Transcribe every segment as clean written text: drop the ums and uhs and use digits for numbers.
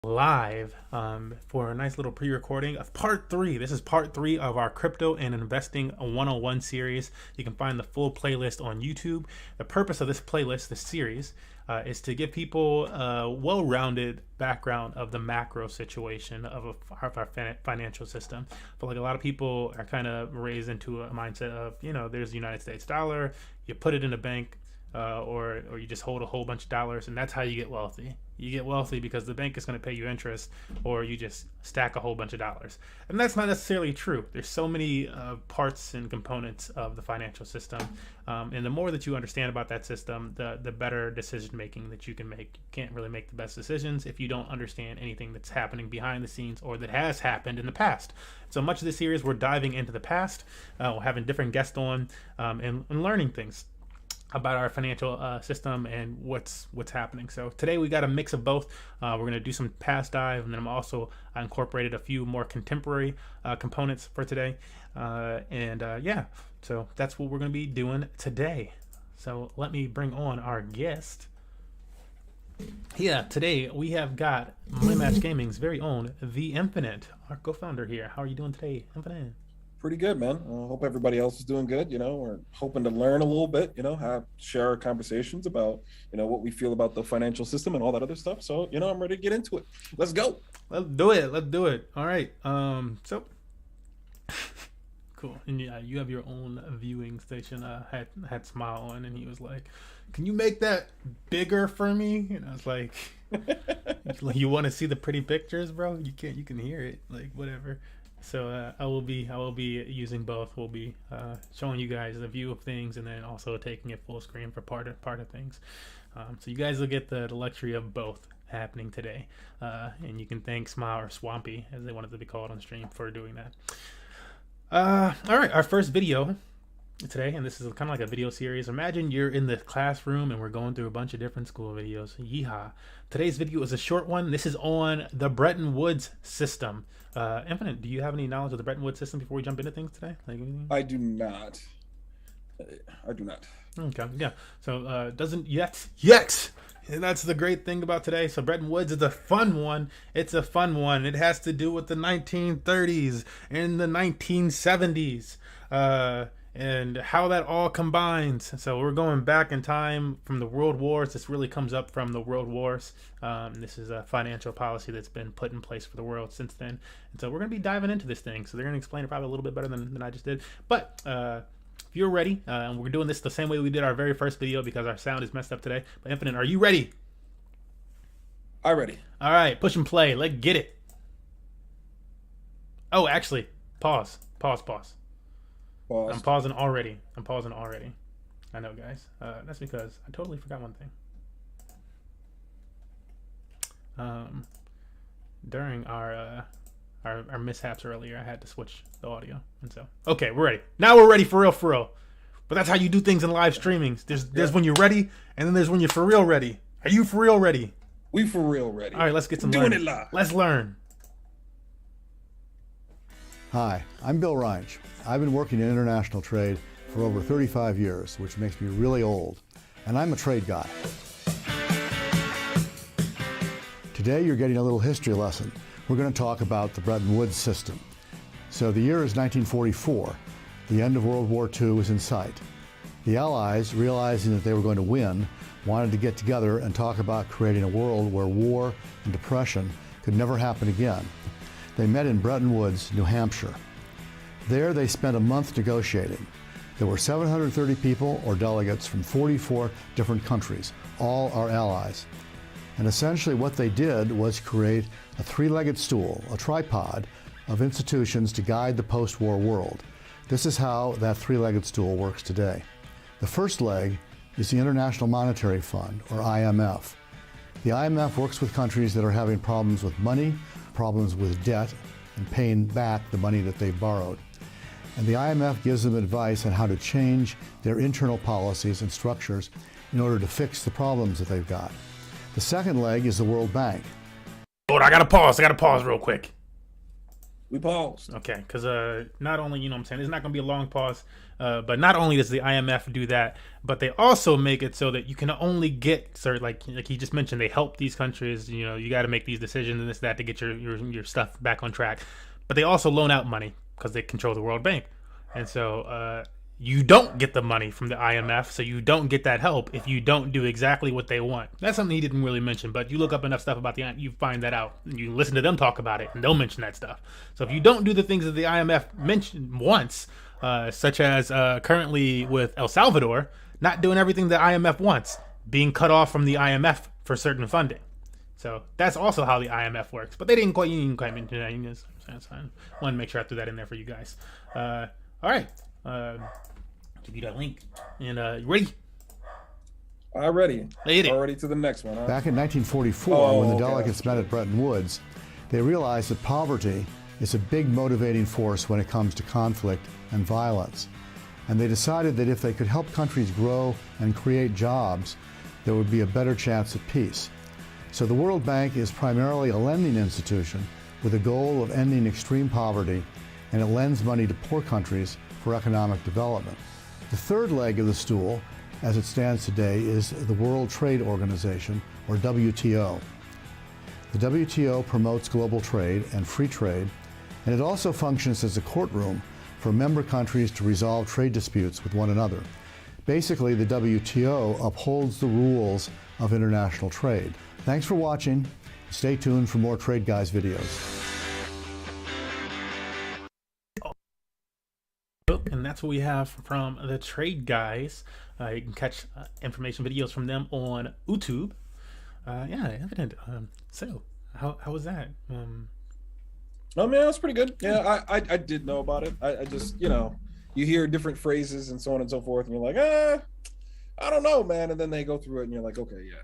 Live for a nice little pre-recording of part 3. This is part 3 of our crypto and investing 101 series. You can find the full playlist on YouTube. The purpose of this playlist, this series, is to give people a well-rounded background of the macro situation of our financial system. But like a lot of people are kind of raised into a mindset of, there's the United States dollar, you put it in a bank, or you just hold a whole bunch of dollars, and that's how you get wealthy. You get wealthy because the bank is going to pay you interest, or you just stack a whole bunch of dollars. And that's not necessarily true. There's so many parts and components of the financial system, and the more that you understand about that system, the better decision making that you can make. You can't really make the best decisions if you don't understand anything that's happening behind the scenes or that has happened in the past. So much of this series, we're diving into the past, we're having different guests on, and learning things about our financial system and what's happening. So today we got a mix of both. We're going to do some past dive, and then I incorporated a few more contemporary components for today. So that's what we're going to be doing today. So let me bring on our guest. Yeah, today we have got Money Match Gaming's very own The Infinite, our co-founder here. How are you doing today, Infinite? Pretty good, man. I hope everybody else is doing good. We're hoping to learn a little bit, share our conversations about, what we feel about the financial system and all that other stuff. So, I'm ready to get into it. Let's go. Let's do it. All right. So cool. And yeah, you have your own viewing station. Had Smile on, and he was like, "Can you make that bigger for me?" And I was like, "You want to see the pretty pictures, bro? You can't. You can hear it. Like whatever." So I will be using both. We'll be showing you guys the view of things, and then also taking it full screen for part of things. So you guys will get the luxury of both happening today, and you can thank Smile or Swampy, as they wanted to be called on stream, for doing that. All right, our first video today, and this is kind of like a video series. Imagine you're in the classroom and we're going through a bunch of different school videos. Yeehaw. Today's video is a short one. This is on the Bretton Woods system. Infinite, do you have any knowledge of the Bretton Woods system before we jump into things today? I do not. Okay, yeah. So doesn't yet. And that's the great thing about today. So Bretton Woods is a fun one. It's a fun one. It has to do with the 1930s and the 1970s. And how that all combines. So we're going back in time from the World Wars. This really comes up from the World Wars. This is a financial policy that's been put in place for the world since then. And so we're going to be diving into this thing. So they're going to explain it probably a little bit better than I just did. But if you're ready, and we're doing this the same way we did our very first video because our sound is messed up today. But Infinite, are you ready? I'm ready. All right, push and play. Let's get it. Oh, actually, pause. I'm pausing already. I know, guys. That's because I totally forgot one thing. During our mishaps earlier, I had to switch the audio, and so okay, we're ready. Now we're ready for real. But that's how you do things in live streamings. There's when you're ready, and then there's when you're for real ready. Are you for real ready? We for real ready. All right, let's get some doing learning. It live. Let's learn. Hi, I'm Bill Reinsch. I've been working in international trade for over 35 years, which makes me really old, and I'm a trade guy. Today you're getting a little history lesson. We're going to talk about the Bretton Woods system. So the year is 1944. The end of World War II is in sight. The Allies, realizing that they were going to win, wanted to get together and talk about creating a world where war and depression could never happen again. They met in Bretton Woods, New Hampshire. There they spent a month negotiating. There were 730 people or delegates from 44 different countries, all our allies. And essentially what they did was create a three-legged stool, a tripod, of institutions to guide the post-war world. This is how that three-legged stool works today. The first leg is the International Monetary Fund, or IMF. The IMF works with countries that are having problems with money, problems with debt, and paying back the money that they've borrowed. And the IMF gives them advice on how to change their internal policies and structures in order to fix the problems that they've got. The second leg is the World Bank. Hold on, I gotta pause real quick. We paused. Okay, because not only, you know what I'm saying, it's not going to be a long pause, but not only does the IMF do that, but they also make it so that you can only get, so like he just mentioned, they help these countries, you know, you got to make these decisions and this, that to get your stuff back on track. But they also loan out money because they control the World Bank. And so you don't get the money from the IMF, so you don't get that help if you don't do exactly what they want. That's something he didn't really mention, but you look up enough stuff about the IMF, you find that out. You listen to them talk about it, and they'll mention that stuff. So if you don't do the things that the IMF mentioned once, such as currently with El Salvador, not doing everything the IMF wants, being cut off from the IMF for certain funding. So that's also how the IMF works. But they didn't quite mention that. That's fine. I wanted to make sure I threw that in there for you guys. All right. Give you that link. And you ready? Already. Lady. Already to the next one. Huh? Back in 1944, when the okay. delegates met at Bretton Woods, they realized that poverty is a big motivating force when it comes to conflict and violence. And they decided that if they could help countries grow and create jobs, there would be a better chance of peace. So the World Bank is primarily a lending institution with a goal of ending extreme poverty, and it lends money to poor countries for economic development. The third leg of the stool, as it stands today, is the World Trade Organization, or WTO. The WTO promotes global trade and free trade, and it also functions as a courtroom for member countries to resolve trade disputes with one another. Basically, the WTO upholds the rules of international trade. Thanks for watching. Stay tuned for more Trade Guys videos. And that's what we have from the Trade Guys. You can catch information videos from them on YouTube. Yeah, evident. So, how was that? Oh man, that's pretty good. Yeah, I did know about it. I just, you know, you hear different phrases and so on and so forth, and you're like, I don't know, man. And then they go through it, and you're like, okay, yeah.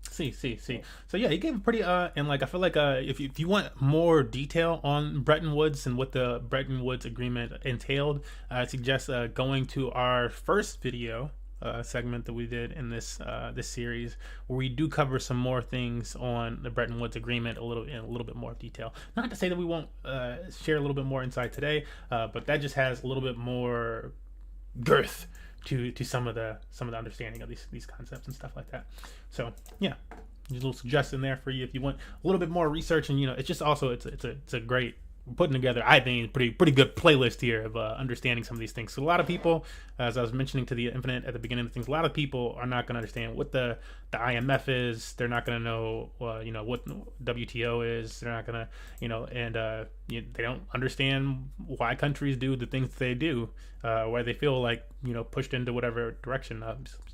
See. So yeah, he gave a pretty and like I feel like if you want more detail on Bretton Woods and what the Bretton Woods Agreement entailed, I suggest going to our first video segment that we did in this series, where we do cover some more things on the Bretton Woods Agreement in a little bit more detail. Not to say that we won't share a little bit more insight today, but that just has a little bit more girth to some of the understanding of these concepts and stuff like that. So yeah, just a little suggestion there for you if you want a little bit more research. And you know, it's just also it's a great putting together, I think, pretty good playlist here of understanding some of these things. So a lot of people, as I was mentioning to the Infinite at the beginning of things, a lot of people are not going to understand what the IMF is. They're not going to know, you know, what WTO is. They're not going to, you know, and they don't understand why countries do the things that they do, why they feel like, you know, pushed into whatever direction.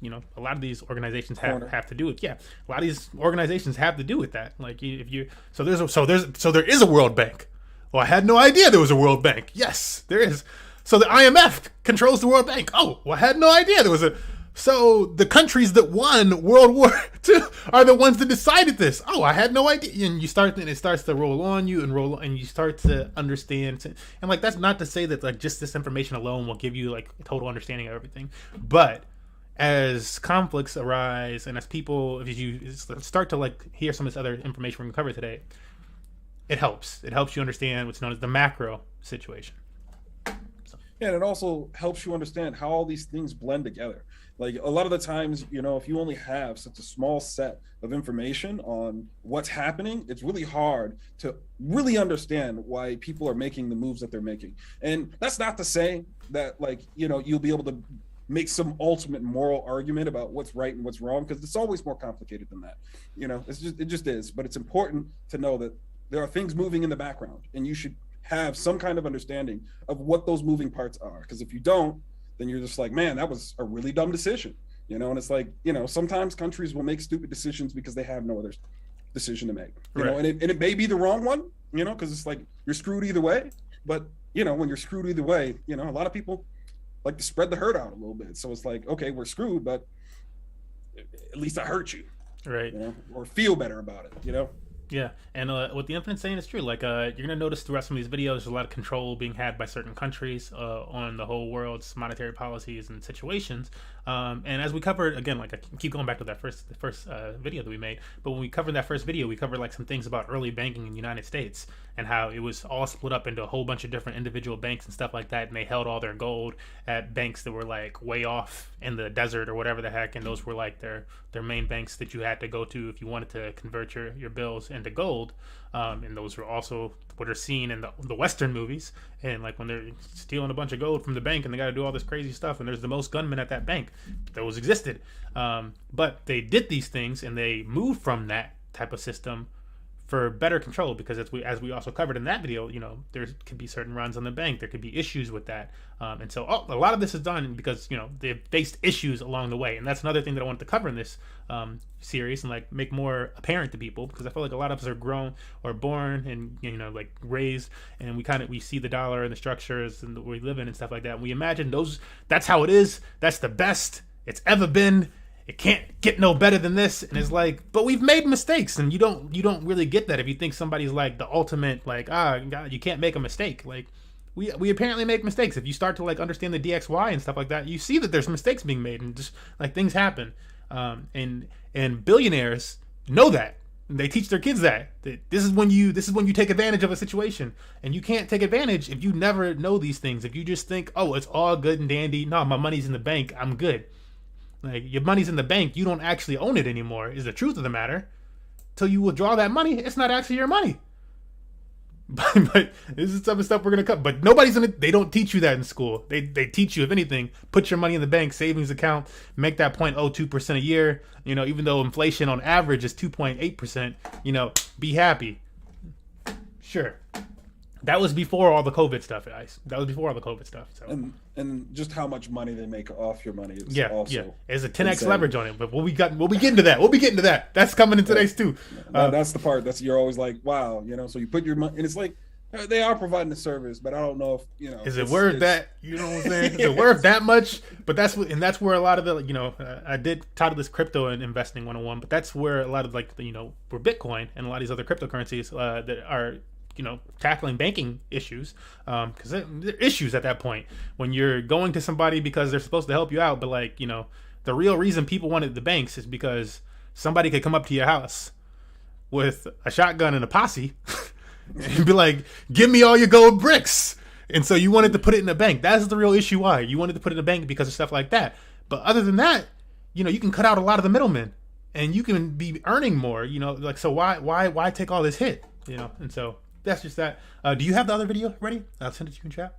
You know, a lot of these organizations have to do it. Yeah, a lot of these organizations have to do with that. Like if you, so there is a World Bank. Well, I had no idea there was a World Bank. Yes, there is. So the IMF controls the World Bank. Oh, well, I had no idea there was a... So the countries that won World War II are the ones that decided this. Oh, I had no idea. And it starts to roll on you and you start to understand. And like, that's not to say that like just this information alone will give you like a total understanding of everything. But as conflicts arise and as people, if you start to like hear some of this other information we're going to cover today, it helps. It helps you understand what's known as the macro situation. So. Yeah, and it also helps you understand how all these things blend together. Like a lot of the times, you know, if you only have such a small set of information on what's happening, it's really hard to really understand why people are making the moves that they're making. And that's not to say that, like, you know, you'll be able to make some ultimate moral argument about what's right and what's wrong, because it's always more complicated than that. You know, it just is. But it's important to know that there are things moving in the background, and you should have some kind of understanding of what those moving parts are. Because if you don't, then you're just like, man, that was a really dumb decision. You know, and it's like, you know, sometimes countries will make stupid decisions because they have no other decision to make. You know, and it may be the wrong one, you know, because it's like you're screwed either way. But, you know, when you're screwed either way, you know, a lot of people like to spread the hurt out a little bit. So it's like, okay, we're screwed, but at least I hurt you. Right. You know, or feel better about it, you know? Yeah, and what the Infinite's saying is true. Like, you're gonna notice throughout some of these videos, there's a lot of control being had by certain countries on the whole world's monetary policies and situations. And as we covered, again, like I keep going back to that first video that we made, but when we covered that first video, we covered like some things about early banking in the United States and how it was all split up into a whole bunch of different individual banks and stuff like that, and they held all their gold at banks that were like way off in the desert or whatever the heck, and those were like their main banks that you had to go to if you wanted to convert your bills into gold. And those were also what are seen in the Western movies, and like when they're stealing a bunch of gold from the bank and they got to do all this crazy stuff, and there's the most gunmen at that bank. Those existed, but they did these things and they moved from that type of system for better control, because as we also covered in that video, there could be certain runs on the bank, there could be issues with that, and so a lot of this is done because they've faced issues along the way, and that's another thing that I wanted to cover in this series and like make more apparent to people, because I feel like a lot of us are grown or born and like raised, and we see the dollar and the structures and the way we live in and stuff like that, and we imagine that's how it is, that's the best it's ever been. It can't get no better than this. And it's like, but we've made mistakes, and you don't really get that if you think somebody's like the ultimate, like, God, you can't make a mistake. Like we apparently make mistakes. If you start to like understand the DXY and stuff like that, you see that there's mistakes being made, and just like things happen. And billionaires know that. And they teach their kids that this is when you take advantage of a situation, and you can't take advantage if you never know these things. If you just think, oh, it's all good and dandy. No, my money's in the bank, I'm good. Like, your money's in the bank, you don't actually own it anymore, is the truth of the matter. Till you withdraw that money, it's not actually your money. But this is some of the stuff we're going to cut. But nobody's in it. They don't teach you that in school. They teach you, if anything, put your money in the bank, savings account, make that 0.02% a year. Even though inflation on average is 2.8%, be happy. Sure. That was before all the COVID stuff, guys. That was before all the COVID stuff. So. And just how much money they make off your money is also There's a 10x insane. Leverage on it. But we'll be getting to that. We'll be getting to that. That's coming in today's too. That's the part you're always like, wow, so you put your money, and it's like they are providing a service, but I don't know if is it worth that? You know what I'm saying? Is it worth that much? But that's where a lot of the I did title this Crypto and Investing 101, but that's where a lot of where Bitcoin and a lot of these other cryptocurrencies that are tackling banking issues, because there are issues at that point when you're going to somebody because they're supposed to help you out, but the real reason people wanted the banks is because somebody could come up to your house with a shotgun and a posse and be like, give me all your gold bricks, and so you wanted to put it in a bank. That's the real issue why you wanted to put it in a bank, because of stuff like that. But other than that, you can cut out a lot of the middlemen and you can be earning more, so why take all this hit, and so that's just that. Do you have the other video ready? I'll send it to you in chat.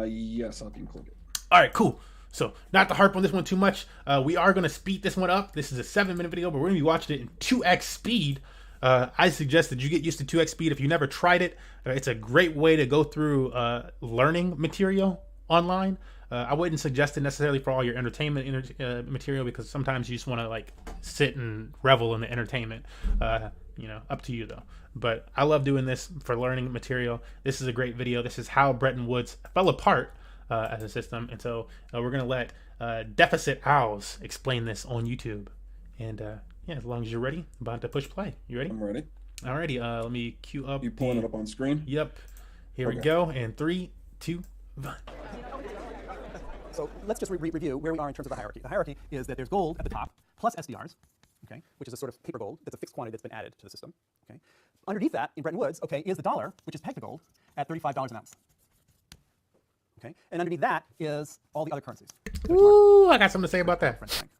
Yes, I'll click it. All right, cool. So not to harp on this one too much, we are going to speed this one up. This is a 7-minute video, but we're going to be watching it in 2x speed. I suggest that you get used to 2x speed. If you never tried it, it's a great way to go through learning material online. I wouldn't suggest it necessarily for all your entertainment material, because sometimes you just want to like sit and revel in the entertainment. Up to you though. But I love doing this for learning material. This is a great video. This is how Bretton Woods fell apart as a system. And so we're going to let Deficit Owls explain this on YouTube. And as long as you're ready, I'm about to push play. You ready? I'm ready. Alrighty, let me cue up. You pulling it up on screen? Yep. Here we go. And 3, 2, 1. So let's just review where we are in terms of the hierarchy. The hierarchy is that there's gold at the top plus SDRs, okay, which is a sort of paper gold. That's a fixed quantity that's been added to the system. Okay. Underneath that, in Bretton Woods, okay, is the dollar, which is pegged to gold at $35 an ounce. Okay, and underneath that is all the other currencies. Ooh, I got something to say about that. French bank.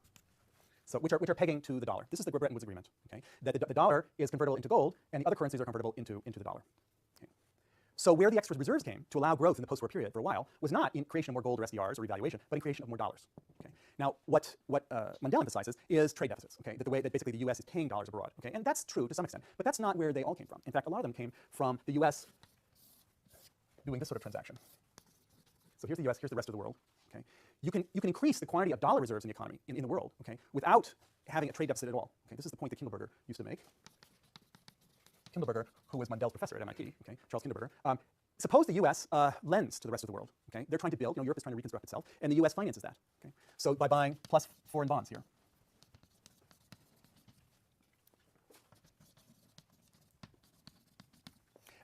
So which are pegging to the dollar. This is the Bretton Woods agreement. Okay, that the dollar is convertible into gold, and the other currencies are convertible into the dollar. Okay. So where the extra reserves came to allow growth in the post-war period for a while was not in creation of more gold or SDRs or revaluation, but in creation of more dollars. Okay. Now, what Mundell emphasizes is trade deficits. Okay, that the way that basically the U.S. is paying dollars abroad. Okay, and that's true to some extent, but that's not where they all came from. In fact, a lot of them came from the U.S. doing this sort of transaction. So here's the U.S. Here's the rest of the world. Okay, you can increase the quantity of dollar reserves in the economy in the world. Okay, without having a trade deficit at all. Okay, this is the point that Kindleberger used to make. Kindleberger, who was Mundell's professor at MIT. Okay, Charles Kindleberger. Suppose the U.S. lends to the rest of the world. Okay, they're trying to build. Europe is trying to reconstruct itself, and the U.S. finances that. Okay, so by buying plus foreign bonds here.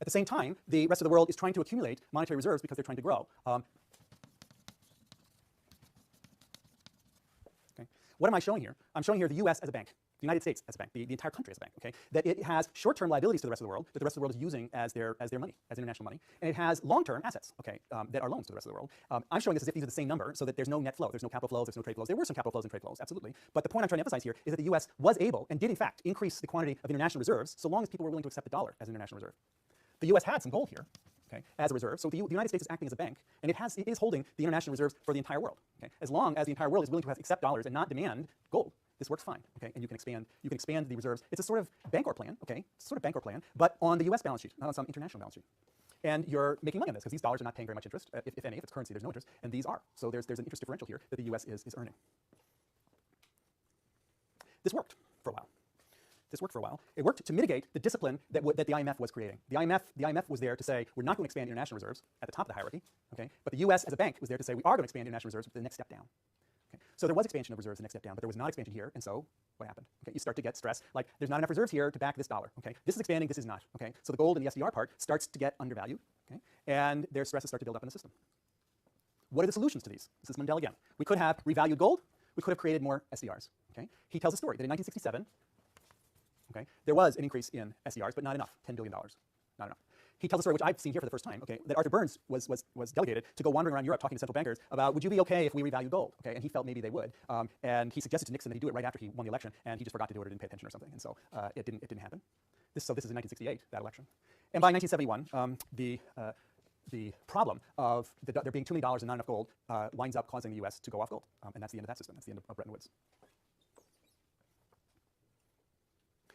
At the same time, the rest of the world is trying to accumulate monetary reserves because they're trying to grow. Okay. What am I showing here? I'm showing here the US as a bank, the United States as a bank, the entire country as a bank, okay? That it has short-term liabilities to the rest of the world that the rest of the world is using as their money, as international money. And it has long-term assets, okay, that are loans to the rest of the world. I'm showing this as if these are the same number so that there's no net flow, there's no capital flows, there's no trade flows. There were some capital flows and trade flows, absolutely. But the point I'm trying to emphasize here is that the US was able and did in fact increase the quantity of international reserves so long as people were willing to accept the dollar as an international reserve. The US had some gold here, okay, as a reserve. So the United States is acting as a bank, and it is holding the international reserves for the entire world. Okay? As long as the entire world is willing to accept dollars and not demand gold, this works fine. Okay? And you can expand the reserves. It's a sort of Bancor plan, okay? It's sort of Bancor plan, but on the US balance sheet, not on some international balance sheet. And you're making money on this because these dollars are not paying very much interest, if any. If it's currency, there's no interest, and these are. So there's an interest differential here that the US is earning. This worked for a while. It worked to mitigate the discipline that the IMF was creating. The IMF was there to say, we're not going to expand international reserves at the top of the hierarchy, okay? But the US as a bank was there to say, we are going to expand international reserves the next step down. Okay? So there was expansion of reserves the next step down, but there was not expansion here, and so what happened? Okay? You start to get stress, like there's not enough reserves here to back this dollar, okay? This is expanding, this is not, okay? So the gold and the SDR part starts to get undervalued, okay? And their stresses start to build up in the system. What are the solutions to these? This is Mundell again. We could have revalued gold, we could have created more SDRs, okay? He tells a story that in 1967, okay, there was an increase in SDRs, but not enough, $10 billion, not enough. He tells a story, which I've seen here for the first time, okay, that Arthur Burns was delegated to go wandering around Europe talking to central bankers about, would you be okay if we revalue gold, okay, and he felt maybe they would. And he suggested to Nixon that he do it right after he won the election, and he just forgot to do it or didn't pay attention or something, and so it didn't happen. So this is in 1968, that election. And by 1971, the problem of there being too many dollars and not enough gold winds up causing the US to go off gold, and that's the end of that system. That's the end of Bretton Woods.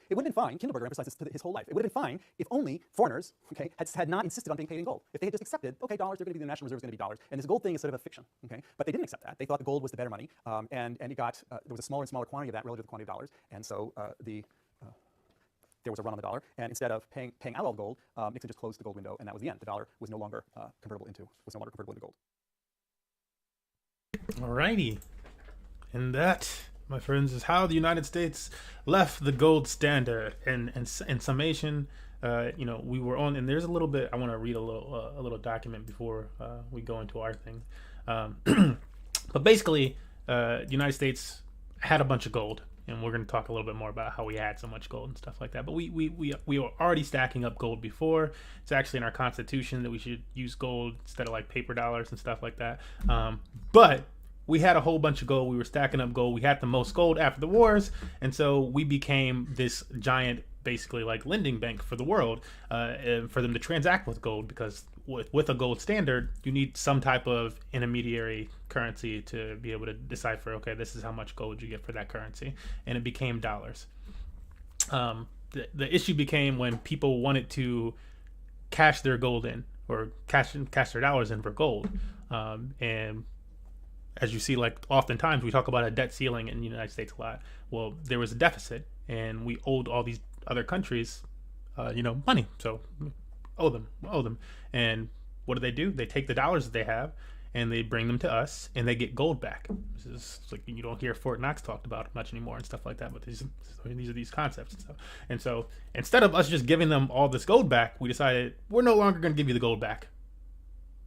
It would have been fine, Kindleberger emphasized this his whole life, it would have been fine if only foreigners, okay, had not insisted on being paid in gold. If they had just accepted, okay, dollars are going to be, the national reserve is going to be dollars, and this gold thing is sort of a fiction, okay? But they didn't accept that. They thought the gold was the better money, and it got, there was a smaller and smaller quantity of that relative to the quantity of dollars, and so there was a run on the dollar, and instead of paying out all the gold, Nixon just closed the gold window, and that was the end. The dollar was no longer convertible into gold. Alrighty, and that, my friends, is how the United States left the gold standard. And in summation, you know, we were on, and there's a little bit. I want to read a little document before we go into our thing. But basically, the United States had a bunch of gold, and we're going to talk a little bit more about how we had so much gold and stuff like that. But we were already stacking up gold before. It's actually in our Constitution that we should use gold instead of like paper dollars and stuff like that. But we had a whole bunch of gold. We were stacking up gold. We had the most gold after the wars. And so we became this giant, basically like lending bank for the world, for them to transact with gold, because with a gold standard, you need some type of intermediary currency to be able to decipher, okay, this is how much gold you get for that currency. And it became dollars. The issue became when people wanted to cash their gold in, or cash their dollars in for gold. And as you see, like oftentimes we talk about a debt ceiling in the United States a lot. Well, there was a deficit, and we owed all these other countries, money. So owe them. And what do? They take the dollars that they have, and they bring them to us, and they get gold back. This is like, you don't hear Fort Knox talked about much anymore and stuff like that. But these are these concepts and stuff. And so instead of us just giving them all this gold back, we decided we're no longer going to give you the gold back.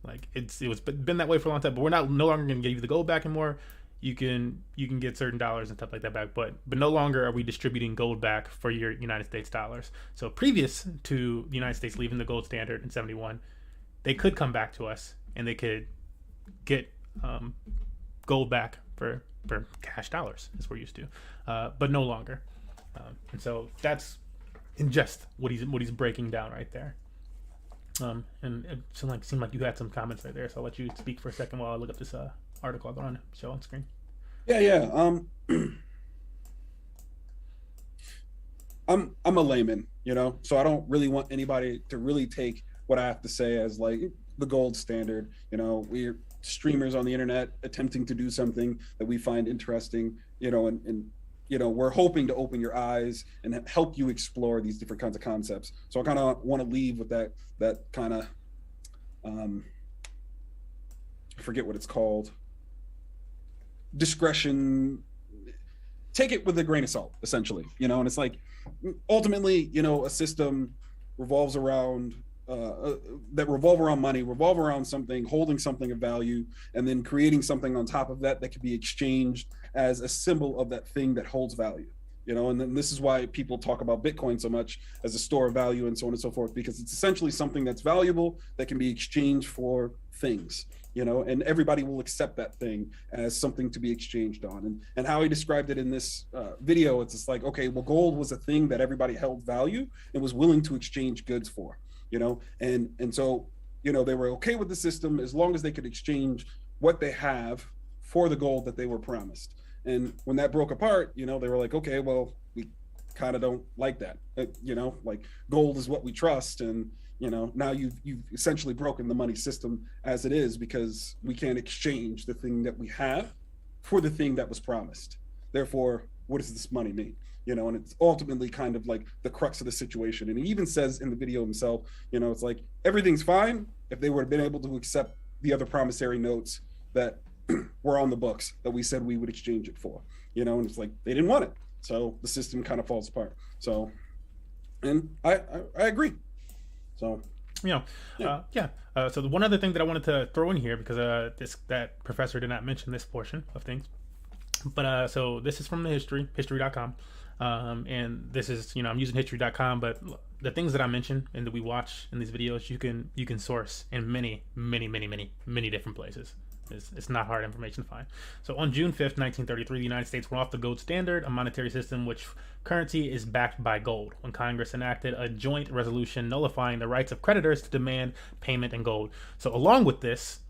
Like it was been that way for a long time, but we're no longer going to give you the gold back anymore. You can get certain dollars and stuff like that back, but no longer are we distributing gold back for your United States dollars. So previous to the United States leaving the gold standard in 71, they could come back to us and they could get gold back for cash dollars, as we're used to, but no longer. And so that's in just what he's breaking down right there. And it seemed like you had some comments right there, so I'll let you speak for a second while I look up this article I'm going to show on screen. Yeah. I'm a layman, so I don't really want anybody to really take what I have to say as like the gold standard. We're streamers on the internet attempting to do something that we find interesting, and we're hoping to open your eyes and help you explore these different kinds of concepts. So I kind of want to leave with that kind of, I forget what it's called, discretion. Take it with a grain of salt, essentially, and it's like, ultimately, a system revolves around that revolve around money, revolve around something, holding something of value, and then creating something on top of that that can be exchanged as a symbol of that thing that holds value. And then this is why people talk about Bitcoin so much as a store of value and so on and so forth, because it's essentially something that's valuable that can be exchanged for things, and everybody will accept that thing as something to be exchanged on. And how he described it in this video, it's just like, okay, well, gold was a thing that everybody held value and was willing to exchange goods for, and so, they were okay with the system as long as they could exchange what they have for the gold that they were promised. And when that broke apart, they were like, okay, well, we kind of don't like that. Like gold is what we trust. And, now you've essentially broken the money system as it is, because we can't exchange the thing that we have for the thing that was promised. Therefore, what does this money mean? And it's ultimately kind of like the crux of the situation. And he even says in the video himself, it's like, everything's fine if they would have been able to accept the other promissory notes that were on the books that we said we would exchange it for, and it's like they didn't want it, so the system kind of falls apart. So, and I agree. So, So the one other thing that I wanted to throw in here, because that professor did not mention this portion of things, but so this is from the history.com, and this is, I'm using history.com, but the things that I mention and that we watch in these videos, you can source in many different places. It's not hard information to find. So on June 5th, 1933, the United States went off the gold standard, a monetary system which currency is backed by gold, when Congress enacted a joint resolution nullifying the rights of creditors to demand payment in gold. So along with this,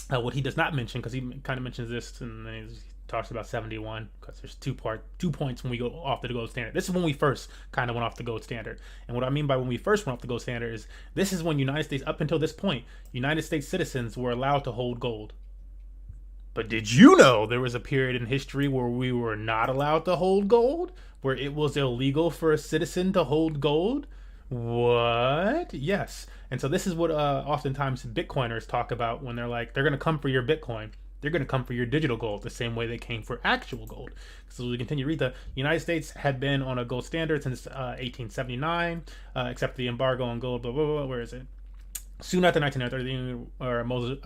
what he does not mention, because he kind of mentions this and then he talks about 71, because there's two points when we go off the gold standard. This is when we first kind of went off the gold standard. And what I mean by when we first went off the gold standard is this is when United States, up until this point, United States citizens were allowed to hold gold. But did you know there was a period in history where we were not allowed to hold gold? Where it was illegal for a citizen to hold gold? What? Yes. And so this is what oftentimes Bitcoiners talk about when they're like, they're going to come for your Bitcoin. They're going to come for your digital gold the same way they came for actual gold. So we continue to read, the United States had been on a gold standard since 1879, except the embargo on gold, blah, blah, blah. Where is it? Soon after 1930,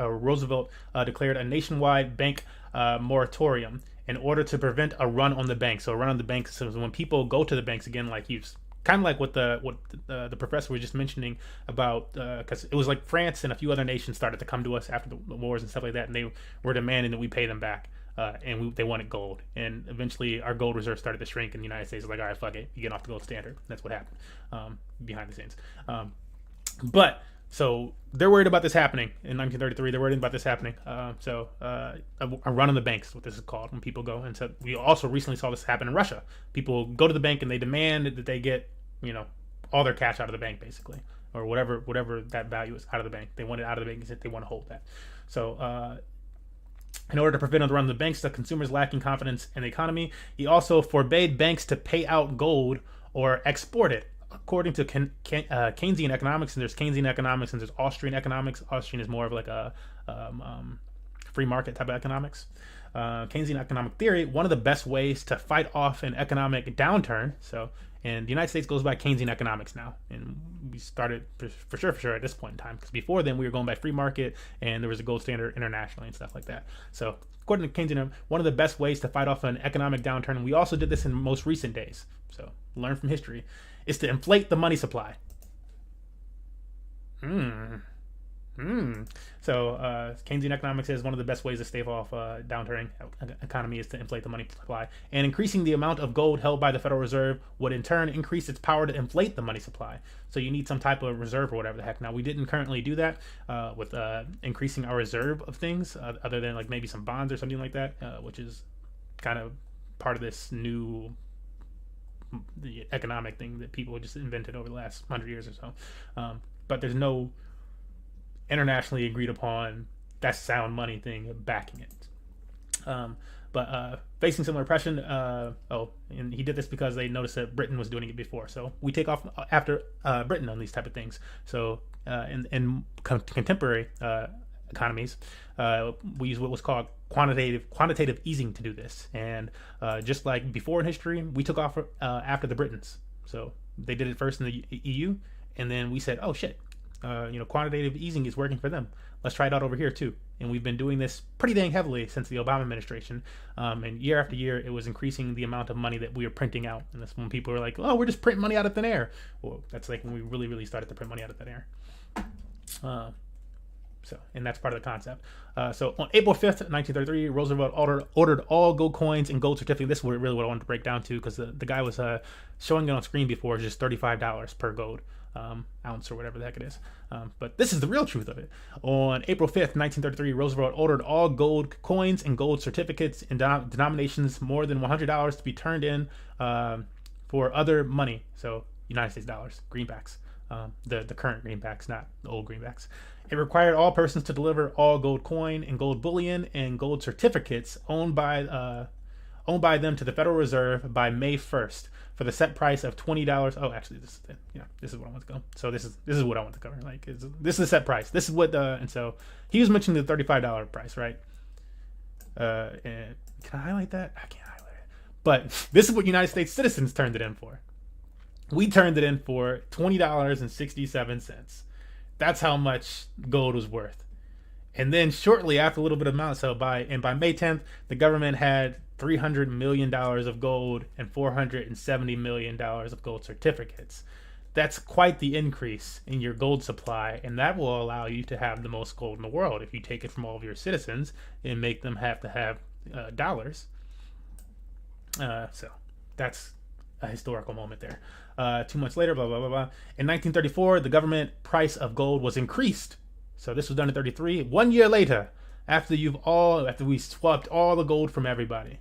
Roosevelt declared a nationwide bank moratorium in order to prevent a run on the banks. So a run on the banks is when people go to the banks again, like kind of like what the professor was just mentioning about, because it was like France and a few other nations started to come to us after the wars and stuff like that, and they were demanding that we pay them back, and they wanted gold. And eventually our gold reserve started to shrink, and the United States was like, all right, fuck it, you get off the gold standard. That's what happened behind the scenes. But so they're worried about this happening in 1933. They're worried about this happening. A run on the banks is what this is called, when people go. And so we also recently saw this happen in Russia. People go to the bank and they demand that they get, all their cash out of the bank, basically, or whatever that value is out of the bank. They want it out of the bank. They want to hold that. So in order to prevent the run on the banks, the consumers lacking confidence in the economy, he also forbade banks to pay out gold or export it. According to Keynesian economics, and there's Keynesian economics and there's Austrian economics. Austrian is more of like a free market type of economics. Keynesian economic theory, one of the best ways to fight off an economic downturn. And the United States goes by Keynesian economics now. And we started for sure at this point in time, because before then we were going by free market and there was a gold standard internationally and stuff like that. So according to Keynesian, one of the best ways to fight off an economic downturn, and we also did this in most recent days, so learn from history, is to inflate the money supply. So Keynesian economics says one of the best ways to stave off downturning economy is to inflate the money supply. And increasing the amount of gold held by the Federal Reserve would in turn increase its power to inflate the money supply. So you need some type of reserve or whatever the heck. Now, we didn't currently do that with increasing our reserve of things, other than like maybe some bonds or something like that, which is kind of part of this new the economic thing that people just invented over the last 100 years or so. But there's no internationally agreed upon that's sound money thing backing it. But facing similar oppression, and he did this because they noticed that Britain was doing it before. So we take off after Britain on these type of things. So in contemporary economies, we use what was called quantitative easing to do this. And just like before in history, we took off after the Britons. So they did it first in the EU, and then we said, oh shit, Quantitative easing is working for them. Let's try it out over here too. And we've been doing this pretty dang heavily since the Obama administration. And year after year, it was increasing the amount of money that we were printing out. And that's when people were like, oh, we're just printing money out of thin air. Well, that's like when we really, really started to print money out of thin air. And that's part of the concept. So on April 5th, 1933, Roosevelt ordered all gold coins and gold certificates. This is really what I wanted to break down to, because the guy was showing it on screen before. It's just $35 per gold ounce or whatever the heck it is. But this is the real truth of it. On April 5th, 1933, Roosevelt ordered all gold coins and gold certificates in denominations more than $100 to be turned in for other money. So United States dollars, greenbacks. The current greenbacks, not the old greenbacks. It required all persons to deliver all gold coin and gold bullion and gold certificates owned by them to the Federal Reserve by May 1st for the set price of $20. Oh, actually, this is what I want to go. So this is what I want to cover. Like, this is the set price. This is what and so he was mentioning the $35 price, right? And can I highlight that? I can't highlight it. But this is what United States citizens turned it in for. We turned it in for $20.67. That's how much gold was worth. And then shortly after, a little bit of amount, so by May 10th, the government had $300 million of gold and $470 million of gold certificates. That's quite the increase in your gold supply, and that will allow you to have the most gold in the world if you take it from all of your citizens and make them have to have dollars. So that's a historical moment there. 2 months later, blah, blah, blah, blah. In 1934, the government price of gold was increased. So this was done in 33. 1 year later, after we swapped all the gold from everybody,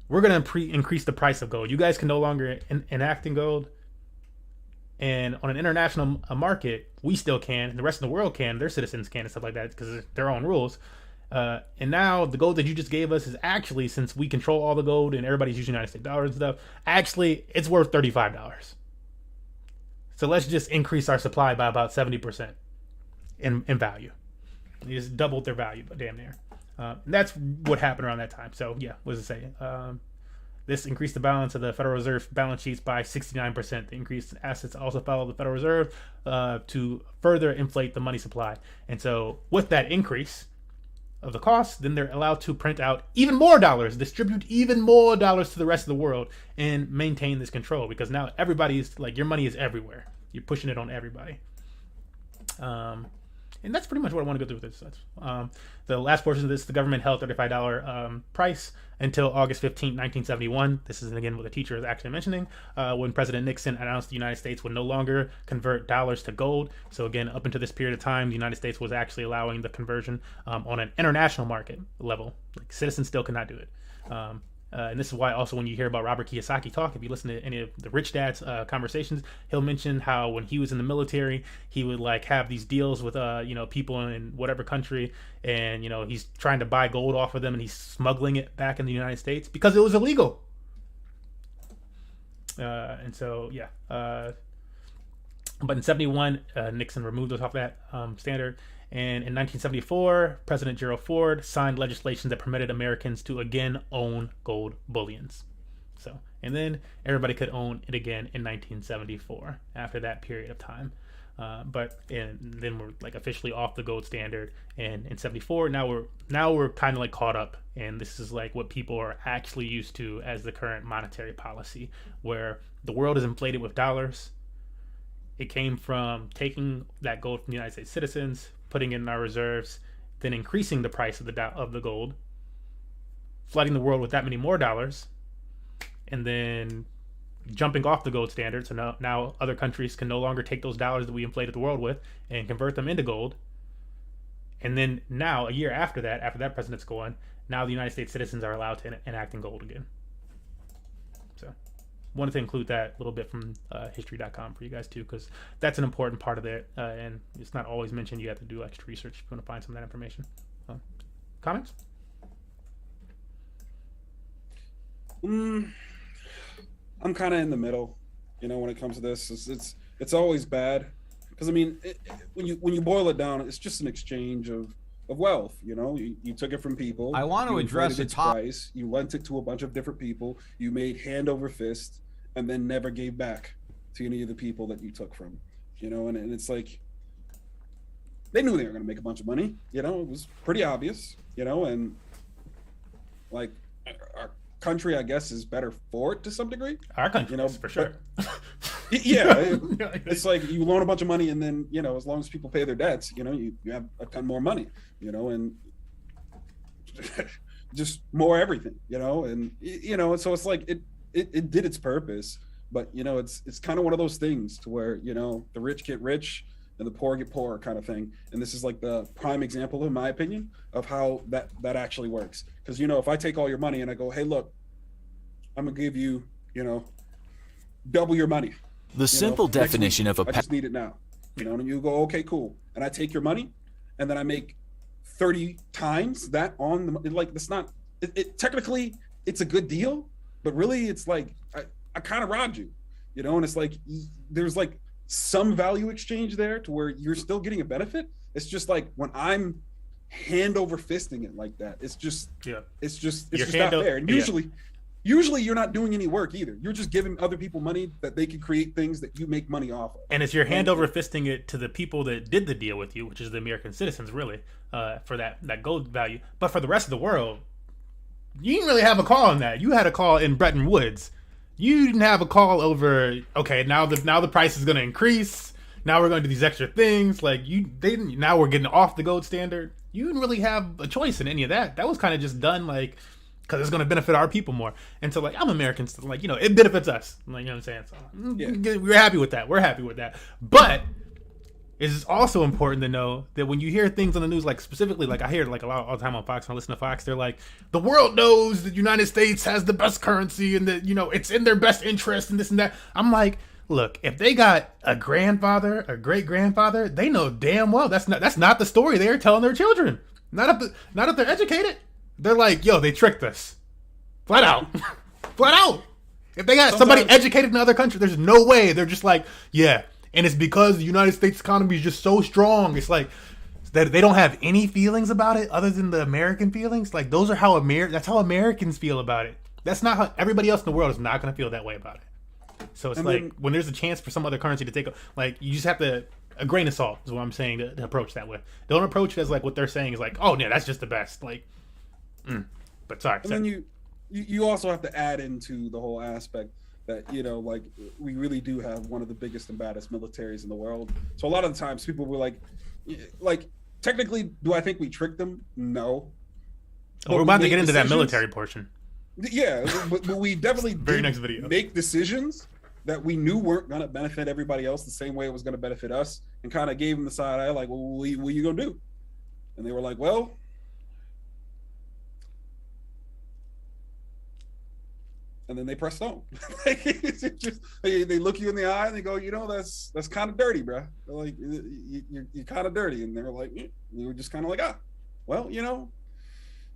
we're going to increase the price of gold. You guys can no longer enact in gold. And on an international market, we still can, and the rest of the world can, their citizens can and stuff like that, because of their own rules. And now the gold that you just gave us is actually, since we control all the gold and everybody's using United States dollars and stuff, actually it's worth $35. So let's just increase our supply by about 70% in value. They just doubled their value, but damn near. And that's what happened around that time. So yeah, what does it say? This increased the balance of the Federal Reserve balance sheets by 69%. The increased assets also followed the Federal Reserve to further inflate the money supply. And so with that increase of the cost, then they're allowed to print out even more dollars, distribute even more dollars to the rest of the world, and maintain this control, because now everybody's like, your money is everywhere. You're pushing it on everybody. And that's pretty much what I want to go through with this. The last portion of this, the government held $35 price until August 15, 1971. This is, again, what the teacher is actually mentioning, when President Nixon announced the United States would no longer convert dollars to gold. So again, up until this period of time, the United States was actually allowing the conversion on an international market level. Like, citizens still cannot do it. And this is why also when you hear about Robert Kiyosaki talk, if you listen to any of the Rich Dad's conversations, he'll mention how when he was in the military, he would like have these deals with people in whatever country, and he's trying to buy gold off of them, and he's smuggling it back in the United States because it was illegal. And so yeah. But in 71, Nixon removed us off that standard. And in 1974, President Gerald Ford signed legislation that permitted Americans to again own gold bullions. And then everybody could own it again in 1974 after that period of time. And then we're like officially off the gold standard. And in 74, now we're kind of like caught up. And this is like what people are actually used to as the current monetary policy, where the world is inflated with dollars. It came from taking that gold from the United States citizens, putting it in our reserves, then increasing the price of the gold, flooding the world with that many more dollars, and then jumping off the gold standard. So now other countries can no longer take those dollars that we inflated the world with and convert them into gold. And then now, a year after that president's gone, now the United States citizens are allowed to enact in gold again. So wanted to include that little bit from history.com for you guys too, because that's an important part of it, and it's not always mentioned. You have to do extra research if you want to find some of that information. Comments? I'm kind of in the middle, when it comes to this. It's always bad, because I mean, when you boil it down, it's just an exchange of wealth. You took it from people. I want to address its price. You lent it to a bunch of different people. You made hand over fist, and then never gave back to any of the people that you took from. And it's like, they knew they were going to make a bunch of money. You know, it was pretty obvious. You know, and like our country, I guess, is better for it to some degree. Our country, you know, for sure. Yeah, it's like you loan a bunch of money, and then, you know, as long as people pay their debts, you know, you have a ton more money, you know, and just more everything, you know, and you know, so it's like it did its purpose, but you know, it's kind of one of those things to where, you know, the rich get rich and the poor get poorer kind of thing. And this is like the prime example, in my opinion, of how that actually works. Because, you know, if I take all your money and I go, hey, look, I'm gonna give you, you know, double your money. The simple definition of a I just need it now. You know, and you go, okay, cool. And I take your money and then I make 30 times that on the, like, that's not, it technically it's a good deal, but really it's like, I kind of robbed you, you know, and it's like, there's like some value exchange there to where you're still getting a benefit. It's just like when I'm hand over fisting it like that, it's just not fair. And usually you're not doing any work either. You're just giving other people money that they can create things that you make money off of. And it's your hand over fisting it to the people that did the deal with you, which is the American citizens, really, for that gold value. But for the rest of the world, you didn't really have a call on that. You had a call in Bretton Woods. You didn't have a call over, okay, now the price is going to increase. Now we're going to do these extra things. Like now we're getting off the gold standard. You didn't really have a choice in any of that. That was kind of just done like, because it's going to benefit our people more. And so, like, I'm American, so, like, you know, it benefits us. Like, you know what I'm saying? So, yeah. We're happy with that. We're happy with that. But it's also important to know that when you hear things on the news, like, specifically, like, I hear it, like, a lot all the time on Fox, when I listen to Fox, they're like, the world knows that the United States has the best currency and that, you know, it's in their best interest and this and that. I'm like, look, if they got a grandfather, a great-grandfather, they know damn well that's not the story they're telling their children. Not if they're educated. They're like, yo, they tricked us. Flat out. Flat out. If they got somebody educated in another country, there's no way. They're just like, yeah. And it's because the United States economy is just so strong. It's like that they don't have any feelings about it other than the American feelings. Like, those are how that's how Americans feel about it. That's not how everybody else in the world is not going to feel that way about it. So it's when there's a chance for some other currency to take, like, you just have to, a grain of salt is what I'm saying to approach that with. Don't approach it as like what they're saying is like, oh yeah, that's just the best. Like, but sorry. And then you also have to add into the whole aspect that, you know, like, we really do have one of the biggest and baddest militaries in the world. So a lot of the times people were like, technically, do I think we tricked them? No. Oh, we're about to get into that military portion. Yeah, but we definitely very next video make decisions that we knew weren't going to benefit everybody else the same way it was going to benefit us, and kind of gave them the side eye, like, well, what are you going to do? And they were like, well, and then they pressed on. They look you in the eye and they go, you know, that's kind of dirty, bro. They're like, you're kind of dirty. And they're like, we were just kind of like, well, you know,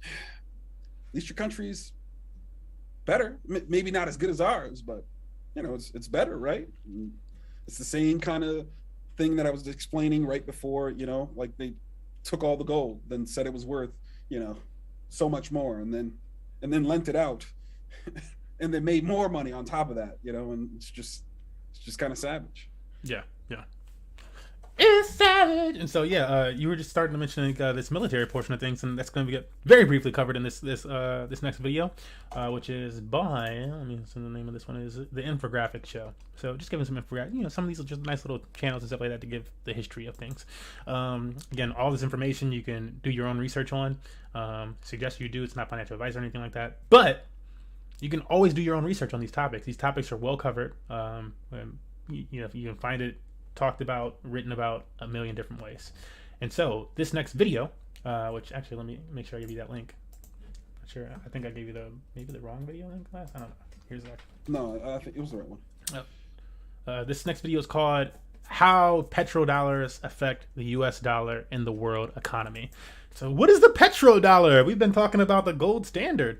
at least your country's better. Maybe not as good as ours, but, you know, it's better, right? And it's the same kind of thing that I was explaining right before, you know, like they took all the gold, then said it was worth, you know, so much more, and then lent it out. And they made more money on top of that, you know, and it's just kind of savage. Yeah. It's savage. And so, yeah, you were just starting to mention this military portion of things, and that's going to get very briefly covered in this next video, which is by, let me see, the name of this one is The Infographic Show. So just giving some infographic, you know, some of these are just nice little channels and stuff like that to give the history of things. Again, all this information you can do your own research on. Suggest you do. It's not financial advice or anything like that, but you can always do your own research on these topics. These topics are well covered. You know, you can find it talked about, written about a million different ways. And so this next video, which actually, let me make sure I give you that link. Not sure. I think I gave you maybe the wrong video link class. I don't know. Here's the actual. No, I think it was the right one. This next video is called How Petrodollars Affect the US Dollar in the World Economy. So what is the petrodollar? We've been talking about the gold standard.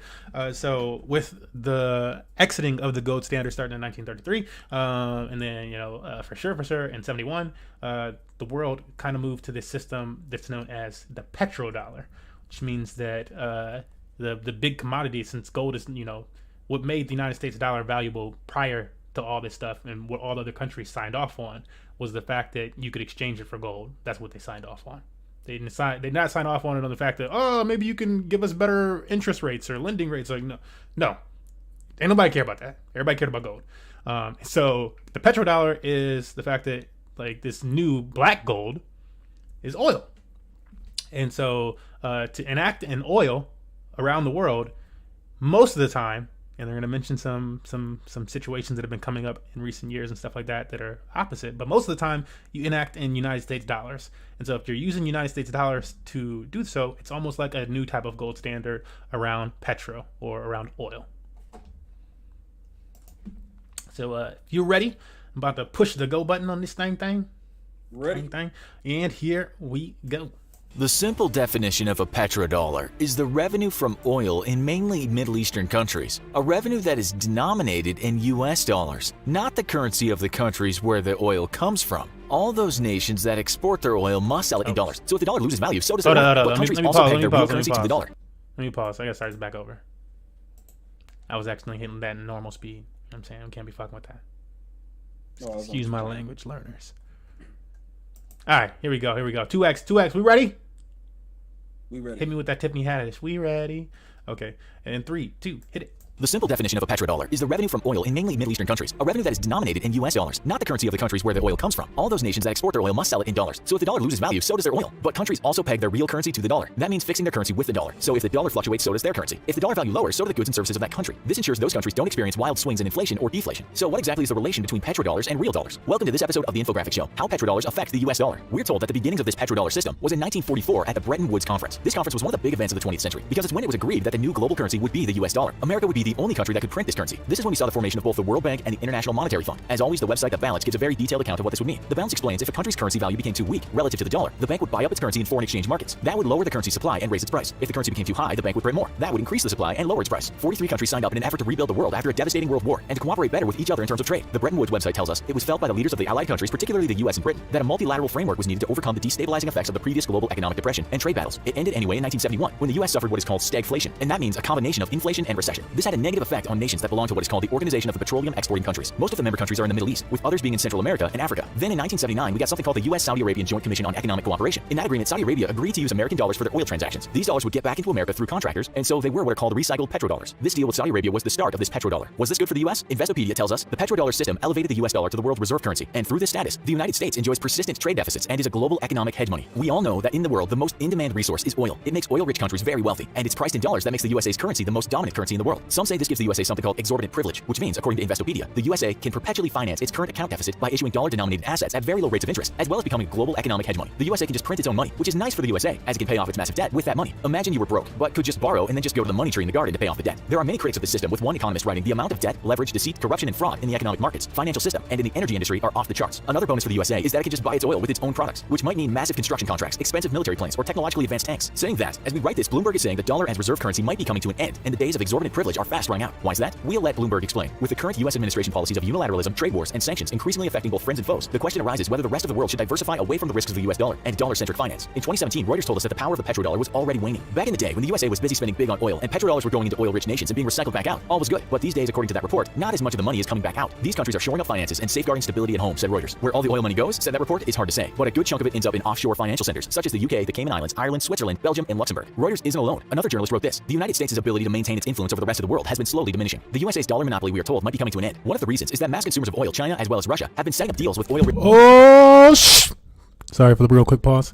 So with the exiting of the gold standard starting in 1933, and then, you know, for sure in 71, the world kind of moved to this system that's known as the petrodollar, which means that the big commodity, since gold is, you know, what made the United States dollar valuable prior to all this stuff and what all the other countries signed off on was the fact that you could exchange it for gold. That's what they signed off on. They did not sign off on it on the fact that, oh, maybe you can give us better interest rates or lending rates. Like, no, ain't nobody care about that. Everybody cared about gold. So the petrodollar is the fact that like this new black gold is oil. And so to enact an oil around the world, most of the time, and they're going to mention some situations that have been coming up in recent years and stuff like that that are opposite. But most of the time, you enact in United States dollars. And so if you're using United States dollars to do so, it's almost like a new type of gold standard around petro or around oil. So if you're ready, I'm about to push the go button on this thing. Ready. And here we go. The simple definition of a petrodollar is the revenue from oil in mainly Middle Eastern countries, a revenue that is denominated in US dollars, not the currency of the countries where the oil comes from. All those nations that export their oil must sell it in dollars. So if the dollar loses value, so does their oil. But countries also peg their real currency to the dollar. Let me pause. I gotta start this back over. I was accidentally hitting that in normal speed. You know what I'm saying? I can't be fucking with that. Excuse my language, learners. All right, here we go. 2x. We ready? We ready. Hit me with that Tiffany Haddish. We ready? Okay. And 3, 2, hit it. The simple definition of a petrodollar is the revenue from oil in mainly Middle Eastern countries, a revenue that is denominated in US dollars, not the currency of the countries where the oil comes from. All those nations that export their oil must sell it in dollars. So if the dollar loses value, so does their oil. But countries also peg their real currency to the dollar. That means fixing their currency with the dollar. So if the dollar fluctuates, so does their currency. If the dollar value lowers, so do the goods and services of that country. This ensures those countries don't experience wild swings in inflation or deflation. So what exactly is the relation between petrodollars and real dollars? Welcome to this episode of the infographic show, How Petrodollars Affect the US Dollar. We're told that the beginnings of this petrodollar system was in 1944 at the Bretton Woods Conference. This conference was one of the big events of the 20th century because it's when it was agreed that the new global currency would be the US dollar. America would be the only country that could print this currency. This is when we saw the formation of both the World Bank and the International Monetary Fund. As always, the website The Balance gives a very detailed account of what this would mean. The Balance explains if a country's currency value became too weak relative to the dollar, the bank would buy up its currency in foreign exchange markets. That would lower the currency supply and raise its price. If the currency became too high, the bank would print more. That would increase the supply and lower its price. 43 countries signed up in an effort to rebuild the world after a devastating world war and to cooperate better with each other in terms of trade. The Bretton Woods website tells us it was felt by the leaders of the Allied countries, particularly the US and Britain, that a multilateral framework was needed to overcome the destabilizing effects of the previous global economic depression and trade battles. It ended anyway in 1971 when the US suffered what is called stagflation, and that means a combination of inflation and recession. This had a negative effect on nations that belong to what is called the Organization of the Petroleum Exporting Countries. Most of the member countries are in the Middle East, with others being in Central America and Africa. Then in 1979, we got something called the US-Saudi Arabian Joint Commission on Economic Cooperation. In that agreement, Saudi Arabia agreed to use American dollars for their oil transactions. These dollars would get back into America through contractors, and so they were what are called recycled petrodollars. This deal with Saudi Arabia was the start of this petrodollar. Was this good for the US? Investopedia tells us the petrodollar system elevated the US dollar to the world reserve currency, and through this status, the United States enjoys persistent trade deficits and is a global economic head money. We all know that in the world, the most in-demand resource is oil. It makes oil-rich countries very wealthy, and it's priced in dollars that makes the USA's currency the most dominant currency in the world. Some say this gives the USA something called exorbitant privilege, which means, according to Investopedia, the USA can perpetually finance its current account deficit by issuing dollar-denominated assets at very low rates of interest, as well as becoming a global economic hegemony. The USA can just print its own money, which is nice for the USA, as it can pay off its massive debt with that money. Imagine you were broke, but could just borrow and then just go to the money tree in the garden to pay off the debt. There are many critics of this system, with one economist writing, the amount of debt, leverage, deceit, corruption, and fraud in the economic markets, financial system, and in the energy industry are off the charts. Another bonus for the USA is that it can just buy its oil with its own products, which might mean massive construction contracts, expensive military planes, or technologically advanced tanks. Saying that, as we write this, Bloomberg is saying the dollar as reserve currency might be coming to an end, and the days of exorbitant privilege are fast running out. Why is that? We'll let Bloomberg explain. With the current US administration policies of unilateralism, trade wars, and sanctions increasingly affecting both friends and foes, the question arises whether the rest of the world should diversify away from the risks of the US dollar and dollar-centric finance. In 2017, Reuters told us that the power of the petrodollar was already waning. Back in the day, when the USA was busy spending big on oil and petrodollars were going into oil-rich nations and being recycled back out, all was good. But these days, according to that report, not as much of the money is coming back out. These countries are shoring up finances and safeguarding stability at home, said Reuters. Where all the oil money goes, said that report, is hard to say, but a good chunk of it ends up in offshore financial centers, such as the UK, the Cayman Islands, Ireland, Switzerland, Belgium, and Luxembourg. Reuters isn't alone. Another journalist wrote this: the United States' ability to maintain its influence over the rest of the world has been slowly diminishing. The USA's dollar monopoly, we are told, might be coming to an end. One of the reasons is that mass consumers of oil, China as well as Russia, have been setting up deals with oil. Sorry for the real quick pause.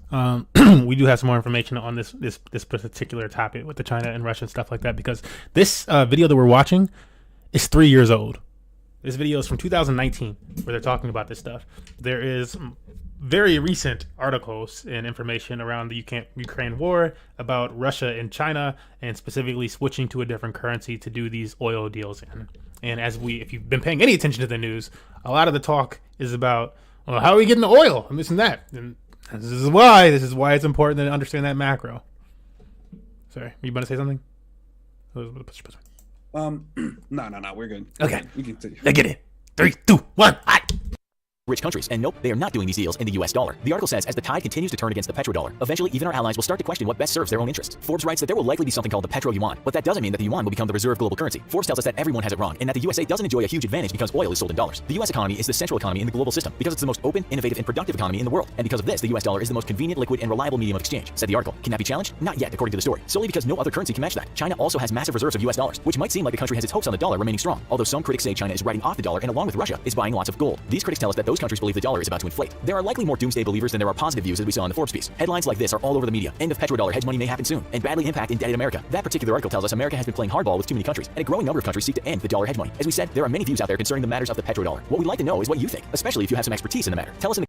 We do have some more information on this particular topic with the China and Russia and stuff like that, because this video that we're watching is 3 years old. This video is from 2019, where they're talking about this stuff. There is very recent articles and information around the Ukraine war about Russia and China, and specifically switching to a different currency to do these oil deals in. And if you've been paying any attention to the news, a lot of the talk is about, well, how are we getting the oil and this and that. And this is why it's important to understand that macro. Sorry, you want to say something? No, we're good. Okay. We can continue. Let's get it. 3, 2, 1. rich countries. And nope, they are not doing these deals in the US dollar. The article says as the tide continues to turn against the petrodollar, eventually even our allies will start to question what best serves their own interests. Forbes writes that there will likely be something called the petro yuan, but that doesn't mean that the yuan will become the reserve global currency. Forbes tells us that everyone has it wrong and that the USA doesn't enjoy a huge advantage because oil is sold in dollars. The US economy is the central economy in the global system because it's the most open, innovative, and productive economy in the world. And because of this, the US dollar is the most convenient, liquid, and reliable medium of exchange, said the article. Can that be challenged? Not yet, according to the story. Solely because no other currency can match that. China also has massive reserves of US dollars, which might seem like the country has its hopes on the dollar remaining strong. Although some critics say China is writing off the dollar and along with Russia is buying lots of gold. These critics tell us that those countries believe the dollar is about to inflate. There are likely more doomsday believers than there are positive views, as we saw in the Forbes piece. Headlines like this are all over the media. End of petrodollar hedge money may happen soon and badly impact indebted America. That particular article tells us America has been playing hardball with too many countries, and a growing number of countries seek to end the dollar hedge money. As we said, there are many views out there concerning the matters of the petrodollar. What we'd like to know is what you think, especially if you have some expertise in the matter. Tell us in the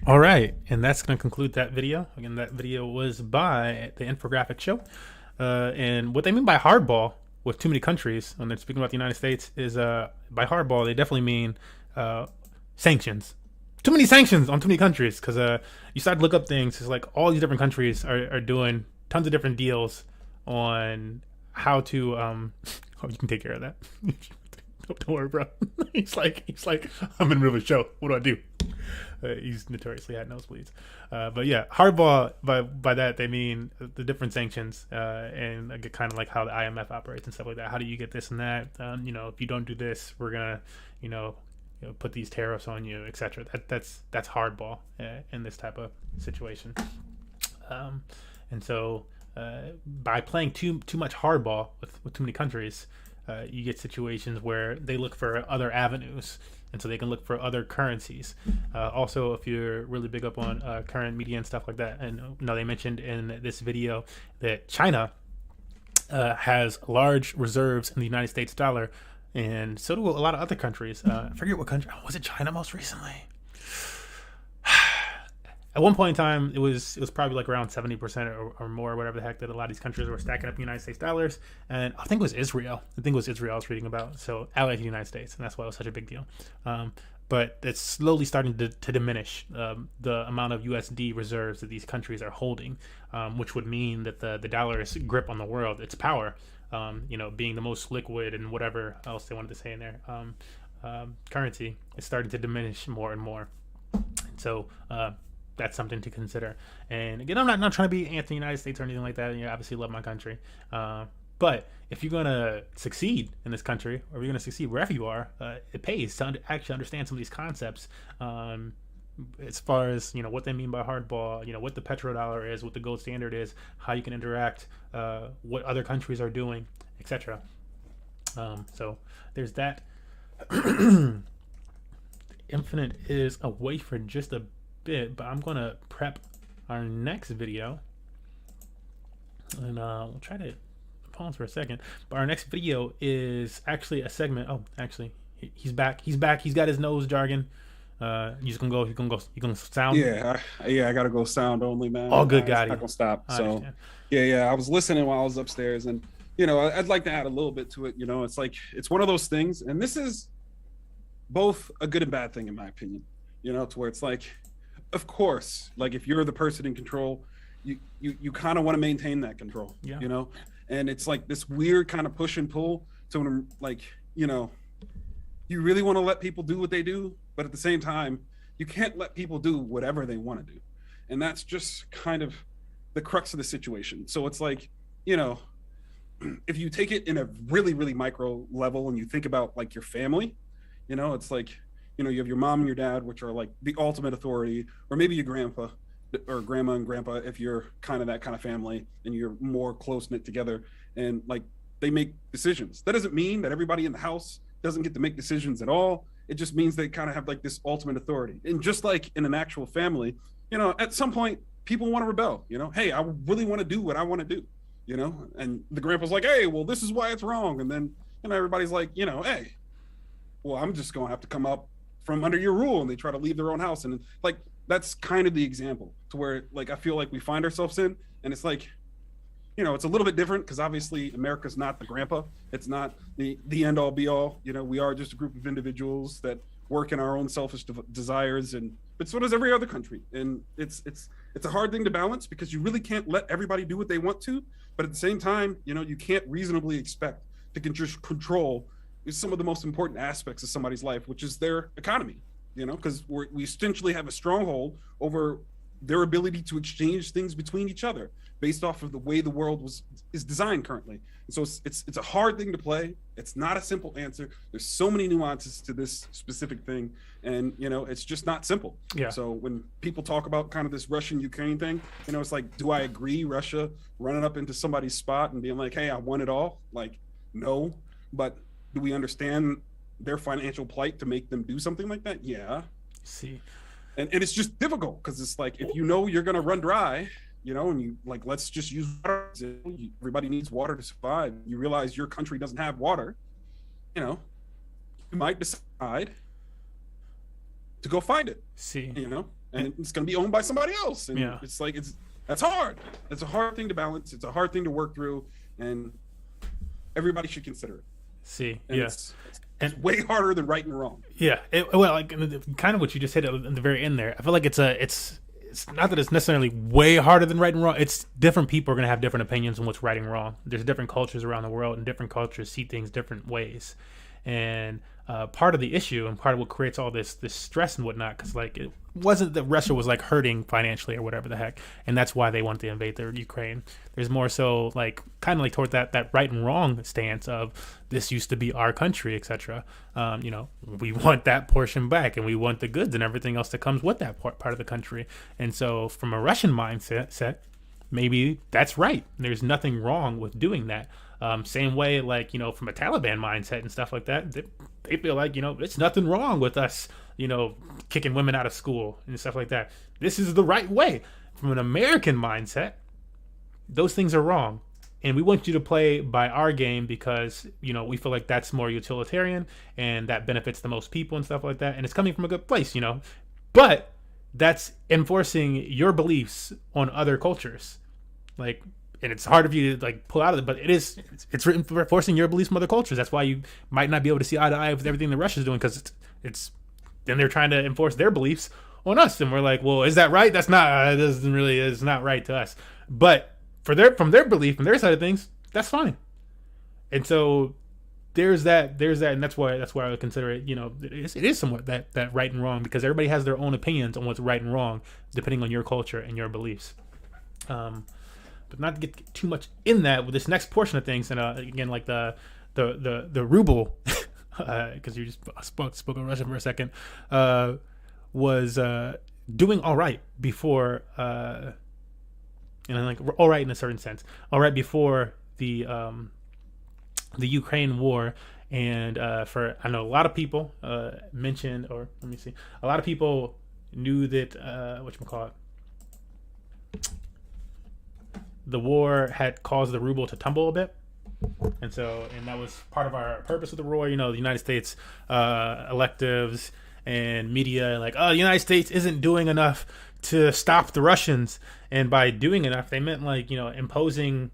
All right, and that's going to conclude that video. Again, that video was by the Infographic Show. And what they mean by hardball with too many countries, when they're speaking about the United States, is by hardball, they definitely mean sanctions. Too many sanctions on too many countries, because you start to look up things. It's like all these different countries are doing tons of different deals on how to. Oh, you can take care of that. Don't worry, bro. He's like, I'm in the middle of a show. What do I do? He's notoriously had nosebleeds. But yeah, hardball, by that they mean the different sanctions and kind of like how the IMF operates and stuff like that. How do you get this and that? If you don't do this, we're gonna, put these tariffs on you, etc. That's hardball in this type of situation. And so by playing too much hardball with too many countries, you get situations where they look for other avenues, and so they can look for other currencies. Also, if you're really big up on current media and stuff like that, and they mentioned in this video that China has large reserves in the United States dollar, and so do a lot of other countries. I forget what country. Was it China most recently? At one point in time, it was probably like around 70% or more, whatever the heck, that a lot of these countries were stacking up United States dollars. And I think it was Israel. I was reading about. So allied to the United States, and that's why it was such a big deal. But it's slowly starting to diminish the amount of USD reserves that these countries are holding, which would mean that the dollar's grip on the world, its power, being the most liquid and whatever else they wanted to say in there, currency is starting to diminish more and more. So that's something to consider. And again, I'm not trying to be anti-United States or anything like that. Obviously love my country. But if you're going to succeed in this country, or you're going to succeed wherever you are, it pays to actually understand some of these concepts as far as, what they mean by hardball, what the petrodollar is, what the gold standard is, how you can interact, what other countries are doing, etc. So there's that. Infinite is away for just a bit, but I'm gonna prep our next video, and we'll try to pause for a second. But our next video is actually a segment. Oh, actually, he's back. He's got his nose jargon. You can sound. Yeah, I gotta go sound only, man. All good, guy. Gotti. Not gonna stop. So yeah, I was listening while I was upstairs, and I'd like to add a little bit to it. It's like it's one of those things, and this is both a good and bad thing in my opinion. To where it's like, of course, like if you're the person in control, you kind of want to maintain that control. Yeah. And it's like this weird kind of push and pull to like, you really want to let people do what they do, but at the same time, you can't let people do whatever they want to do. And that's just kind of the crux of the situation. So it's like, if you take it in a really, really micro level and you think about like your family, it's like, you have your mom and your dad, which are like the ultimate authority, or maybe your grandpa or grandma and grandpa, if you're kind of that kind of family and you're more close knit together, and like they make decisions. That doesn't mean that everybody in the house doesn't get to make decisions at all. It just means they kind of have like this ultimate authority. And just like in an actual family, at some point people want to rebel, hey, I really want to do what I want to do, and the grandpa's like, hey, well, this is why it's wrong. And then, everybody's like, hey, well, I'm just going to have to come up from under your rule, and they try to leave their own house. And like, that's kind of the example to where like, I feel like we find ourselves in, and it's like, it's a little bit different because obviously America's not the grandpa. It's not the end all be all, we are just a group of individuals that work in our own selfish desires, but so does every other country. And it's a hard thing to balance because you really can't let everybody do what they want to, but at the same time, you can't reasonably expect to just control some of the most important aspects of somebody's life, which is their economy, because we essentially have a stronghold over their ability to exchange things between each other based off of the way the world is designed currently. And so it's a hard thing to play. It's not a simple answer. There's so many nuances to this specific thing, and it's just not simple. Yeah. So when people talk about kind of this Russian-Ukraine thing, it's like, do I agree Russia running up into somebody's spot and being like, hey, I want it all? Like, no. But do we understand their financial plight to make them do something like that? Yeah. See. And it's just difficult because it's like, if you're going to run dry, and you like, let's just use water. Everybody needs water to survive. You realize your country doesn't have water, you might decide to go find it. See. And it's going to be owned by somebody else. And yeah. It's like, that's hard. It's a hard thing to balance. It's a hard thing to work through, and everybody should consider it. See. And yeah. It's way harder than right and wrong. Yeah. Kind of what you just hit at the very end there. I feel like it's not that it's necessarily way harder than right and wrong. It's different people are going to have different opinions on what's right and wrong. There's different cultures around the world, and different cultures see things different ways. And part of the issue and part of what creates all this stress and whatnot, because like it wasn't that Russia was like hurting financially or whatever the heck, and that's why they wanted to invade their Ukraine. There's more so like kind of like toward that right and wrong stance of this used to be our country, etc. We want that portion back, and we want the goods and everything else that comes with that part of the country. And so from a Russian mindset, maybe that's right. There's nothing wrong with doing that. Same way, like, from a Taliban mindset and stuff like that, they feel like, it's nothing wrong with us, kicking women out of school and stuff like that. This is the right way. From an American mindset, those things are wrong. And we want you to play by our game because, we feel like that's more utilitarian and that benefits the most people and stuff like that. And it's coming from a good place, But that's enforcing your beliefs on other cultures. Like, and it's hard for you to like pull out of it, but it's reinforcing your beliefs from other cultures. That's why you might not be able to see eye to eye with everything that Russia's doing, because it's then they're trying to enforce their beliefs on us, and we're like, well, is that right? That's not. It's not right to us. But from their belief, from their side of things, that's fine. And so there's that, and that's why I would consider it. It is somewhat that right and wrong, because everybody has their own opinions on what's right and wrong depending on your culture and your beliefs. But not to get too much in that with this next portion of things, and again, like the ruble, because you just spoke Russian for a second, was doing all right before, and like all right in a certain sense, all right before the Ukraine war, and for I know a lot of people mentioned, or let me see, a lot of people knew that whatchamacallit, the war had caused the ruble to tumble a bit. And that was part of our purpose of the war. The United States electives and media, like, the United States isn't doing enough to stop the Russians. And by doing enough, they meant like, imposing,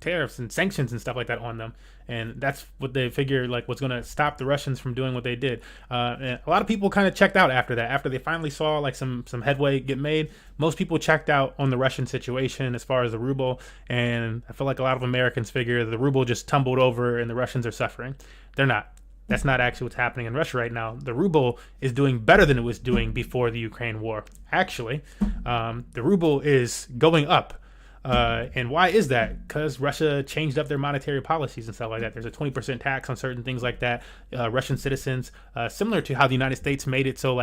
tariffs and sanctions and stuff like that on them. And that's what they figured like was going to stop the Russians from doing what they did. And a lot of people kind of checked out after that. After they finally saw like some headway get made, most people checked out on the Russian situation as far as the ruble. And I feel like a lot of Americans figure the ruble just tumbled over and the Russians are suffering. They're not. That's not actually what's happening in Russia right now. The ruble is doing better than it was doing before the Ukraine war. Actually, the ruble is going up. And why is that? Because Russia changed up their monetary policies and stuff like that. There's a 20% tax on certain things like that. Russian citizens, similar to how the United States made it so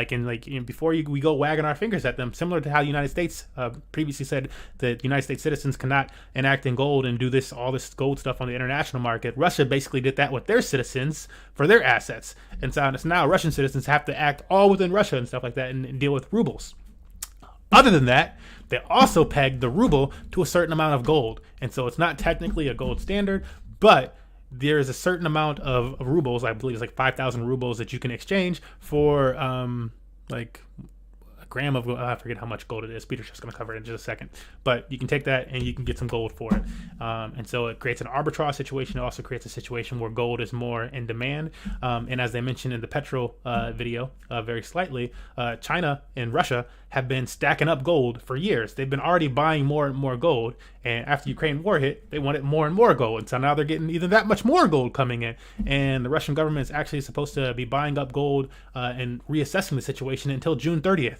before we go wagging our fingers at them, similar to how the United States previously said that United States citizens cannot enact in gold and do all this gold stuff on the international market. Russia basically did that with their citizens for their assets. And so now Russian citizens have to act all within Russia and stuff like that and deal with rubles. Other than that, they also pegged the ruble to a certain amount of gold. And so it's not technically a gold standard, but there is a certain amount of rubles, I believe it's like 5,000 rubles that you can exchange for like gram of gold. I forget how much gold it is. Peter's just going to cover it in just a second. But you can take that and you can get some gold for it. And so it creates an arbitrage situation. It also creates a situation where gold is more in demand. And as they mentioned in the petrol video, very slightly, China and Russia have been stacking up gold for years. They've been already buying more and more gold. And after Ukraine war hit, they wanted more and more gold. And so now they're getting even that much more gold coming in. And the Russian government is actually supposed to be buying up gold and reassessing the situation until June 30th.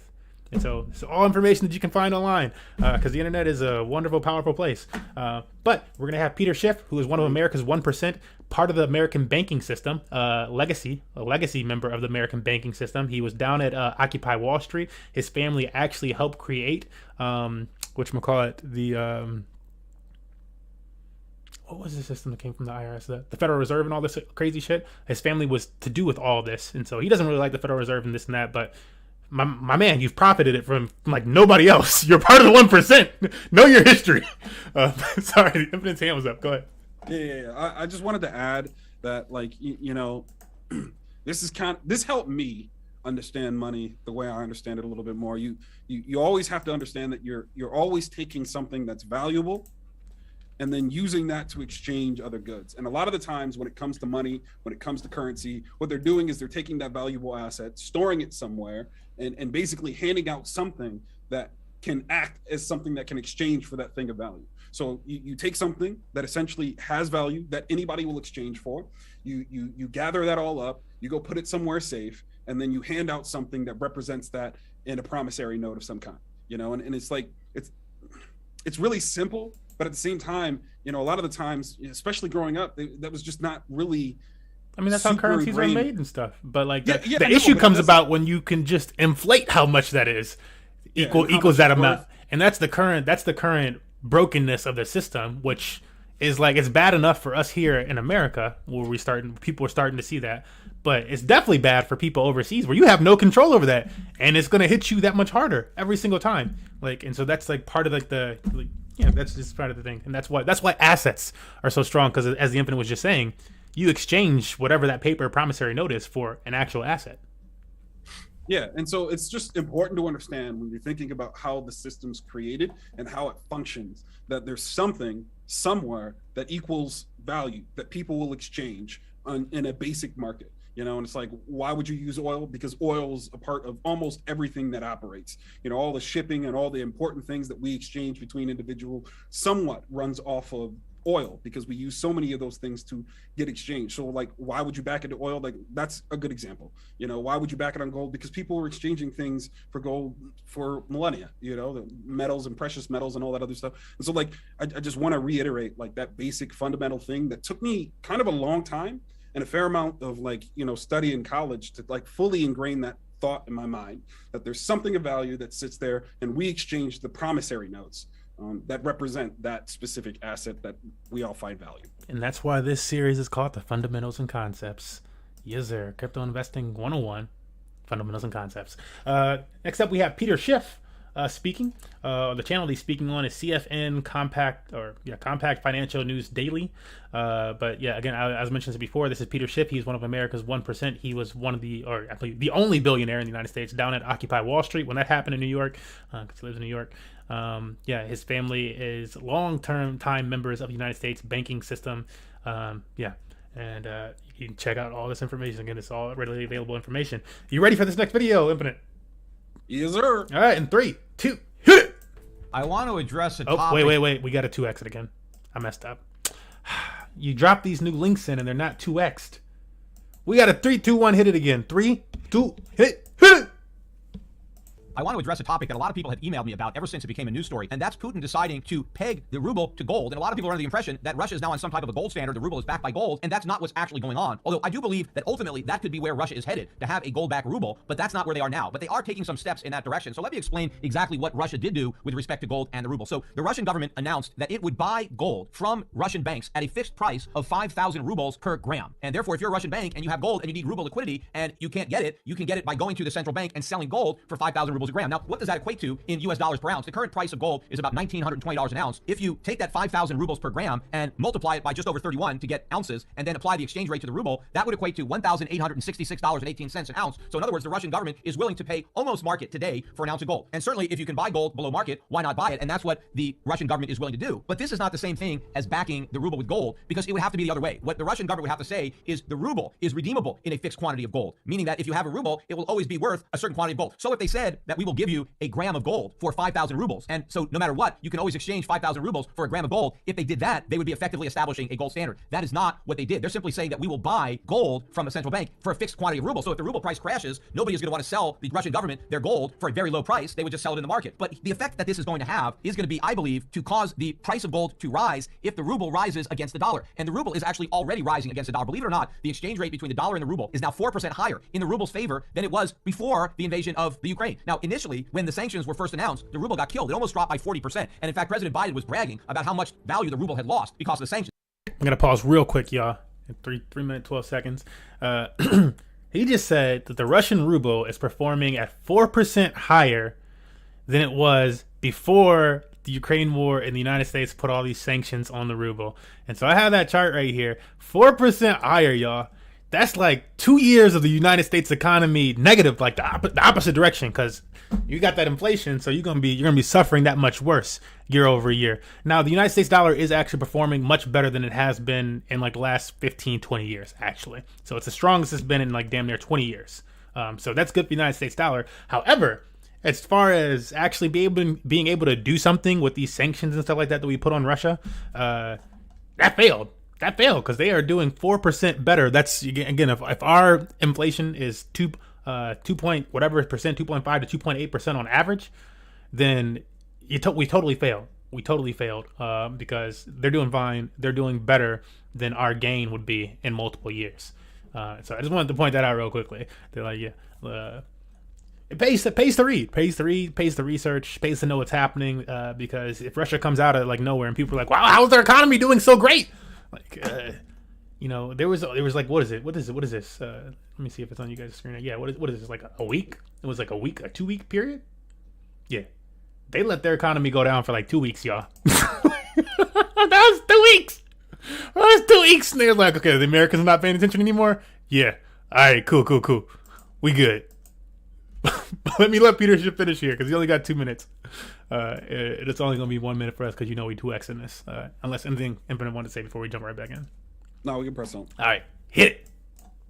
And so it's all information that you can find online because the internet is a wonderful, powerful place. But we're going to have Peter Schiff, who is one of America's 1%, part of the American banking system, a legacy member of the American banking system. He was down at Occupy Wall Street. His family actually helped create, whatchamacallit, the... what was the system that came from the IRS? The Federal Reserve and all this crazy shit. His family was to do with all this. And so he doesn't really like the Federal Reserve and this and that, but my man, you've profited it from like nobody else. You're part of the 1%. Know your history. Sorry, the Infinite's hand was up. Go ahead. Yeah. I just wanted to add that, like, this helped me understand money the way I understand it a little bit more. You always have to understand that you're always taking something that's valuable and then using that to exchange other goods. And a lot of the times when it comes to money, when it comes to currency, what they're doing is they're taking that valuable asset, storing it somewhere, and basically handing out something that can act as something that can exchange for that thing of value. So you take something that essentially has value that anybody will exchange for, you gather that all up, you go put it somewhere safe, and then you hand out something that represents that in a promissory note of some kind, and it's like, it's really simple, but at the same time, a lot of the times, especially growing up, that was just not really. I mean, that's how currencies are made and stuff. But like the know, issue comes about when you can just inflate how much that is, equals that amount, and that's the current brokenness of the system, which is like, it's bad enough for us here in America where people are starting to see that, but it's definitely bad for people overseas where you have no control over that, and it's going to hit you that much harder every single time. Like, and so that's like part of like that's just part of the thing, and that's why assets are so strong, because as the Infinite was just saying, you exchange whatever that paper promissory note is for an actual asset. Yeah, and so it's just important to understand when you're thinking about how the system's created and how it functions, that there's something somewhere that equals value that people will exchange in a basic market. And it's like, why would you use oil? Because oil's a part of almost everything that operates. All the shipping and all the important things that we exchange between individuals somewhat runs off of oil, because we use so many of those things to get exchanged. So like, why would you back into oil? Like, that's a good example. Why would you back it on gold? Because people were exchanging things for gold for millennia, the metals and precious metals and all that other stuff. And so like, I just want to reiterate like that basic fundamental thing that took me kind of a long time and a fair amount of like, study in college to like fully ingrain that thought in my mind, that there's something of value that sits there, and we exchange the promissory notes that represent that specific asset that we all find value. And that's why this series is called The Fundamentals and Concepts. Yes, sir. Crypto Investing 101, Fundamentals and Concepts. Next up, we have Peter Schiff speaking. The channel he's speaking on is CFN Compact Financial News Daily. But yeah, again, as mentioned before, this is Peter Schiff. He's one of America's 1%. He was one of the only billionaire in the United States down at Occupy Wall Street when that happened in New York, because he lives in New York. His family is long-term time members of the United States banking system. And you can check out all this information. Again, it's all readily available information. You ready for this next video, Infinite? Yes, sir. All right, in 3, 2, hit it. I want to address a topic. Oh, wait. We got a 2x it again. I messed up. You drop these new links in and they're not 2x'd. We got a 3, 2, 1, hit it again. 3, 2, hit it. I want to address a topic that a lot of people have emailed me about ever since it became a news story, and that's Putin deciding to peg the ruble to gold. And a lot of people are under the impression that Russia is now on some type of a gold standard, the ruble is backed by gold, and that's not what's actually going on. Although I do believe that ultimately that could be where Russia is headed, to have a gold-backed ruble, but that's not where they are now. But they are taking some steps in that direction. So let me explain exactly what Russia did do with respect to gold and the ruble. So the Russian government announced that it would buy gold from Russian banks at a fixed price of 5,000 rubles per gram. And therefore, if you're a Russian bank and you have gold and you need ruble liquidity and you can't get it, you can get it by going to the central bank and selling gold for 5,000 rubles rubles a gram. Now, what does that equate to in US dollars per ounce? The current price of gold is about $1,920 an ounce. If you take that 5,000 rubles per gram and multiply it by just over 31 to get ounces, and then apply the exchange rate to the ruble, that would equate to $1,866.18 an ounce. So in other words, the Russian government is willing to pay almost market today for an ounce of gold. And certainly if you can buy gold below market, why not buy it? And that's what the Russian government is willing to do. But this is not the same thing as backing the ruble with gold, because it would have to be the other way. What the Russian government would have to say is the ruble is redeemable in a fixed quantity of gold, meaning that if you have a ruble, it will always be worth a certain quantity of gold. So if they said that we will give you a gram of gold for 5,000 rubles, and so no matter what, you can always exchange 5,000 rubles for a gram of gold, if they did that, they would be effectively establishing a gold standard. That is not what they did. They're simply saying that we will buy gold from a central bank for a fixed quantity of rubles. So if the ruble price crashes, nobody is going to want to sell the Russian government their gold for a very low price. They would just sell it in the market. But the effect that this is going to have is going to be, I believe, to cause the price of gold to rise if the ruble rises against the dollar. And the ruble is actually already rising against the dollar. Believe it or not, the exchange rate between the dollar and the ruble is now 4% higher in the ruble's favor than it was before the invasion of the Ukraine. Now, initially, when the sanctions were first announced, the ruble got killed. It almost dropped by 40%. And in fact, President Biden was bragging about how much value the ruble had lost because of the sanctions. I'm going to pause real quick, y'all. 3 minutes, 12 seconds. He just said that the Russian ruble is performing at 4% higher than it was before the Ukraine war and the United States put all these sanctions on the ruble. And so I have that chart right here. 4% higher, y'all. That's like 2 years of the United States economy negative, like the opposite direction, because you got that inflation, so you're gonna be suffering that much worse year over year. Now, the United States dollar is actually performing much better than it has been in like the last 15, 20 years, actually. So it's the strongest it's been in like damn near 20 years. So that's good for the United States dollar. However, as far as actually being able to do something with these sanctions and stuff like that we put on Russia, that failed. That failed because they are doing 4% better. That's again, if our inflation is 2 point whatever percent, 2.5 to 2.8% on average, then we totally failed. We totally failed because they're doing fine. They're doing better than our gain would be in multiple years. So I just wanted to point that out real quickly. They're like, it pays to read, pays to research, pays to know what's happening. Because if Russia comes out of like nowhere and people are like, wow, how's their economy doing so great? Like, there was like, what is this? Let me see if it's on you guys' screen. Yeah, what is this? Like a week? It was like a 2-week period. Yeah, they let their economy go down for like 2 weeks, y'all. That was 2 weeks. That was 2 weeks. And they're like, okay, the Americans are not paying attention anymore. Yeah, all right, cool. We good. Let Peter finish here because he only got 2 minutes. It's only going to be 1 minute for us because we 2Xing this. Unless anything Infinite wanted to say before we jump right back in. No, we can press on. All right, hit it.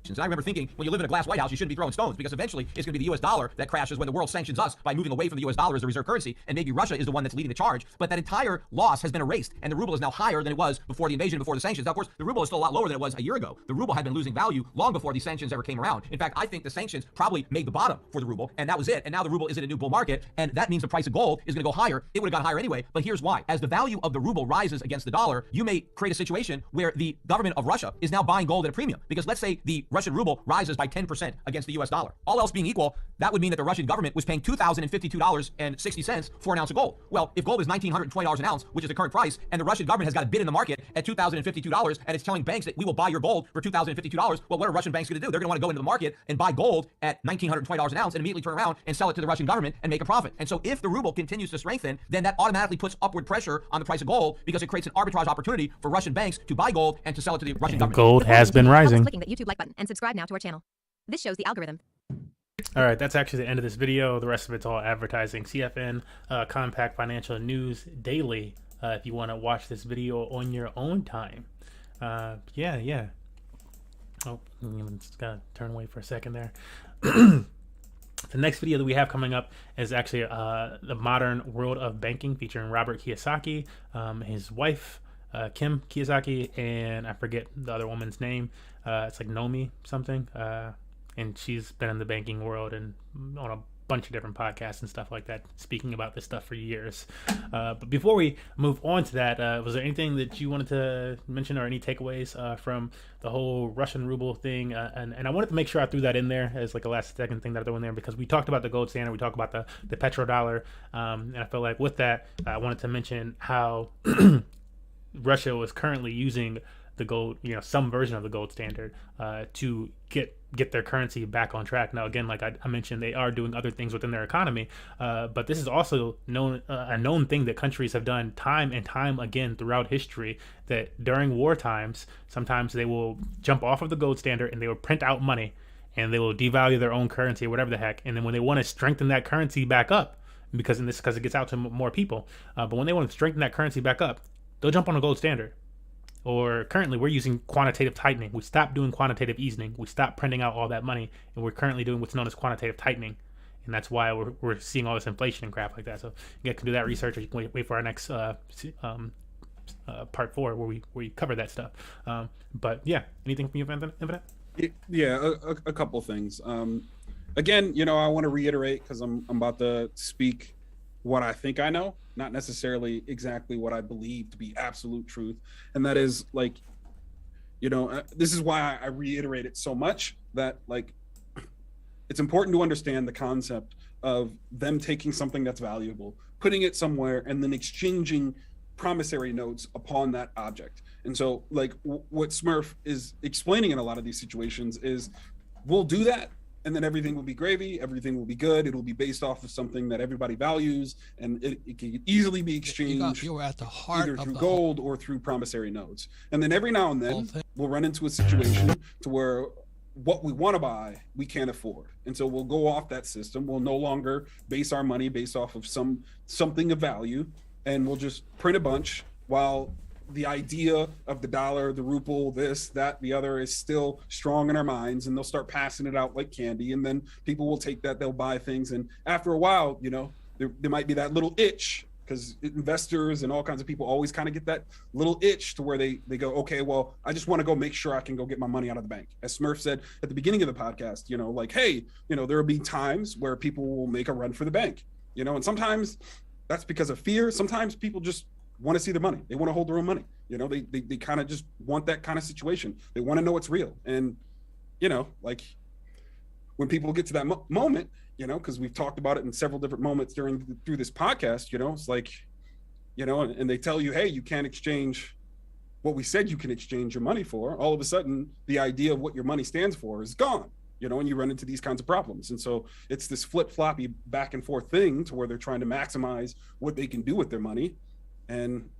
And I remember thinking, when you live in a glass White House, you shouldn't be throwing stones because eventually it's going to be the U.S. dollar that crashes when the world sanctions us by moving away from the U.S. dollar as the reserve currency, and maybe Russia is the one that's leading the charge. But that entire loss has been erased, and the ruble is now higher than it was before the invasion, before the sanctions. Now, of course, the ruble is still a lot lower than it was a year ago. The ruble had been losing value long before these sanctions ever came around. In fact, I think the sanctions probably made the bottom for the ruble, and that was it. And now the ruble is in a new bull market, and that means the price of gold is going to go higher. It would have gone higher anyway, but here's why. As the value of the ruble rises against the dollar, you may create a situation where the government of Russia is now buying gold at a premium. Because let's say the Russian ruble rises by 10% against the US dollar. All else being equal, that would mean that the Russian government was paying $2,052.60 for an ounce of gold. Well, if gold is $1,920 an ounce, which is the current price, and the Russian government has got a bid in the market at $2,052, and it's telling banks that we will buy your gold for $2,052, well, what are Russian banks going to do? They're going to want to go into the market and buy gold at $1,920 an ounce and immediately turn around and sell it to the Russian government and make a profit. And so if the ruble continues to strengthen, then that automatically puts upward pressure on the price of gold because it creates an arbitrage opportunity for Russian banks to buy gold and to sell it to the Russian government. Gold has been rising. Clicking that YouTube like button and subscribe now to our channel. This shows the algorithm. All right, that's actually the end of this video. The rest of it's all advertising. CFN, Compact Financial News Daily. If you want to watch this video on your own time. Yeah. Oh, I'm just gonna turn away for a second there. The next video that we have coming up is actually the modern world of banking, featuring Robert Kiyosaki, his wife, Kim Kiyosaki, and I forget the other woman's name. It's like Nomi something. And she's been in the banking world and on a bunch of different podcasts and stuff like that, speaking about this stuff for years. But before we move on to that, was there anything that you wanted to mention or any takeaways from the whole Russian ruble thing? And I wanted to make sure I threw that in there as like a last second thing that I threw in there, because we talked about the gold standard, we talked about the petrodollar, and I felt like with that, I wanted to mention how Russia was currently using the gold, some version of the gold standard, to get their currency back on track. Now, again, like I mentioned, they are doing other things within their economy, but this is also a known thing that countries have done time and time again throughout history, that during war times, sometimes they will jump off of the gold standard and they will print out money and they will devalue their own currency or whatever the heck. And then when they want to strengthen that currency back up, because it gets out to more people, but when they want to strengthen that currency back up, they'll jump on a gold standard. Or currently we're using quantitative tightening. We stopped doing quantitative easing. We stopped printing out all that money, and we're currently doing what's known as quantitative tightening. And that's why we're seeing all this inflation and crap like that. So you can do that research, or you can wait for our next part 4 where we cover that stuff. But yeah, anything from you, Infinite? Yeah, a couple things. Again, I want to reiterate, because I'm about to speak what I think I know, not necessarily exactly what I believe to be absolute truth. And that is like, this is why I reiterate it so much, that like, it's important to understand the concept of them taking something that's valuable, putting it somewhere, and then exchanging promissory notes upon that object. And so like what Smurf is explaining in a lot of these situations is, we'll do that, and then everything will be gravy, everything will be good, it'll be based off of something that everybody values, and it can easily be exchanged you were at the heart either of through the gold or through promissory notes. And then every now and then we'll run into a situation to where what we want to buy we can't afford, and so we'll go off that system. We'll no longer base our money based off of something of value, and we'll just print a bunch, while the idea of the dollar, the ruble, this, that, the other is still strong in our minds, and they'll start passing it out like candy. And then people will take that, they'll buy things. And after a while, there might be that little itch, because investors and all kinds of people always kind of get that little itch to where they go, okay, well, I just want to go make sure I can go get my money out of the bank. As Smurf said at the beginning of the podcast, like, hey, there will be times where people will make a run for the bank, and sometimes that's because of fear. Sometimes people just want to see their money. They want to hold their own money. They kind of just want that kind of situation. They want to know it's real. And, like when people get to that moment, because we've talked about it in several different moments through this podcast, it's like, and they tell you, hey, you can't exchange what we said you can exchange your money for. All of a sudden, the idea of what your money stands for is gone, and you run into these kinds of problems. And so it's this flip-floppy back and forth thing to where they're trying to maximize what they can do with their money, and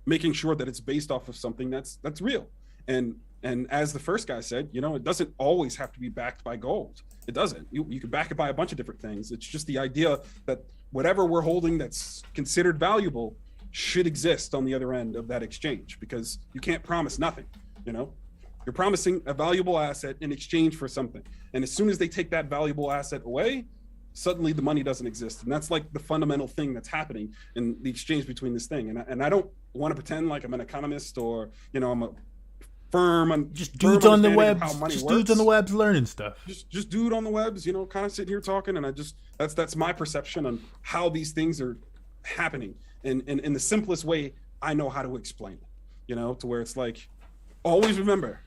making sure that it's based off of something that's real. And as the first guy said, it doesn't always have to be backed by gold. It doesn't. You can back it by a bunch of different things. It's just the idea that whatever we're holding that's considered valuable should exist on the other end of that exchange, because you can't promise nothing. You're promising a valuable asset in exchange for something, and as soon as they take that valuable asset away, suddenly the money doesn't exist. And that's like the fundamental thing that's happening in the exchange between this thing. And I don't want to pretend like I'm an economist, or I'm a firm on just dudes on the web, dudes on the webs learning stuff. Just dude on the webs, kind of sitting here talking, and I just that's my perception on how these things are happening, and in the simplest way I know how to explain it. To where it's like, always remember,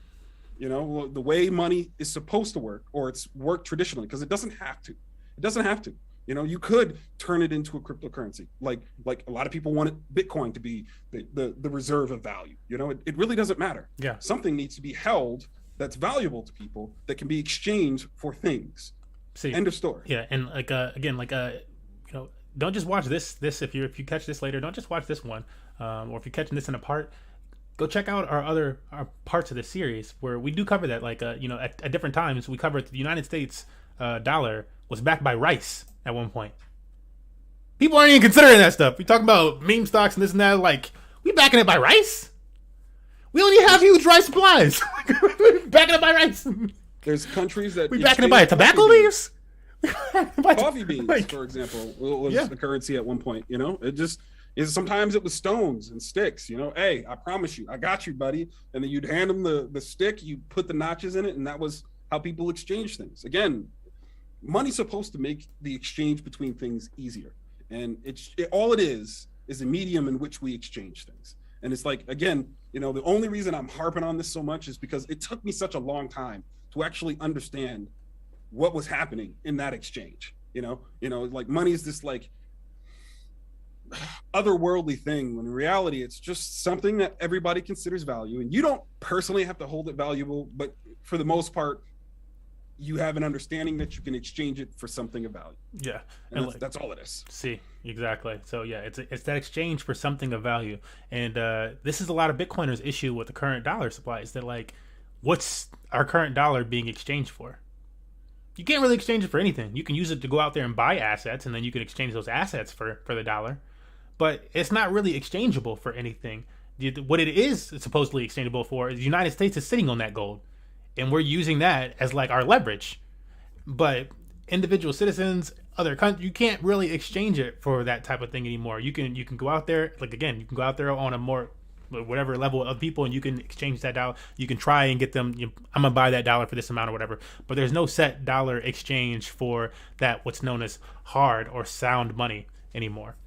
the way money is supposed to work, or it's worked traditionally, because it doesn't have to. It doesn't have to. You could turn it into a cryptocurrency, like a lot of people wanted Bitcoin to be the reserve of value. It really doesn't matter. Yeah. Something needs to be held that's valuable to people, that can be exchanged for things. See, end of story. Yeah, and don't just watch this. If you catch this later, don't just watch this one. Or if you're catching this in a part, go check out our parts of the series where we do cover that. At different times, we covered the United States dollar was backed by rice at one point. People aren't even considering that stuff. We talk about meme stocks and this and that. Like, we backing it by rice? We only have huge rice supplies. Backing it by rice. There's countries that we backing it by tobacco leaves. Coffee beans, for example, was the currency at one point. It just is. Sometimes it was stones and sticks. Hey, I promise you, I got you, buddy. And then you'd hand them the stick. You put the notches in it, and that was how people exchange things. Again, money's supposed to make the exchange between things easier, and all it is a medium in which we exchange things. And it's like, again, the only reason I'm harping on this so much is because it took me such a long time to actually understand what was happening in that exchange. Like money is this like otherworldly thing, when in reality it's just something that everybody considers value, and you don't personally have to hold it valuable, but for the most part you have an understanding that you can exchange it for something of value. Yeah, and that's all it is. See, exactly. So yeah, it's that exchange for something of value, and this is a lot of Bitcoiners' issue with the current dollar supply, is that like, what's our current dollar being exchanged for? You can't really exchange it for anything. You can use it to go out there and buy assets, and then you can exchange those assets for the dollar, but it's not really exchangeable for anything. What it is supposedly exchangeable for is the United States is sitting on that gold, and we're using that as like our leverage. But individual citizens, other countries, you can't really exchange it for that type of thing anymore. You can go out there, like again, you can go out there on a more whatever level of people, and you can exchange that dollar. You can try and get them, I'm gonna buy that dollar for this amount or whatever, but there's no set dollar exchange for that, what's known as hard or sound money anymore.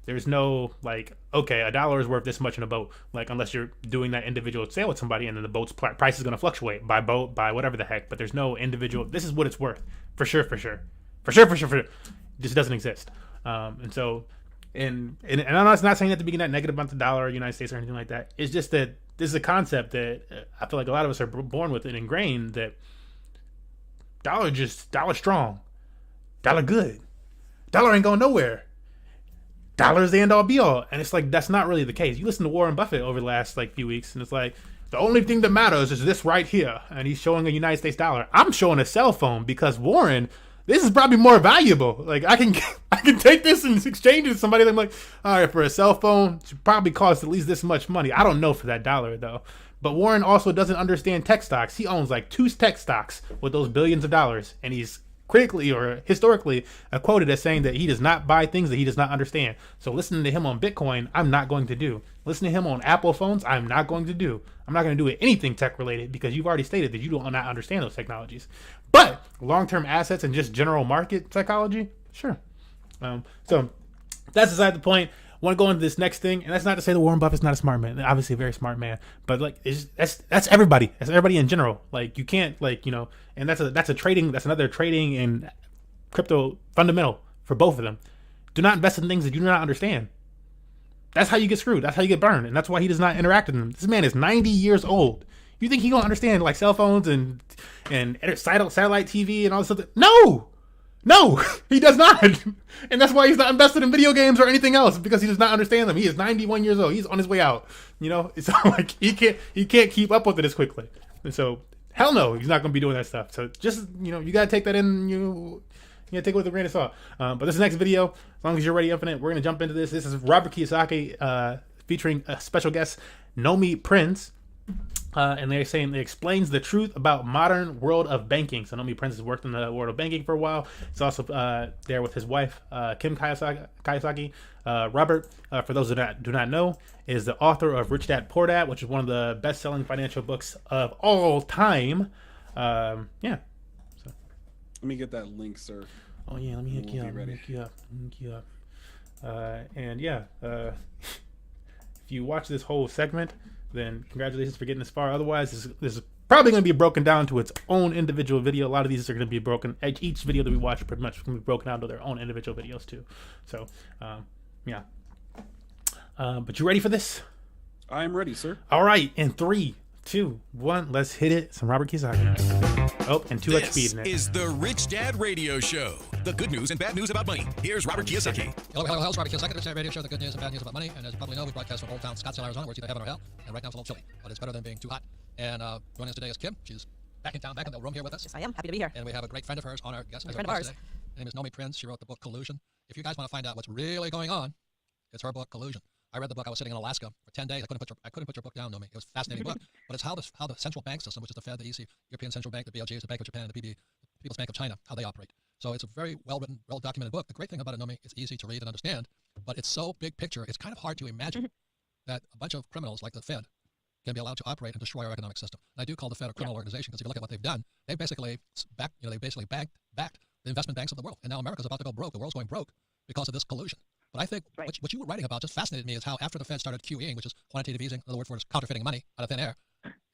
There's no like, okay, a dollar is worth this much in a boat, like unless you're doing that individual sale with somebody, and then the boat's price is going to fluctuate by boat, by whatever the heck, but there's no individual, this is what it's worth for sure. It just doesn't exist. And so and I'm not saying that to be that negative about the dollar or United States or anything like that. It's just that this is a concept that I feel like a lot of us are born with and ingrained, that dollar strong, dollar good, dollar ain't going nowhere, dollar is the end all be all. And it's like, that's not really the case. You listen to Warren Buffett over the last like few weeks, and it's like, the only thing that matters is this right here, and he's showing a United States dollar. I'm showing a cell phone, because Warren, this is probably more valuable. Like I can take this and exchange it with somebody. I'm like, all right, for a cell phone, it should probably cost at least this much money. I don't know for that dollar though. But Warren also doesn't understand tech stocks. He owns like 2 tech stocks with those billions of dollars, and he's critically or historically quoted as saying that he does not buy things that he does not understand. So listening to him on Bitcoin, I'm not going to do. Listening to him on Apple phones, I'm not going to do. I'm not going to do anything tech related, because you've already stated that you do not understand those technologies. But long-term assets and just general market psychology, sure. So that's beside the point. I want to go into this next thing, and that's not to say that Warren Buffett's not a smart man. Obviously a very smart man, but like that's everybody. That's everybody in general. Like you can't and that's another trading and crypto fundamental for both of them. Do not invest in things that you do not understand. That's how you get screwed. That's how you get burned, and that's why he does not interact with them. This man is 90 years old. You think he gonna understand like cell phones and satellite TV and all this stuff? No, he does not. And that's why he's not invested in video games or anything else, because he does not understand them. He is 91 years old. He's on his way out. It's like he can't keep up with it as quickly. And so hell no, he's not going to be doing that stuff. So just, you got to take that in. You take it with a grain of salt. But this next video, as long as you're ready, Infinite, we're going to jump into this. This is Robert Kiyosaki featuring a special guest, Nomi Prince. And they're saying it explains the truth about modern world of banking. So Nomi Prince has worked in the world of banking for a while. He's also there with his wife, Kim Kiyosaki. Robert, for those that do not know, is the author of Rich Dad Poor Dad, which is one of the best-selling financial books of all time. So. Let me get that link, sir. Oh yeah, let me hook you up. And yeah, if you watch this whole segment, then congratulations for getting this far. Otherwise, this is probably going to be broken down to its own individual video. A lot of these are going to be broken. Each video that we watch pretty much going to be broken down to their own individual videos too. So, yeah. But you ready for this? I am ready, sir. All right. In 3, 2, 1, let's hit it. Some Robert Kiyosaki. Oh, and 2x speed in it. This is the Rich Dad Radio Show. The good news and bad news about money. Here's Robert Kiyosaki. Hello, it's Robert Kiyosaki, the Rich Dad Radio Show, the good news and bad news about money. And as you probably know, we broadcast from Old Town Scottsdale, Arizona, where it's either heaven or hell. And right now it's a little chilly, but it's better than being too hot. And joining us today is Kim. She's back in town, back in the room here with us. Yes, I am. Happy to be here. And we have a great friend of hers on our guest. A friend of ours. Today. Her name is Nomi Prince. She wrote the book Collusion. If you guys want to find out what's really going on, it's her book Collusion. I read the book. I was sitting in Alaska for 10 days. I couldn't put your book down, Nomi. It was a fascinating book. But it's how the central bank system, which is the Fed, the EC, European Central Bank, the BOJ, the Bank of Japan, and the PB, People's Bank of China, how they operate. So it's a very well-written, well-documented book. The great thing about it, Nomi, it's easy to read and understand, but it's so big picture, it's kind of hard to imagine that a bunch of criminals like the Fed can be allowed to operate and destroy our economic system. And I do call the Fed a criminal organization, because if you look at what they've done, they basically backed the investment banks of the world. And now America's about to go broke. The world's going broke because of this collusion. But I think what you were writing about just fascinated me is how after the Fed started QEing, which is quantitative easing, another word for it is counterfeiting money out of thin air,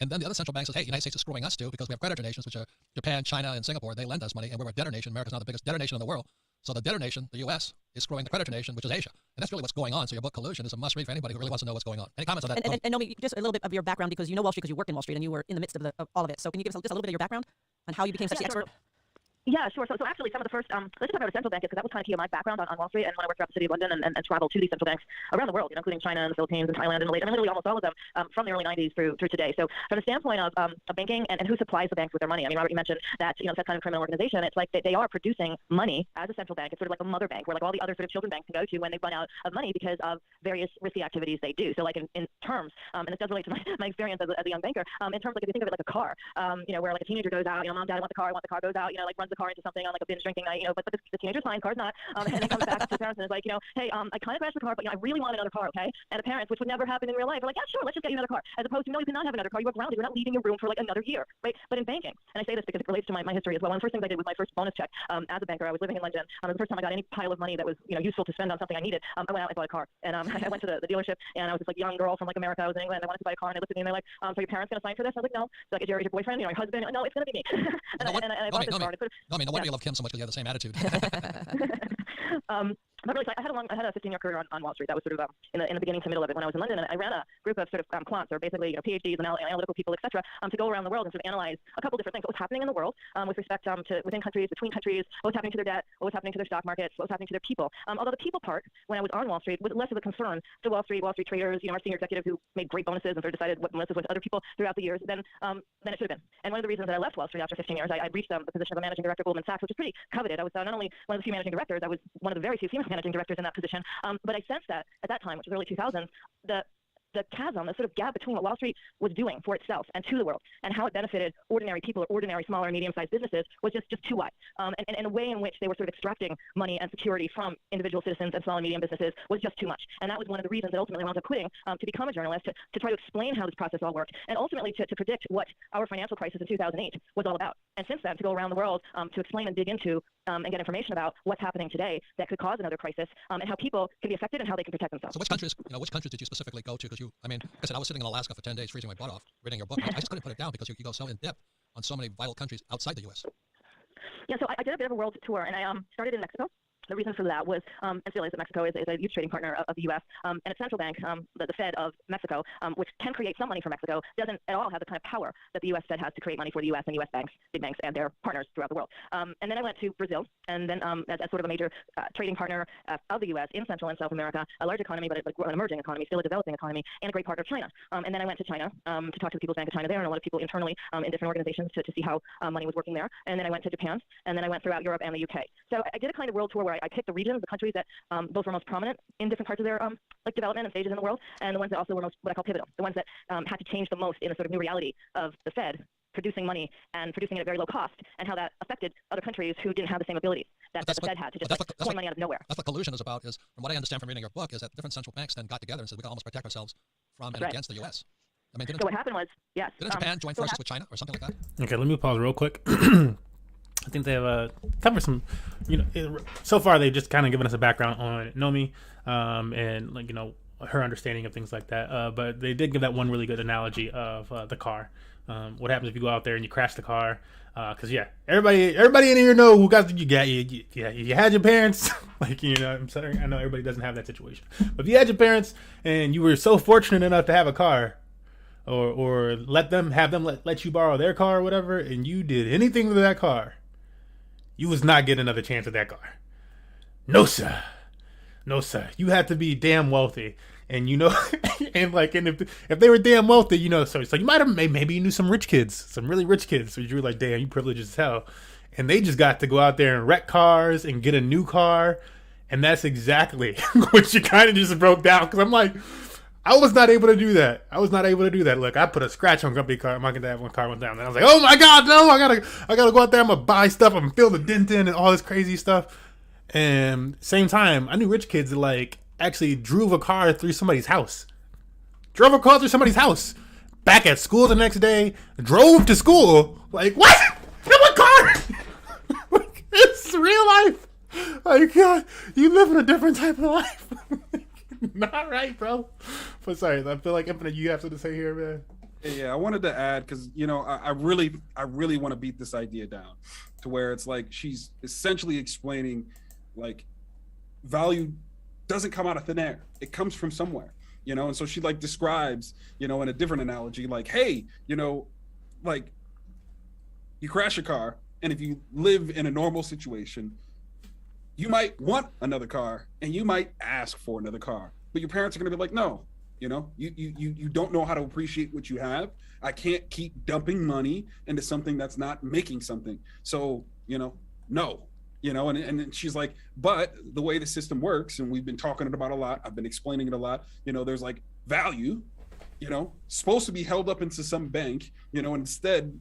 and then the other central banks says, hey, the United States is screwing us too, because we have creditor nations, which are Japan, China, and Singapore. They lend us money, and we're a debtor nation. America's now the biggest debtor nation in the world. So the debtor nation, the U.S., is screwing the creditor nation, which is Asia. And that's really what's going on. So your book, Collusion, is a must-read for anybody who really wants to know what's going on. Any comments on that? And Nomi, just a little bit of your background, because you know Wall Street because you worked in Wall Street and you were in the midst of all of it. So can you give us just a little bit of your background on how you became such an expert? Yeah, sure. So actually, some of the first, let's just talk about central banks, because that was kind of key of my background on Wall Street. And when I worked throughout the city of London and traveled to these central banks around the world, including China and the Philippines and Thailand and Malaysia, literally almost all of them from the early 90s through today. So from the standpoint of banking and who supplies the banks with their money, I mean, Robert, you mentioned that, the Fed kind of criminal organization. It's like they are producing money as a central bank. It's sort of like a mother bank where like all the other sort of children banks can go to when they run out of money because of various risky activities they do. So like in terms, and this does relate to my experience as a young banker, in terms like if you think of it like a car, where like a teenager goes out, mom, dad, I want the car goes out, like runs the car into something on like a binge drinking night, but the teenager's fine, car's not, and then comes back to the parents and is like, hey, I kind of crashed the car, but I really want another car, okay? And the parents, which would never happen in real life, are like, yeah, sure, let's just get you another car. As opposed to, no, you cannot have another car. You are grounded. We're not leaving your room for like another year, right? But in banking, and I say this because it relates to my history as well. One of the first things I did with my first bonus check as a banker, I was living in London. It was the first time I got any pile of money that was useful to spend on something I needed. I went out and bought a car, and I went to the dealership, and I was this like young girl from like America. I was in England. I wanted to buy a car, and they looked at me and they're like, so your parents gonna sign for this? I was like, no. So like, is your boyfriend, your husband? No, it's gonna be me. and I bought this car. No, no wonder you love Kim so much because you have the same attitude. But really, I had a 15-year career on Wall Street. That was sort of in the beginning to middle of it when I was in London, and I ran a group of sort of quants, or basically PhDs and analytical people, etc., to go around the world and sort of analyze a couple different things. What was happening in the world with respect to within countries, between countries, what was happening to their debt, what was happening to their stock markets, what was happening to their people. Although the people part, when I was on Wall Street, was less of a concern to Wall Street traders, our senior executive who made great bonuses and sort of decided what bonuses went to other people throughout the years than it should have been. And one of the reasons that I left Wall Street after 15 years, I reached the position of a managing director at Goldman Sachs, which is pretty coveted. I was not only one of the few managing directors, I was one of the very few female managing directors in that position. But I sensed that at that time, which was early 2000s, the chasm, the sort of gap between what Wall Street was doing for itself and to the world, and how it benefited ordinary people or ordinary smaller and medium-sized businesses, was just too wide. And a way in which they were sort of extracting money and security from individual citizens and small and medium businesses was just too much. And that was one of the reasons that ultimately I wound up quitting to become a journalist, to try to explain how this process all worked, and ultimately to predict what our financial crisis in 2008 was all about. And since then, to go around the world to explain and dig into and get information about what's happening today that could cause another crisis, and how people can be affected and how they can protect themselves. So which countries did you specifically go to? Because like I said, I was sitting in Alaska for 10 days freezing my butt off reading your book. I just couldn't put it down because you go so in depth on so many vital countries outside the U.S. Yeah, so I did a bit of a world tour, and I started in Mexico. The reason for that was, and still is, that Mexico is a huge trading partner of the U.S., and its central bank, the Fed of Mexico, which can create some money for Mexico, doesn't at all have the kind of power that the U.S. Fed has to create money for the U.S. and U.S. banks, big banks, and their partners throughout the world. And then I went to Brazil, and then as sort of a major trading partner of the U.S. in Central and South America, a large economy, but an emerging economy, still a developing economy, and a great partner of China. And then I went to China to talk to the People's Bank of China there, and a lot of people internally in different organizations to see how money was working there. And then I went to Japan, and then I went throughout Europe and the UK. So I did a kind of world tour where I picked the regions, the countries that both were most prominent in different parts of their like development and stages in the world, and the ones that also were most what I call pivotal, the ones that had to change the most in the sort of new reality of the Fed producing money and producing it at very low cost, and how that affected other countries who didn't have the same abilities that the Fed had to just coin money out of nowhere. That's what collusion is about. Is from what I understand from reading your book, is that different central banks then got together and said we can almost protect ourselves from and against the U.S. I mean, so what happened was, yes. Didn't Japan join forces with China or something like that? Okay, let me pause real quick. I think they have covered some, so far they've just kind of given us a background on Nomi, and like, her understanding of things like that. But they did give that one really good analogy of the car. What happens if you go out there and you crash the car? Because everybody in here know who got you had your parents. Like, I'm sorry, I know everybody doesn't have that situation, but if you had your parents and you were so fortunate enough to have a car, or let them let you borrow their car or whatever, and you did anything with that car, you was not getting another chance at that car. No sir. You had to be damn wealthy, and and if they were damn wealthy, so you might have maybe you knew some rich kids, some really rich kids, so you were like, damn, you privileged as hell, and they just got to go out there and wreck cars and get a new car, and that's exactly what you kind of just broke down. Because I'm like, I was not able to do that. Look, I put a scratch on company car. My dad one car went down, and I was like, "Oh my God, no! I gotta go out there. I'm gonna buy stuff. I'm gonna fill the dent in and all this crazy stuff." And same time, I knew rich kids that like actually drove a car through somebody's house. Back at school the next day, drove to school. Like, what? In what car? It's real life. Like, God, you live in a different type of life. Not right, bro. But sorry, I feel like Infinite, you have something to say here, man. Yeah, I wanted to add because I really want to beat this idea down to where it's like she's essentially explaining like value doesn't come out of thin air. It comes from somewhere, you know? And so she like describes, you know, in a different analogy, like, hey, you know, like you crash a car, and if you live in a normal situation, you might want another car and you might ask for another car, but your parents are going to be like, no, you know, you don't know how to appreciate what you have. I can't keep dumping money into something that's not making something. So, you know, no, you know, and she's like, but the way the system works, and we've been talking about a lot, I've been explaining it a lot, you know, there's like value, you know, supposed to be held up into some bank, you know, instead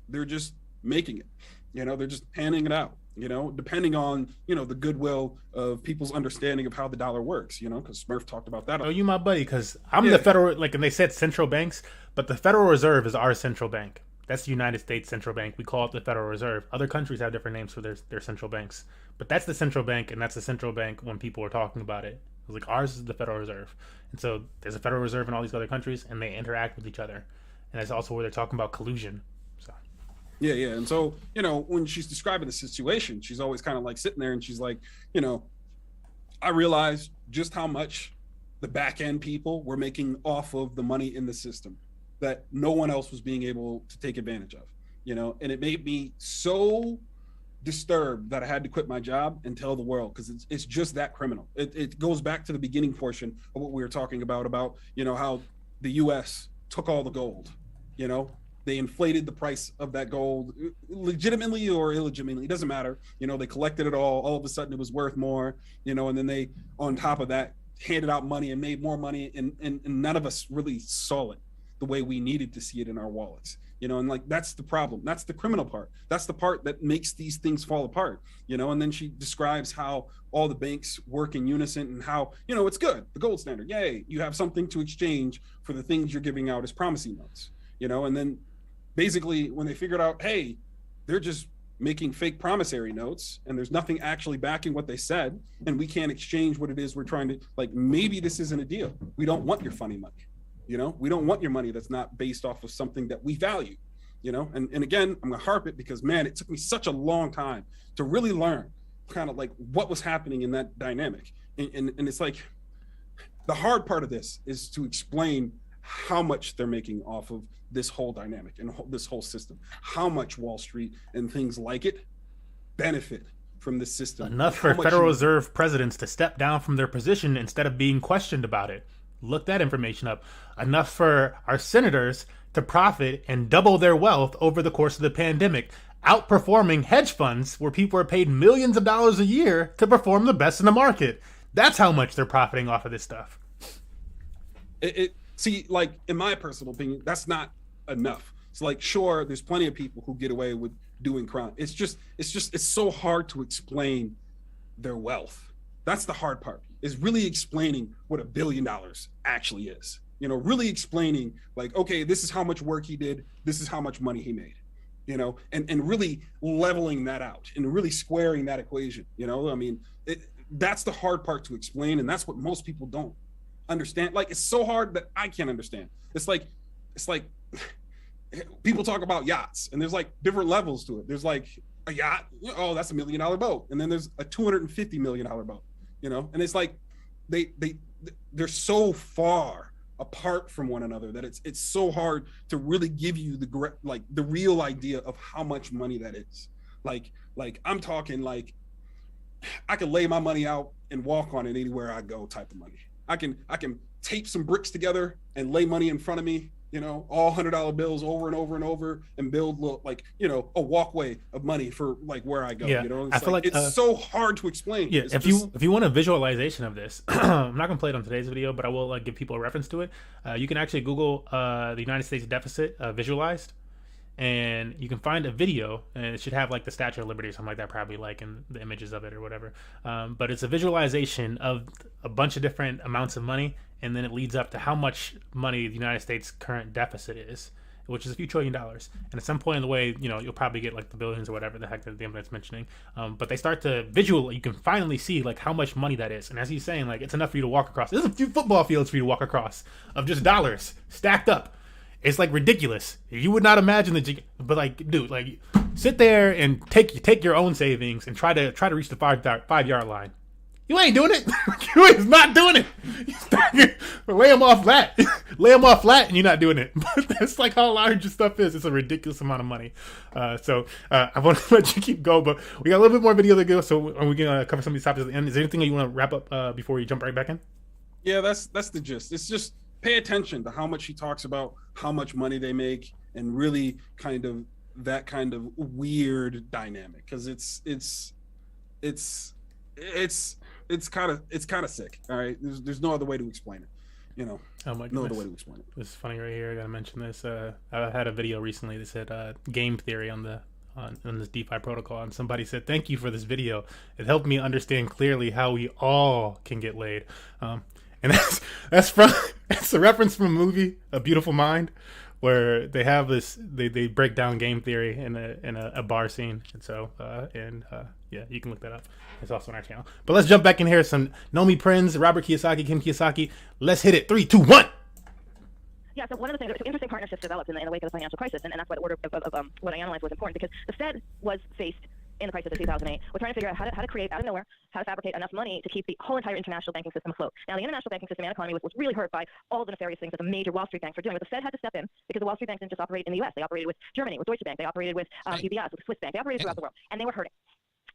they're just making it, you know, they're just handing it out, you know, depending on, you know, the goodwill of people's understanding of how the dollar works, you know, because Smurf talked about that. Oh, you my buddy, because I'm the federal, like, and they said central banks, but the Federal Reserve is our central bank. That's the United States central bank. We call it the Federal Reserve. Other countries have different names for their central banks, but that's the central bank, and that's the central bank when people were talking about it. It was like, ours is the Federal Reserve. And so there's a Federal Reserve in all these other countries, and they interact with each other. And that's also where they're talking about collusion. So Yeah. And so, you know, when she's describing the situation, she's always kind of like sitting there and she's like, you know, I realized just how much the back end people were making off of the money in the system that no one else was being able to take advantage of, you know, and it made me so disturbed that I had to quit my job and tell the world, because it's just that criminal. It goes back to the beginning portion of what we were talking about, you know, how the US took all the gold, you know, they inflated the price of that gold legitimately or illegitimately, it doesn't matter. You know, they collected it all of a sudden it was worth more, you know, and then they, on top of that, handed out money and made more money, and none of us really saw it the way we needed to see it in our wallets, you know, and like, that's the problem. That's the criminal part. That's the part that makes these things fall apart, you know, and then she describes how all the banks work in unison and how, you know, it's good. The gold standard, yay, you have something to exchange for the things you're giving out as promissory notes, you know, and then basically when they figured out, hey, they're just making fake promissory notes and there's nothing actually backing what they said, and we can't exchange what it is we're trying to, like, maybe this isn't a deal. We don't want your funny money. You know, we don't want your money that's not based off of something that we value, you know, and again, I'm gonna harp it because, man, it took me such a long time to really learn kind of like what was happening in that dynamic. And it's like, the hard part of this is to explain how much they're making off of this whole dynamic and this whole system, how much Wall Street and things like it benefit from this system. Enough for Federal Reserve presidents to step down from their position instead of being questioned about it. Look that information up. Enough for our senators to profit and double their wealth over the course of the pandemic, outperforming hedge funds where people are paid millions of dollars a year to perform the best in the market. That's how much they're profiting off of this stuff. See, like, in my personal opinion, that's not enough. It's like, sure, there's plenty of people who get away with doing crime. It's so hard to explain their wealth. That's the hard part, is really explaining what $1 billion actually is. You know, really explaining, like, okay, this is how much work he did, this is how much money he made, you know, and really leveling that out and really squaring that equation, you know. I mean, that's the hard part to explain, and that's what most people don't understand. Like, it's so hard that I can't understand. It's like people talk about yachts, and there's like different levels to it. There's like a yacht, oh, that's $1 million boat, and then there's a $250 million boat, you know. And it's like they're so far apart from one another that it's so hard to really give you the real idea of how much money that is. Like I'm talking, like, I can lay my money out and walk on it anywhere I go type of money. I can tape some bricks together and lay money in front of me, you know, all $100 bills over and over and over, and build, like, you know, a walkway of money for like where I go. Yeah, you know, I feel like it's so hard to explain. Yeah, if you want a visualization of this, I'm not gonna play it on today's video, but I will give people a reference to it. You can actually Google the United States deficit visualized, and you can find a video, and it should have like the Statue of Liberty or something like that, probably, like, in the images of it or whatever. But it's a visualization of a bunch of different amounts of money, and then it leads up to how much money the United States current deficit is, which is a few $1 trillion. And at some point in the way, you know, you'll probably get like the billions or whatever the heck that the internet's mentioning. But they start to you can finally see like how much money that is. And as he's saying, like, it's enough for you to walk across. There's a few football fields for you to walk across of just dollars stacked up. It's like ridiculous. You would not imagine but like, dude, like, sit there and take your own savings and try to reach the 5-yard line. You ain't doing it. You is not doing it. Lay them off flat. Lay them off flat, and you're not doing it. But that's like how large your stuff is. It's a ridiculous amount of money. So I want to let you keep going, but we got a little bit more video to go. So we're going to cover some of these topics at the end. Is there anything that you want to wrap up before we jump right back in? Yeah, that's the gist. It's just pay attention to how much he talks about how much money they make, and really kind of that kind of weird dynamic, because it's kind of sick. All right, there's no other way to explain it. You know, oh my goodness. No other way to explain it. This is funny right here. I gotta mention this. I had a video recently that said game theory on this DeFi protocol, and somebody said, "Thank you for this video. It helped me understand clearly how we all can get laid." And that's a reference from a movie, A Beautiful Mind, where they have this, they break down game theory in a bar scene. And so, yeah, you can look that up. It's also on our channel. But let's jump back in here. Some Nomi Prinz, Robert Kiyosaki, Kim Kiyosaki. Let's hit it. 3, 2, 1. Yeah, so one of the things, interesting partnerships developed in the wake of the financial crisis, and that's why the order of what I analyzed was important, because the Fed was faced in the crisis of 2008. We're trying to figure out how to create out of nowhere, how to fabricate enough money to keep the whole entire international banking system afloat. Now, the international banking system and economy was really hurt by all the nefarious things that the major Wall Street banks were doing. But the Fed had to step in, because the Wall Street banks didn't just operate in the U.S. They operated with Germany, with Deutsche Bank. They operated with UBS, with Swiss Bank. They operated throughout the world, and they were hurting.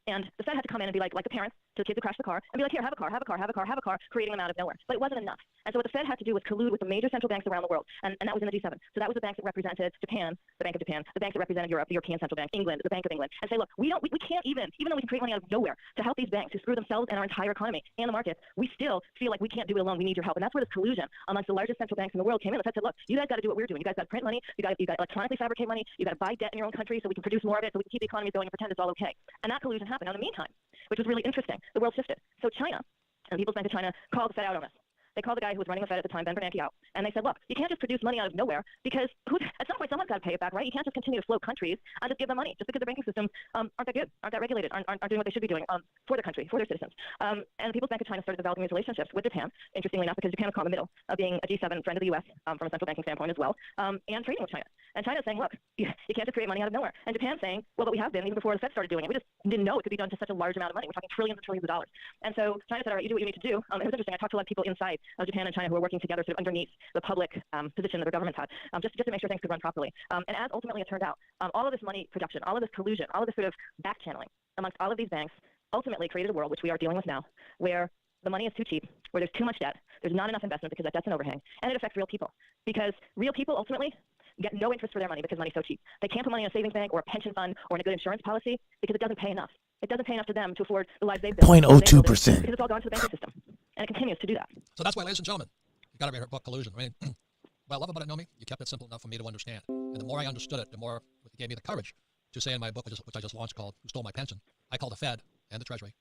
And the Fed had to come in and be like the parents to the kids who crashed the car, and be like, here, have a car, creating them out of nowhere. But it wasn't enough. And so what the Fed had to do was collude with the major central banks around the world, and that was in the G7. So that was the banks that represented Japan, the Bank of Japan, the banks that represented Europe, the European Central Bank, England, the Bank of England, and say, look, we can't even though we can create money out of nowhere to help these banks who screw themselves and our entire economy and the markets, we still feel like we can't do it alone. We need your help. And that's where this collusion amongst the largest central banks in the world came in. The Fed said, look, you guys got to do what we're doing. You guys got to print money. You got to electronically fabricate money. You got to buy debt in your own country so we can produce more of it, so we can keep the economy going and pretend it's all okay. And that collusion happened. Now, in the meantime, which was really interesting, the world shifted. So China and the People's Bank of China called the Fed out on this. They called the guy who was running the Fed at the time, Ben Bernanke, out, and they said, look, you can't just produce money out of nowhere, because at some point someone's got to pay it back, right? You can't just continue to float countries and just give them money just because their banking systems aren't that good, aren't that regulated, aren't doing what they should be doing for the country, for their citizens. And the People's Bank of China started developing these relationships with Japan, interestingly enough, because Japan was caught in the middle of being a G7 friend of the U.S. From a central banking standpoint as well, and trading with China. And China's saying, look, you can't just create money out of nowhere. And Japan's saying, well, but we have been, even before the Fed started doing it. We just didn't know it could be done to such a large amount of money. We're talking trillions and trillions of dollars. And so China said, all right, you do what you need to do. It was interesting. I talked to a lot of people inside of Japan and China who were working together sort of underneath the public position that their governments had, just to make sure things could run properly. And as ultimately it turned out, all of this money production, all of this collusion, all of this sort of back channeling amongst all of these banks ultimately created a world, which we are dealing with now, where the money is too cheap, where there's too much debt, there's not enough investment because that debt's an overhang, and it affects real people. Because real people ultimately get no interest for their money because money's so cheap. They can't put money in a savings bank or a pension fund or in a good insurance policy because it doesn't pay enough. It doesn't pay enough to them to afford the lives they've built. 0.02%. Because it's all gone to the banking system, and it continues to do that. So that's why, ladies and gentlemen, you got to read her book, Collusion. I mean, what I love about it, Nomi, you kept it simple enough for me to understand. And the more I understood it, the more it gave me the courage to say in my book, which I just launched, called Who Stole My Pension, I call the Fed and the Treasury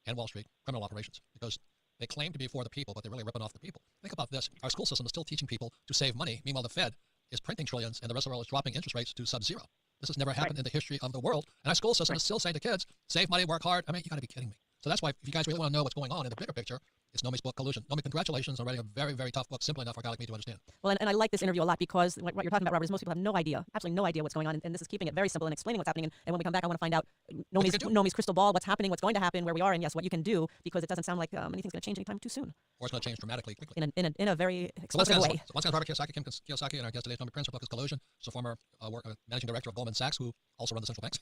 and Wall Street criminal operations, because they claim to be for the people, but they're really ripping off the people. Think about this. Our school system is still teaching people to save money. Meanwhile, the Fed is printing trillions, and the rest of the world is dropping interest rates to sub-zero. This has never happened in the history of the world. And our school system is still saying to kids, save money, work hard. I mean, you got to be kidding me. So that's why, if you guys really want to know what's going on in the bigger picture, it's Nomi's book, Collusion. Nomi, congratulations on writing a very, very tough book, simple enough for a guy like me to understand. Well, and I like this interview a lot because what you're talking about, Robert, is most people have no idea, absolutely no idea what's going on, and this is keeping it very simple and explaining what's happening. And when we come back, I want to find out Nomi's crystal ball, what's happening, what's going to happen, where we are, and yes, what you can do, because it doesn't sound like anything's going to change anytime too soon. Or it's going to change dramatically, quickly. In a very explosive way. So once again, Robert Kiyosaki, Kim Kiyosaki, and our guest today is Nomi Prinz. Her book is Collusion. She's a former managing director of Goldman Sachs, who also runs the central banks.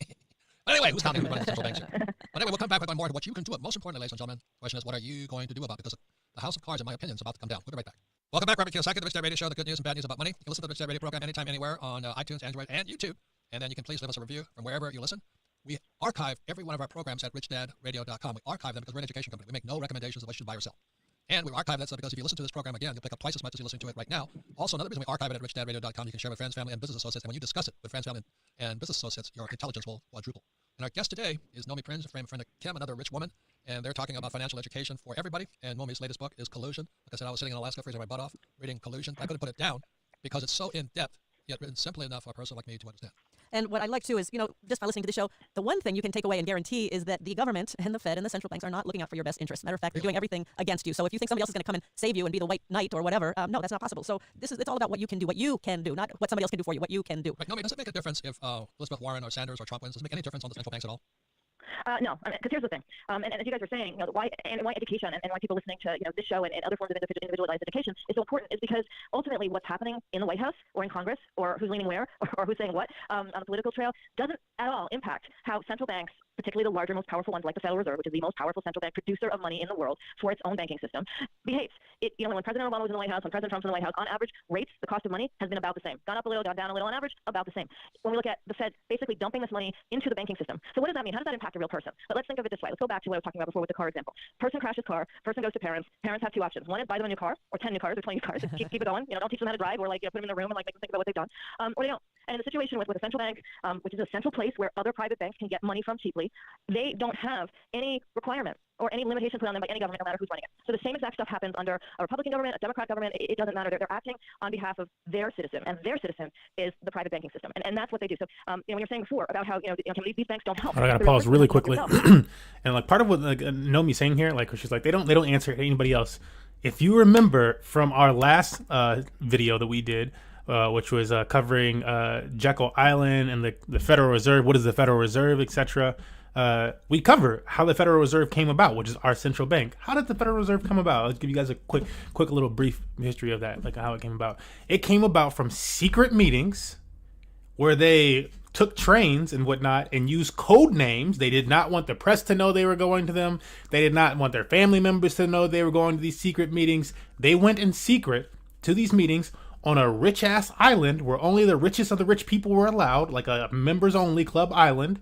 But anyway, who's counting who runs the central banks? But anyway, we'll come back with more to what you can do. Most importantly, ladies and gentlemen, the question is, what are you going to do about it? Because the house of cards, in my opinion, is about to come down. We'll be right back. Welcome back, Robert Kiyosaki, the Rich Dad Radio Show, the good news and bad news about money. You can listen to the Rich Dad Radio program anytime, anywhere on iTunes, Android, and YouTube. And then you can please leave us a review from wherever you listen. We archive every one of our programs at richdadradio.com. We archive them because we're an education company. We make no recommendations of what you should buy or sell. And we archive that so because if you listen to this program again, you'll pick up twice as much as you're listening to it right now. Also, another reason we archive it at richdadradio.com, you can share with friends, family, and business associates. And when you discuss it with friends, family, and business associates, your intelligence will quadruple. And our guest today is Nomi Prinz, a friend of Kim, another rich woman. And they're talking about financial education for everybody. And Nomi's latest book is Collusion. Like I said, I was sitting in Alaska freezing my butt off reading Collusion. I couldn't put it down because it's so in-depth, yet written simply enough for a person like me to understand. And what I like too is, just by listening to the show, the one thing you can take away and guarantee is that the government and the Fed and the central banks are not looking out for your best interests. Matter of fact, they're doing everything against you. So if you think somebody else is going to come and save you and be the white knight or whatever, no, that's not possible. So it's all about what you can do, not what somebody else can do for you, what you can do. Right. No, does it make a difference if Elizabeth Warren or Sanders or Trump wins? Does it make any difference on the central banks at all? No, because here's the thing, and as you guys were saying, why education and why people listening to this show and other forms of individualized education is so important is because ultimately what's happening in the White House or in Congress or who's leaning where or who's saying what on the political trail doesn't at all impact how central banks, particularly the larger, most powerful ones like the Federal Reserve, which is the most powerful central bank producer of money in the world for its own banking system, behaves. When President Obama was in the White House, when President Trump's in the White House, on average, rates, the cost of money has been about the same. Gone up a little, gone down a little, on average, about the same. When we look at the Fed basically dumping this money into the banking system. So what does that mean? How does that impact a real person? But let's think of it this way. Let's go back to what I was talking about before with the car example. Person crashes car, person goes to parents. Parents have two options. One is buy them a new car, or 10 new cars, or 20 new cars. Keep it going. Don't teach them how to drive, or put them in a room and make them think about what they've done. Or they don't. And in the situation with a central bank, which is a central place where other private banks can get money from cheaply, they don't have any requirement or any limitation put on them by any government, no matter who's running it. So the same exact stuff happens under a Republican government, a Democrat government. It doesn't matter. They're acting on behalf of their citizen, and their citizen is the private banking system, and that's what they do. So when you're saying before about how these banks don't help, I gotta pause really quickly, and part of what Nomi's saying here, she's like they don't answer anybody else. If you remember from our last video that we did, which was covering Jekyll Island and the Federal Reserve, what is the Federal Reserve, etc. We cover how the Federal Reserve came about, which is our central bank. How did the Federal Reserve come about? Let's give you guys a quick little brief history of that, how it came about. It came about from secret meetings where they took trains and whatnot and used code names. They did not want the press to know they were going to them. They did not want their family members to know they were going to these secret meetings. They went in secret to these meetings on a rich-ass island where only the richest of the rich people were allowed, like a members-only club island.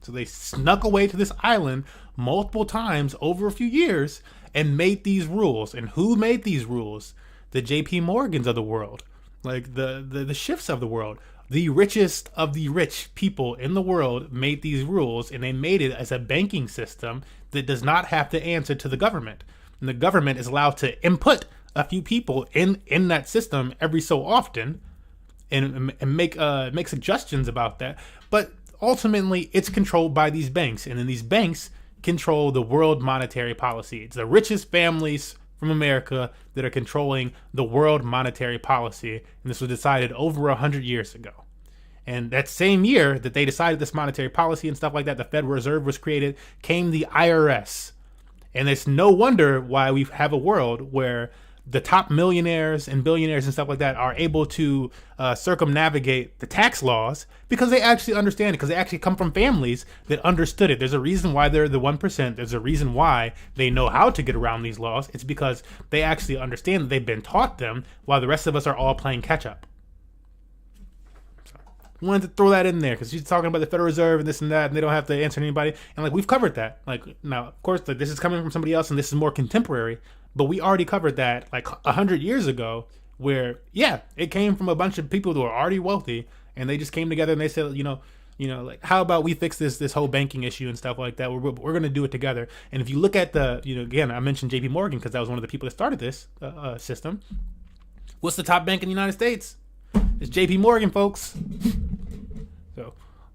So they snuck away to this island multiple times over a few years and made these rules. And who made these rules? The JP Morgans of the world, the Schiffs of the world. The richest of the rich people in the world made these rules, and they made it as a banking system that does not have to answer to the government. And the government is allowed to input a few people in that system every so often and make suggestions about that. But ultimately, it's controlled by these banks, and then these banks control the world monetary policy. It's the richest families from America that are controlling the world monetary policy, and this was decided over 100 years ago. And that same year that they decided this monetary policy and stuff like that, the Federal Reserve was created, came the IRS. And it's no wonder why we have a world where the top millionaires and billionaires and stuff like that are able to circumnavigate the tax laws because they actually understand it, because they actually come from families that understood it. There's a reason why they're the 1%. There's a reason why they know how to get around these laws. It's because they actually understand that they've been taught them while the rest of us are all playing catch up. So, I wanted to throw that in there because she's talking about the Federal Reserve and this and that, and they don't have to answer anybody. And we've covered that. Now, of course, this is coming from somebody else and this is more contemporary. But we already covered that 100 years ago where, it came from a bunch of people who are already wealthy and they just came together and they said, how about we fix this whole banking issue and stuff like that? We're going to do it together. And if you look at again, I mentioned JP Morgan because that was one of the people that started this system. What's the top bank in the United States? It's JP Morgan, folks. So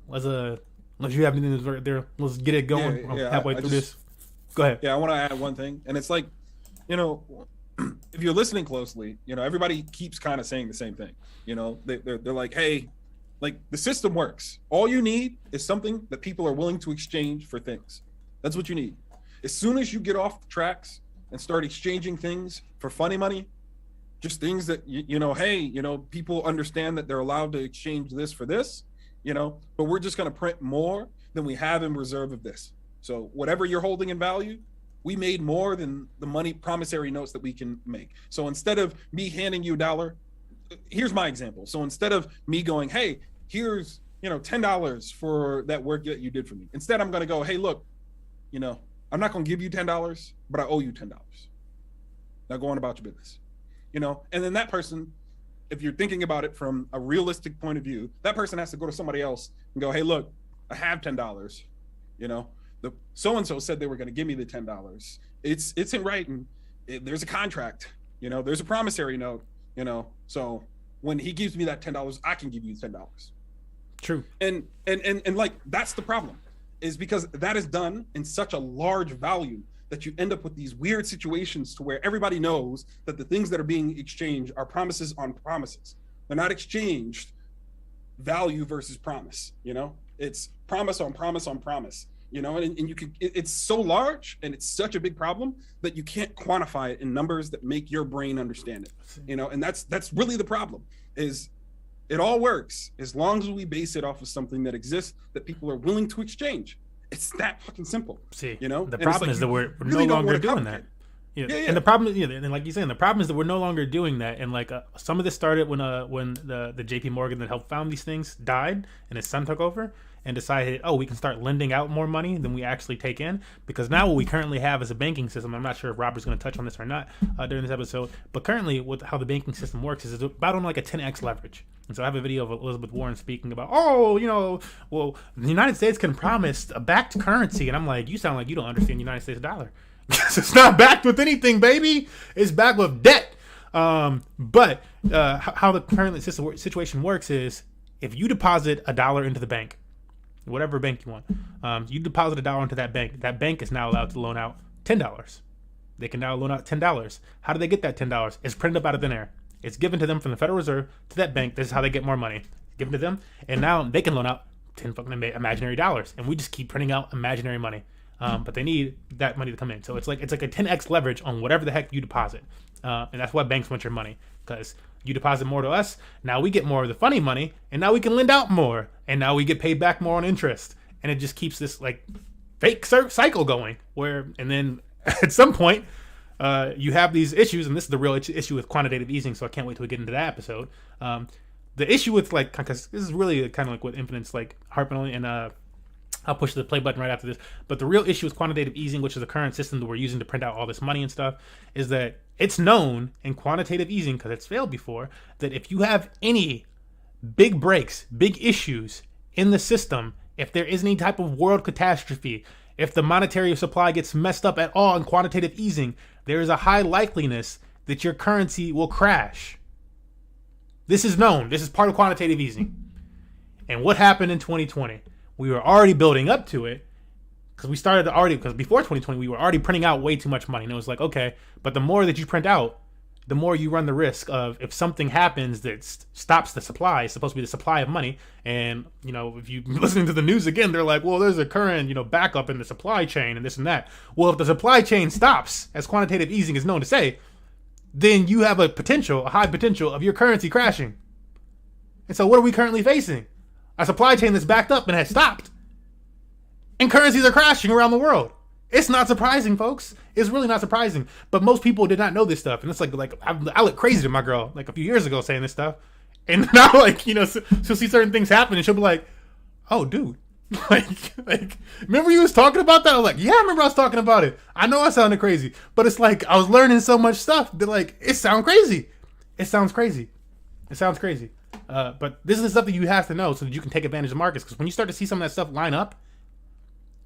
unless you have anything right there, let's get it going. Halfway through this. Go ahead. Yeah, I want to add one thing. And it's if you're listening closely, everybody keeps kind of saying the same thing. They're like, hey, the system works. All you need is something that people are willing to exchange for things. That's what you need. As soon as you get off the tracks and start exchanging things for funny money, just things that, people understand that they're allowed to exchange this for this, but we're just going to print more than we have in reserve of this. So whatever you're holding in value, we made more than the money promissory notes that we can make. So instead of me handing you $1, here's my example. So instead of me going, hey, here's, $10 for that work that you did for me. Instead, I'm going to go, hey, look, I'm not going to give you $10, but I owe you $10. Now go on about your business, and then that person, if you're thinking about it from a realistic point of view, that person has to go to somebody else and go, hey, look, I have $10, the so-and-so said they were going to give me the $10. It's in writing. There's a contract, there's a promissory note, so when he gives me that $10, I can give you $10. True. And like, that's the problem, is because that is done in such a large volume that you end up with these weird situations to where everybody knows that the things that are being exchanged are promises on promises. They're not exchanged value versus promise, you know? It's promise on promise on promise, you know? And you can, it's so large and it's such a big problem that you can't quantify it in numbers that make your brain understand it, you know? And that's really the problem, is it all works as long as we base it off of something that exists that people are willing to exchange. It's that fucking simple. See, you know, the problem is that we're really no longer doing that. Yeah. And the problem, and like you're saying, the problem is that we're no longer doing that. And like some of this started when the JP Morgan that helped found these things died, and his son took over and decided, oh, we can start lending out more money than we actually take in, because now what we currently have is a banking system. I'm not sure if Robert's going to touch on this or not during this episode, but currently with how the banking system works is it's about on like a 10x leverage. And so I have a video of Elizabeth Warren speaking about, oh, you know, well, the United States can promise a backed currency. And I'm like, you sound like you don't understand the United States dollar. It's not backed with anything, baby. It's backed with debt. But how the current situation works is, if you deposit $1 into the bank, whatever bank you want, you deposit $1 into that bank is now allowed to loan out $10. They can now loan out $10. How do they get that $10? It's printed up out of thin air. It's given to them from the Federal Reserve to that bank. This is how they get more money. Given to them, and now they can loan out 10 fucking imaginary dollars, and we just keep printing out imaginary money. But they need that money to come in. So it's like a 10x leverage on whatever the heck you deposit, and that's why banks want your money, because you deposit more to us. Now we get more of the funny money, and now we can lend out more, and now we get paid back more on interest, and it just keeps this like fake cycle going. And then at some point, you have these issues, and this is the real issue with quantitative easing. So I can't wait till we get into that episode. The issue with like, because this is really kind of like what Infinite's like harping on, and I'll push the play button right after this. But the real issue with quantitative easing, which is the current system that we're using to print out all this money and stuff, is that it's known in quantitative easing, because it's failed before, that if you have any big breaks, big issues in the system, if there is any type of world catastrophe, if the monetary supply gets messed up at all in quantitative easing, there is a high likeliness that your currency will crash. This is known. This is part of quantitative easing. And what happened in 2020? We were already building up to it, because because before 2020, we were already printing out way too much money. And it was like, okay, but the more that you print out, the more you run the risk of, if something happens that stops the supply, it's supposed to be the supply of money. And, you know, if you listening to the news again, they're like, well, there's a current, backup in the supply chain and this and that. Well, if the supply chain stops, as quantitative easing is known to say, then you have a high potential of your currency crashing. And so what are we currently facing? A supply chain that's backed up and has stopped. And currencies are crashing around the world. It's not surprising, folks. It's really not surprising. But most people did not know this stuff. And it's like I look crazy to my girl like a few years ago saying this stuff. And now, like, she'll see certain things happen and she'll be like, oh, dude. like, remember you was talking about that? I was like, yeah, I remember I was talking about it. I know I sounded crazy. But it's like I was learning so much stuff that, like, it sounds crazy. It sounds crazy. But this is stuff that you have to know so that you can take advantage of markets. Because when you start to see some of that stuff line up,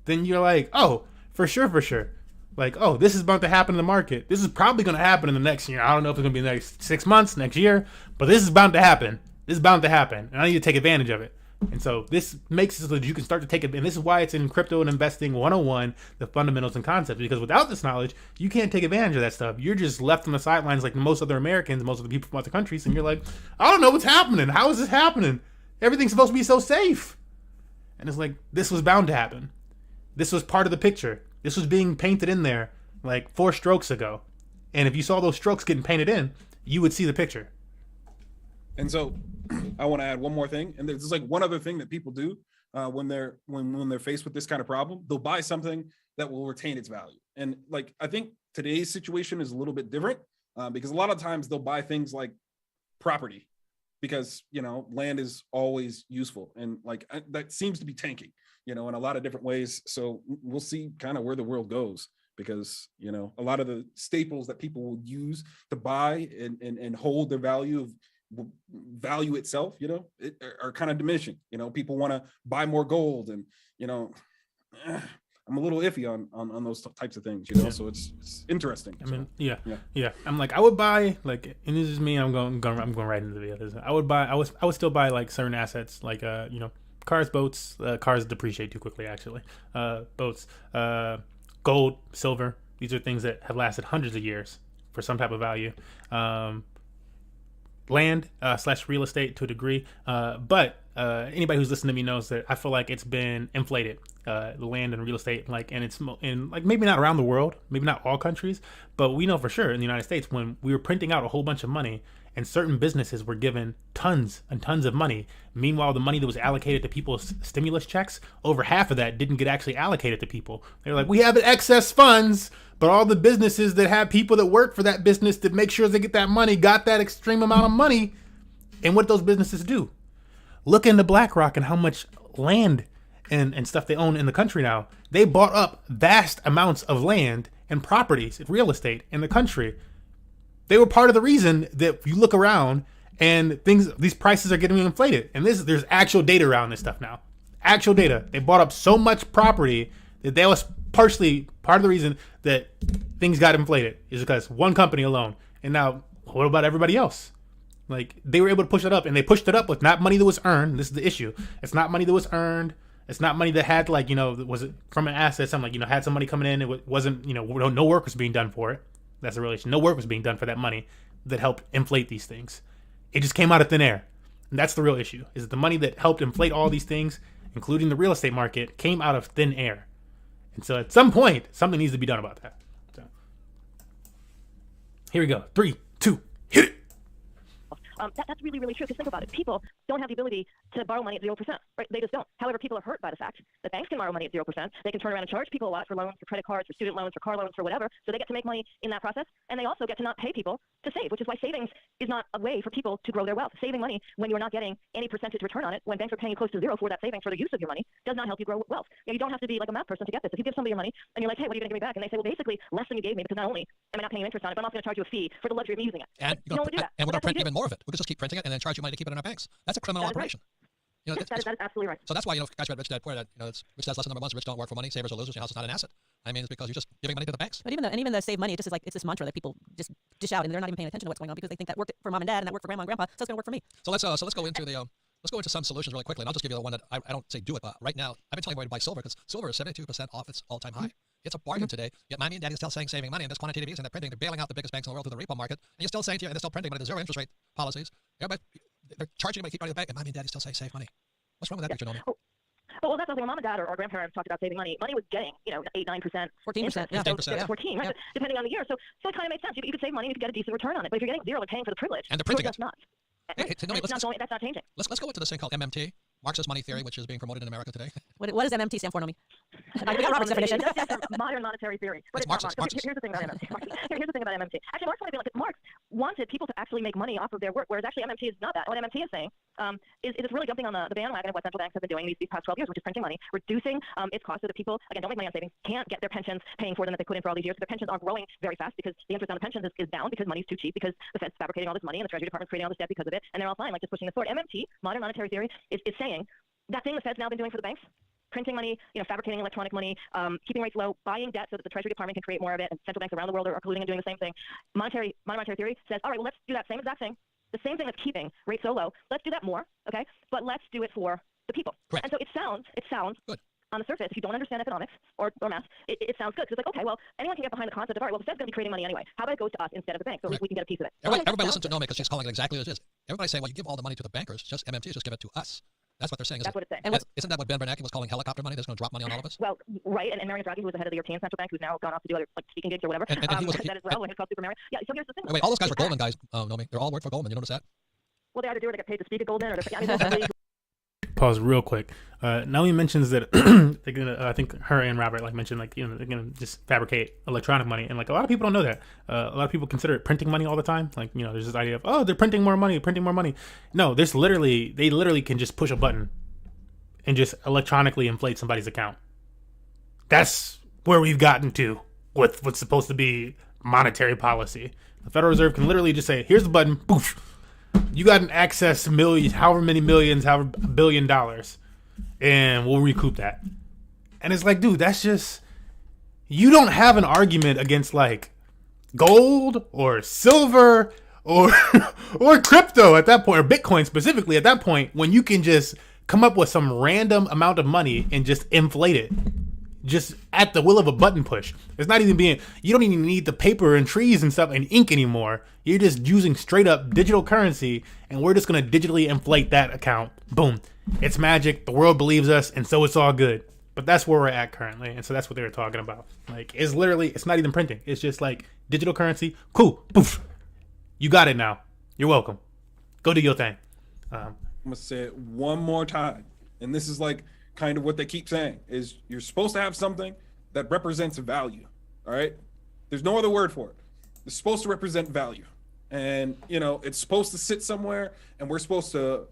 then you're like, oh, for sure. Like, oh, this is about to happen in the market. This is probably going to happen in the next year. I don't know if it's going to be the next 6 months, next year, but this is bound to happen. And I need to take advantage of it. And so this makes it so that you can start to take it. And this is why it's in Crypto and Investing 101, the fundamentals and concepts. Because without this knowledge, you can't take advantage of that stuff. You're just left on the sidelines like most other Americans, most of the people from other countries. And you're like, I don't know what's happening. How is this happening? Everything's supposed to be so safe. And it's like, this was bound to happen. This was part of the picture. This was being painted in there like 4 strokes ago. And if you saw those strokes getting painted in, you would see the picture. And so I want to add one more thing. And there's like one other thing that people do when they're faced with this kind of problem. They'll buy something that will retain its value. And like, I think today's situation is a little bit different because a lot of times they'll buy things like property because, land is always useful. And like, that seems to be tanking, in a lot of different ways. So we'll see kind of where the world goes because, a lot of the staples that people will use to buy and hold their value itself, are kind of diminishing. People want to buy more gold and, I'm a little iffy on those types of things, you know. So it's interesting. I mean, yeah. I'm like, I would buy like, and this is me. I'm going right into the others. I would still buy like certain assets, like cars, boats. Cars depreciate too quickly, actually. Boats, gold, silver. These are things that have lasted hundreds of years for some type of value. Land / real estate to a degree, but anybody who's listened to me knows that I feel like it's been inflated, the land and real estate, like, and it's in like maybe not around the world, maybe not all countries, but we know for sure in the United States when we were printing out a whole bunch of money and certain businesses were given tons and tons of money. Meanwhile, the money that was allocated to people's stimulus checks, over half of that didn't get actually allocated to people. They're like, we have excess funds, but all the businesses that have people that work for that business that make sure they get that money got that extreme amount of money. And what those businesses do? Look into BlackRock and how much land and stuff they own in the country now. They bought up vast amounts of land and properties, real estate in the country. They were part of the reason that you look around and these prices are getting inflated. And there's actual data around this stuff now. Actual data. They bought up so much property that was partially part of the reason that things got inflated is because one company alone. And now, what about everybody else? Like, they were able to push it up, and they pushed it up with not money that was earned. This is the issue. It's not money that was earned. It's not money that had, like, was it from an asset? Something like, had some money coming in. It wasn't, no work was being done for it. That's the real issue. No work was being done for that money that helped inflate these things. It just came out of thin air. And that's the real issue, is that the money that helped inflate all these things, including the real estate market, came out of thin air. And so at some point, something needs to be done about that. So here we go. 3, 2, hit it. That's really, really true, because think about it. People don't have the ability to borrow money at 0%, right? They just don't. However, people are hurt by the fact that banks can borrow money at 0%. They can turn around and charge people a lot for loans, for credit cards, for student loans, for car loans, for whatever. So they get to make money in that process, and they also get to not pay people to save, which is why savings is not a way for people to grow their wealth. Saving money when you're not getting any percentage return on it, when banks are paying you close to zero for that savings for the use of your money, does not help you grow wealth. You don't have to be like a math person to get this. If you give somebody your money and you're like, hey, what are you going to give me back? And they say, well, basically less than you gave me, because not only am I not paying interest on it, but I'm also going to charge you a fee for the luxury of me using it. And you don't do that. And we're going to print even more of it. We could just keep printing it and then charge you money to keep it in our banks. That's a criminal operation. Right. That is absolutely right. So that's why, guys read Rich Dad Poor Dad, it's Rich Dad's lesson number 1 is rich don't work for money, savers are losers, your house is not an asset. I mean, it's because you're just giving money to the banks. But even the save money, it's just like, it's this mantra that people just dish out, and they're not even paying attention to what's going on because they think that worked for mom and dad and that worked for grandma and grandpa, so it's going to work for me. So let's go into the let's go into some solutions really quickly. And I'll just give you the one that I don't say do it, but right now I've been telling everybody to buy silver because silver is 72% off its all-time high. It's a bargain today. Yet mommy and daddy are still saying saving money, and this quantitative easing, they're printing, they're bailing out the biggest banks in the world through the repo market, and you're still saying to you, and they're still printing, but it's zero interest rate policies. Everybody, they're charging you to keep money in the bank, and mommy and daddy still say save money. What's wrong with that, Naomi? Well, that's something when mom and dad or grandparents talked about saving money. Money was getting, 8, 9%, 14%, 14%, right? Yeah. Depending on the year. So it kind of made sense. You could save money, you could get a decent return on it. But if you're getting zero, they're paying for the privilege. And they're printing that's not. Hey, Naomi, that's not changing. Let's go into this thing called MMT, Marxist money theory, which is being promoted in America today. What does MMT stand for, Naomi? We got Robert's definition. Modern monetary theory. But it's Marxist. not Marxist. Here's the thing about MMT. Here's the thing about MMT. Actually, Marx wanted people to actually make money off of their work, whereas actually MMT is not that. What MMT is saying is it's really jumping on the bandwagon of what central banks have been doing these past 12 years, which is printing money, reducing its cost so that people, again, don't make money on savings, can't get their pensions paying for them that they put in for all these years. So their pensions aren't growing very fast because the interest on the pensions is down because money's too cheap, because the Fed's fabricating all this money and the Treasury Department's creating all this debt because of it, and they're all fine, like just pushing this forward. MMT, modern monetary theory, is saying that thing the Fed's now been doing for the banks, printing money, fabricating electronic money, keeping rates low, buying debt so that the Treasury Department can create more of it, and central banks around the world are colluding and doing the same thing. Modern monetary theory says, all right, well, let's do that same exact thing, the same thing that's keeping rates so low. Let's do that more, okay? But let's do it for the people. Correct. And so it sounds good. On the surface, if you don't understand economics or math, it sounds good. Because it's like, okay, well, anyone can get behind the concept of, all right, well, the Fed's going to be creating money anyway. How about it goes to us instead of the bank so we can get a piece of it? Everybody listen to Naomi because she's calling it exactly as it is. Everybody's saying, well, you give all the money to the bankers, just MMT, just give it to us. That's what they're saying. That's what it's saying. Isn't that what Ben Bernanke was calling helicopter money? That's going to drop money on all of us? Well, right. And Marion Draghi, who was the head of the European Central Bank, who's now gone off to do other speaking gigs or whatever, and he was, that as well, when he's called Super Marion. Yeah, so here's the thing. Wait, all those guys were Goldman guys, Naomi. They're all work for Goldman. You notice that? Well, they either do or they get paid to speak at Goldman, or they're Pause real quick. Naomi mentions that they're gonna. I think her and Robert mentioned they're gonna just fabricate electronic money, and a lot of people don't know that. A lot of people consider it printing money all the time. There's this idea of they're printing more money. No, they literally can just push a button and just electronically inflate somebody's account. That's where we've gotten to with what's supposed to be monetary policy. The Federal Reserve can literally just say, "Here's the button, poof." You got an access to millions, however many millions, however $1 billion, and we'll recoup that. And it's like, dude, that's just, you don't have an argument against like gold or silver or or crypto at that point, or Bitcoin specifically at that point, when you can just come up with some random amount of money and just inflate it just at the will of a button push. It's not even being, you don't even need the paper and trees and stuff and ink anymore. You're just using straight up digital currency, and we're just going to digitally inflate that account. Boom. It's magic. The world believes us, and so it's all good. But that's where we're at currently, and so that's what they were talking about. Like, it's literally, it's not even printing. It's just like digital currency. Cool. Poof. You got it now. You're welcome. Go do your thing. I'm going to say it one more time. And this is like kind of what they keep saying, is you're supposed to have something that represents value. All right. There's no other word for it. It's supposed to represent value. And, you know, it's supposed to sit somewhere, and we're supposed to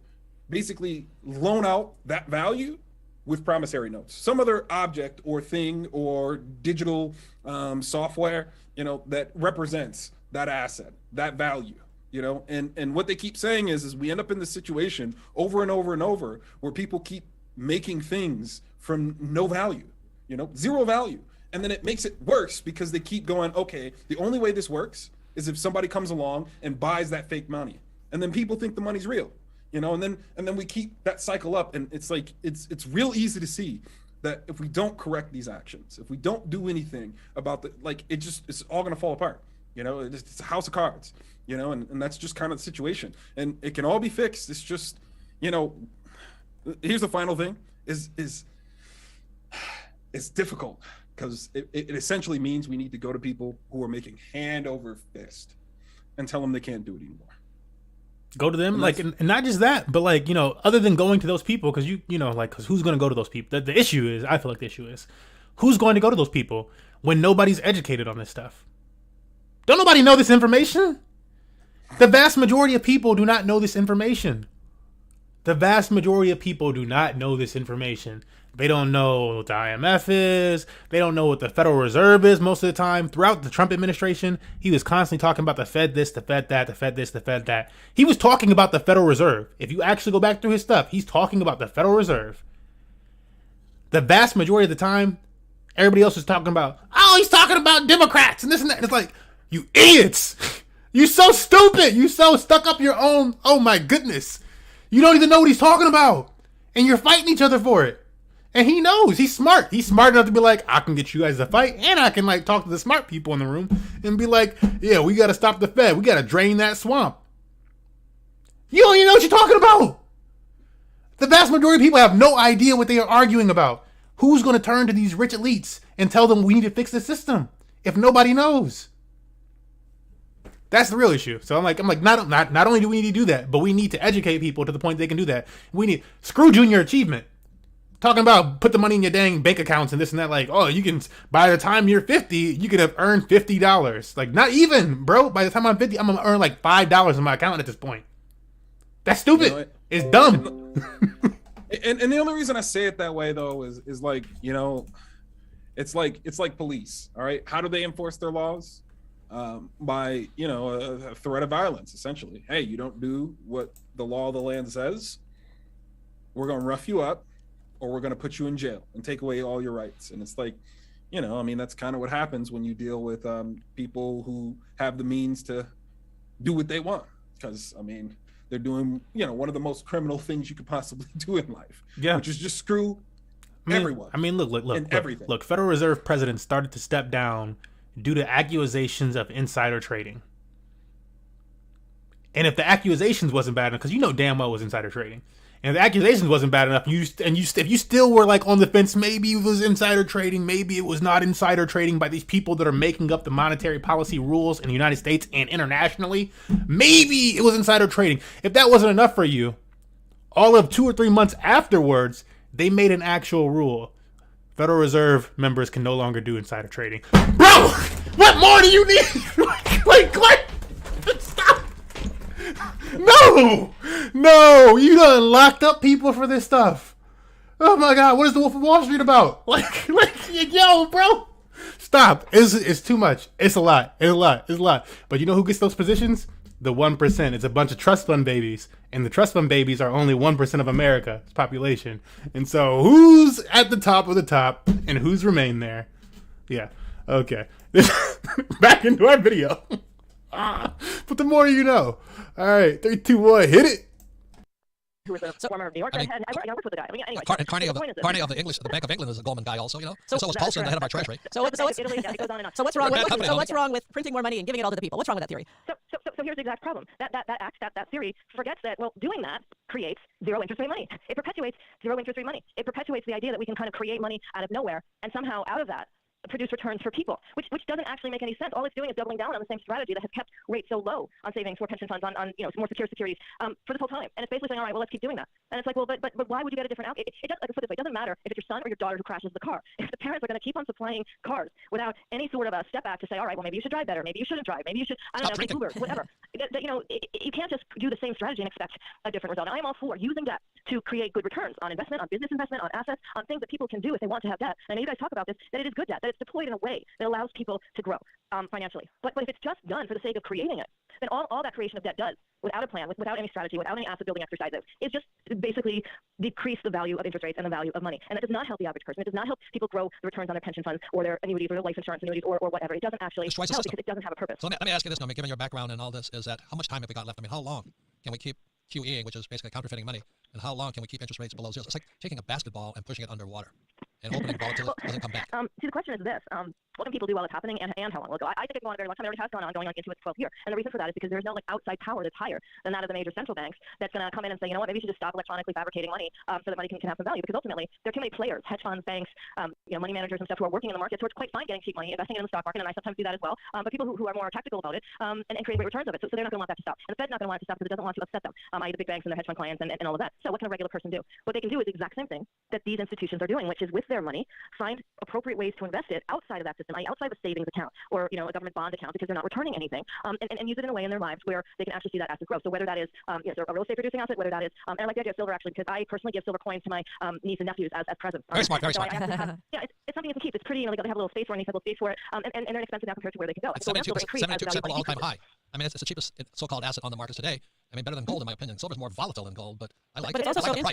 basically loan out that value with promissory notes, some other object or thing or digital software, you know, that represents that asset, that value, you know. And what they keep saying is we end up in this situation over and over and over where people keep making things from no value, you know, zero value. And then it makes it worse because they keep going, okay, the only way this works is if somebody comes along and buys that fake money. And then people think the money's real, you know, and then we keep that cycle up. And it's like, it's real easy to see that if we don't correct these actions, if we don't do anything about the, like, it's all going to fall apart. You know, it's a house of cards, you know, and that's just kind of the situation. And it can all be fixed. It's just, you know, here's the final thing is it's difficult because it essentially means we need to go to people who are making hand over fist and tell them they can't do it anymore. Go to them, like, and not just that, but like, you know, other than going to those people, because you know, like, because who's going to go to those people? The issue is, I feel like the issue is, who's going to go to those people when nobody's educated on this stuff? Don't nobody know this information? The vast majority of people do not know this information. The vast majority of people do not know this information. They don't know what the IMF is. They don't know what the Federal Reserve is most of the time. Throughout the Trump administration, he was constantly talking about the Fed this, the Fed that, the Fed this, the Fed that. He was talking about the Federal Reserve. If you actually go back through his stuff, he's talking about the Federal Reserve. The vast majority of the time, everybody else is talking about, oh, he's talking about Democrats and this and that. And it's like, you idiots. You so stupid. You so stuck up your own. Oh my goodness. You don't even know what he's talking about. And you're fighting each other for it. And he knows. He's smart. He's smart enough to be like, I can get you guys to fight. And I can like talk to the smart people in the room and be like, yeah, we got to stop the Fed. We got to drain that swamp. You don't even know what you're talking about. The vast majority of people have no idea what they are arguing about. Who's going to turn to these rich elites and tell them we need to fix the system if nobody knows? That's the real issue. So I'm like, not only do we need to do that, but we need to educate people to the point they can do that. We need, screw junior achievement. Talking about put the money in your dang bank accounts and this and that. Like, oh, you can, by the time you're 50, you could have earned $50. Like, not even, bro. By the time I'm 50, I'm going to earn like $5 in my account at this point. That's stupid. You know, it's dumb. And the only reason I say it that way, though, is like, you know, it's like police. All right. How do they enforce their laws? By, you know, a threat of violence, essentially. Hey, you don't do what the law of the land says, we're going to rough you up, or we're going to put you in jail and take away all your rights. And it's like, you know, I mean, that's kind of what happens when you deal with people who have the means to do what they want. Because, I mean, they're doing, you know, one of the most criminal things you could possibly do in life. Yeah. Which is just screw everyone. I mean, look, Federal Reserve presidents started to step down due to accusations of insider trading. And if the accusations wasn't bad enough, because you know damn well it was insider trading, and if the accusations wasn't bad enough, if you still were like on the fence, maybe it was insider trading, maybe it was not insider trading by these people that are making up the monetary policy rules in the United States and internationally, maybe it was insider trading. If that wasn't enough for you, all of 2 or 3 months afterwards, they made an actual rule. Federal Reserve members can no longer do insider trading. Bro, what more do you need? Like, what? Stop. No, you done locked up people for this stuff. Oh my God, what is the Wolf of Wall Street about? Like, yo, bro, stop. It's too much. It's a lot. But you know who gets those positions? the 1%. It's a bunch of trust fund babies, and the trust fund babies are only 1% of America's population. And so who's at the top of the top and who's remained there? Yeah. Okay. Back into our video. But the more you know. All right. 3, 2, 1. Hit it. Who was a former of New York. I worked with the guy. I mean, anyway. Carney of the English, the Bank of England is a Goldman guy also, you know. So was Paulson, the head of our treasury. So what's wrong with printing more money and giving it all to the people? What's wrong with that theory? So here's the exact problem. That theory forgets that, well, doing that creates zero interest rate money. It perpetuates zero interest rate money. It perpetuates the idea that we can kind of create money out of nowhere and somehow out of that produce returns for people, which doesn't actually make any sense. All it's doing is doubling down on the same strategy that has kept rates so low on savings for pension funds, on more secure securities for this whole time. And it's basically saying, all right, well, let's keep doing that. And it's like, well, but why would you get a different outcome? It doesn't matter if it's your son or your daughter who crashes the car. If the parents are going to keep on supplying cars without any sort of a step back to say, all right, well, maybe you should drive better, maybe you shouldn't drive, maybe you should, I don't know, take Uber, whatever. You can't just do the same strategy and expect a different result. And I'm all for using debt to create good returns on investment, on business investment, on assets, on things that people can do if they want to have debt. And I know you guys talk about this, that it is good debt, that it's deployed in a way that allows people to grow financially. But if it's just done for the sake of creating it, then all that creation of debt does, without a plan, without any strategy, without any asset building exercises, is just basically decrease the value of interest rates and the value of money. And that does not help the average person. It does not help people grow the returns on their pension funds or their annuities or their life insurance annuities or whatever. It doesn't actually help because it doesn't have a purpose. So let me ask you this, Nomi, given your background and all this, is that how much time have we got left? I mean, how long can we keep QEing, which is basically counterfeiting money, and how long can we keep interest rates below zero? It's like taking a basketball and pushing it underwater and hoping volatility doesn't come back. See, the question is this. What can people do while it's happening and how long will it go? I think it can go on a very long time. It already has gone on, going on into its 12th year. And the reason for that is because there's no outside power that's higher than that of the major central banks that's going to come in and say, you know what, maybe we should just stop electronically fabricating money so that money can have some value. Because ultimately, there are too many players, hedge funds, banks, money managers and stuff who are working in the market. So it's quite fine getting cheap money, investing in the stock market, and I sometimes do that as well. But people who are more tactical about it and create great returns of it. So they're not going to want that to stop. And the Fed's not going to want it to stop because it doesn't want to upset them, i.e. the big banks and their hedge fund clients and all of that. So what can a regular person do? What they can do is the exact same thing that these institutions are doing, which is with their money, find appropriate ways to invest it outside of that system, outside of a savings account or a government bond account because they're not returning anything, and use it in a way in their lives where they can actually see that asset growth. So whether that is a real estate producing asset, whether that is, and I like the idea of silver actually because I personally give silver coins to my niece and nephews as presents. Very smart, very so smart. It's something you can keep. It's pretty, they have a little space for it, and they have a little space for it, and they're inexpensive now compared to where they can go. It's 72% all-time high. I mean, it's the cheapest so-called asset on the market today. I mean, better than gold in my opinion. Silver's more volatile than gold, but I like it. But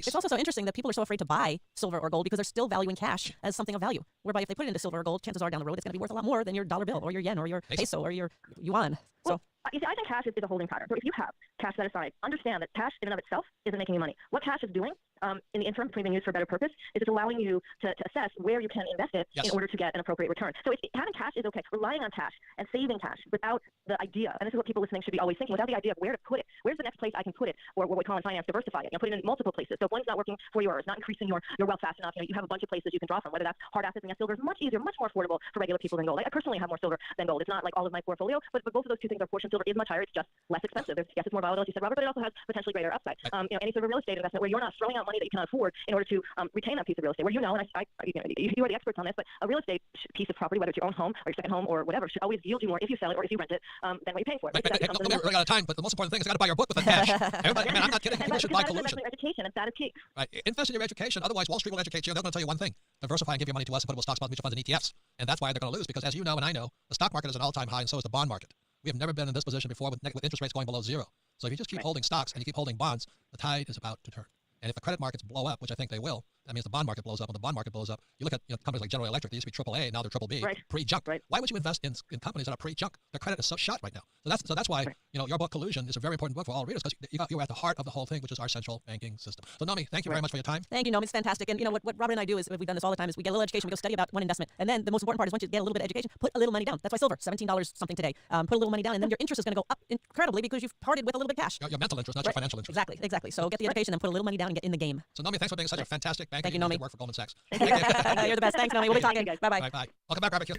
it's also so interesting that people are so afraid to buy silver or gold because they're still valuing cash as something of value. Whereby if they put it into silver or gold, chances are down the road it's going to be worth a lot more than your dollar bill or your yen or your peso or your yuan. So. You see, I think cash is a holding pattern. So if you have cash set aside, understand that cash in and of itself isn't making you money. What cash is doing in the interim, being used for a better purpose, is it's allowing you to assess where you can invest it in order to get an appropriate return. So having cash is okay. Relying on cash and saving cash without the idea, and this is what people listening should be always thinking, without the idea of where to put it. Where's the next place I can put it? Or what we call in finance, diversify it. Put it in multiple places. So if one's not working for you or it's not increasing your wealth fast enough, you have a bunch of places you can draw from, whether that's hard assets, and silver is much easier, much more affordable for regular people than gold. I personally have more silver than gold. It's not like all of my portfolio, but both of those two things are portion. Silver is much higher. It's just less expensive. Yes, it's more volatile, as you said, Robert, but it also has potentially greater upside. Any sort of real estate investment where you're not throwing out money that you cannot afford in order to retain that piece of real estate, where and you are the experts on this, but a real estate piece of property, whether it's your own home or your second home or whatever, should always yield you more if you sell it or if you rent it than what you're paying for it. We're running out of time, but the most important thing is I got to buy your book with the cash. Everybody, man, I'm not kidding. People should buy Collusion. Education, and that is key. Right. Invest in your education. Otherwise, Wall Street will educate you. They're going to tell you one thing: diversify and give your money to us and put it with stocks, bonds, mutual funds, and ETFs. And that's why they're going to lose because, as you know and I know, the stock market is an all-time high, and so is the bond market. We have never been in this position before with interest rates going below zero. So if you just keep holding stocks and you keep holding bonds, the tide is about to turn. And if the credit markets blow up, which I think they will, that means the bond market blows up. When the bond market blows up, you look at companies like General Electric. They used to be AAA, now they're BBB, pre-junk. Right. Why would you invest in companies that are pre-junk? Their credit is so shot right now. So that's why your book Collusion is a very important book for all readers because you're at the heart of the whole thing, which is our central banking system. So Nomi, thank you very much for your time. Thank you, Nomi. It's fantastic. And what Robert and I do is we've done this all the time is we get a little education, we go study about one investment, and then the most important part is once you get a little bit of education, put a little money down. That's why silver, $17 something today. Put a little money down, and then your interest is going to go up incredibly because you've parted with a little bit of cash. Your mental interest, not your financial interest. Exactly. So get the education and put a little money down and get in the game. So Nomi, thanks for being such a fantastic banker. Thank you, Nomi. Work for Goldman Sachs. You're the best. Thanks, Nomi. We'll be talking. Bye-bye. Bye. Welcome back, Robert Q.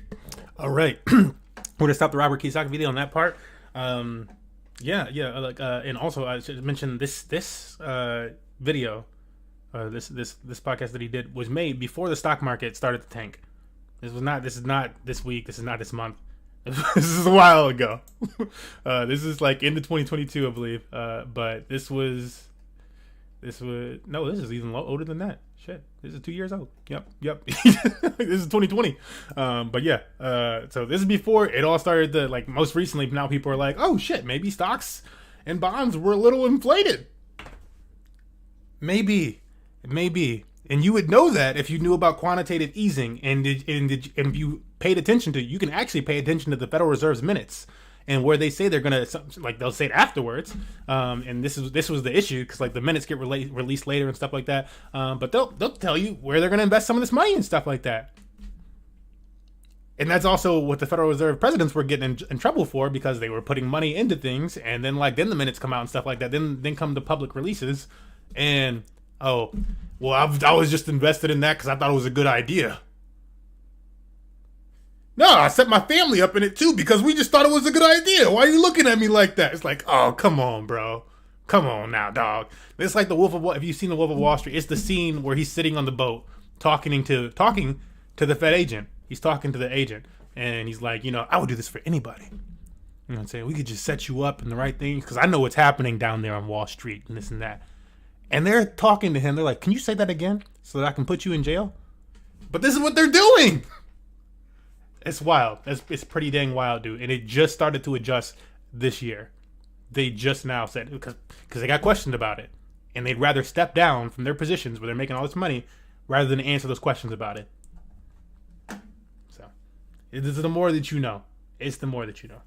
All right. We're going to stop the Robert Kiyosaki video on that part. And also I should mention this video, this podcast that he did was made before the stock market started to tank. This is not this week. This is not this month. This is a while ago. This is like into 2022, I believe. But this is even older than that. Shit. This is 2 years old. Yep. This is 2020. But yeah, so this is before it all started to, like, most recently, now people are like, oh shit, maybe stocks and bonds were a little inflated. Maybe. And you would know that if you knew about quantitative easing and you paid attention to, you can actually pay attention to the Federal Reserve's minutes and where they say they're going to, like, they'll say it afterwards. And this was the issue, because, like, the minutes get released later and stuff like that. But they'll tell you where they're going to invest some of this money and stuff like that. And that's also what the Federal Reserve presidents were getting in trouble for, because they were putting money into things, and then the minutes come out and stuff like that. Then come the public releases, and I was just invested in that because I thought it was a good idea. No, I set my family up in it too because we just thought it was a good idea. Why are you looking at me like that? It's like, oh, come on, bro. Come on now, dog. It's like the Wolf of Wall. If you've seen the Wolf of Wall Street, it's the scene where he's sitting on the boat talking to the Fed agent. He's talking to the agent, and he's like, I would do this for anybody. You know what I'm saying? We could just set you up in the right things because I know what's happening down there on Wall Street and this and that. And they're talking to him. They're like, can you say that again so that I can put you in jail? But this is what they're doing. It's wild. It's pretty dang wild, dude. And it just started to adjust this year. They just now said, because they got questioned about it. And they'd rather step down from their positions where they're making all this money rather than answer those questions about it. So, this is the more that you know. It's the more that you know.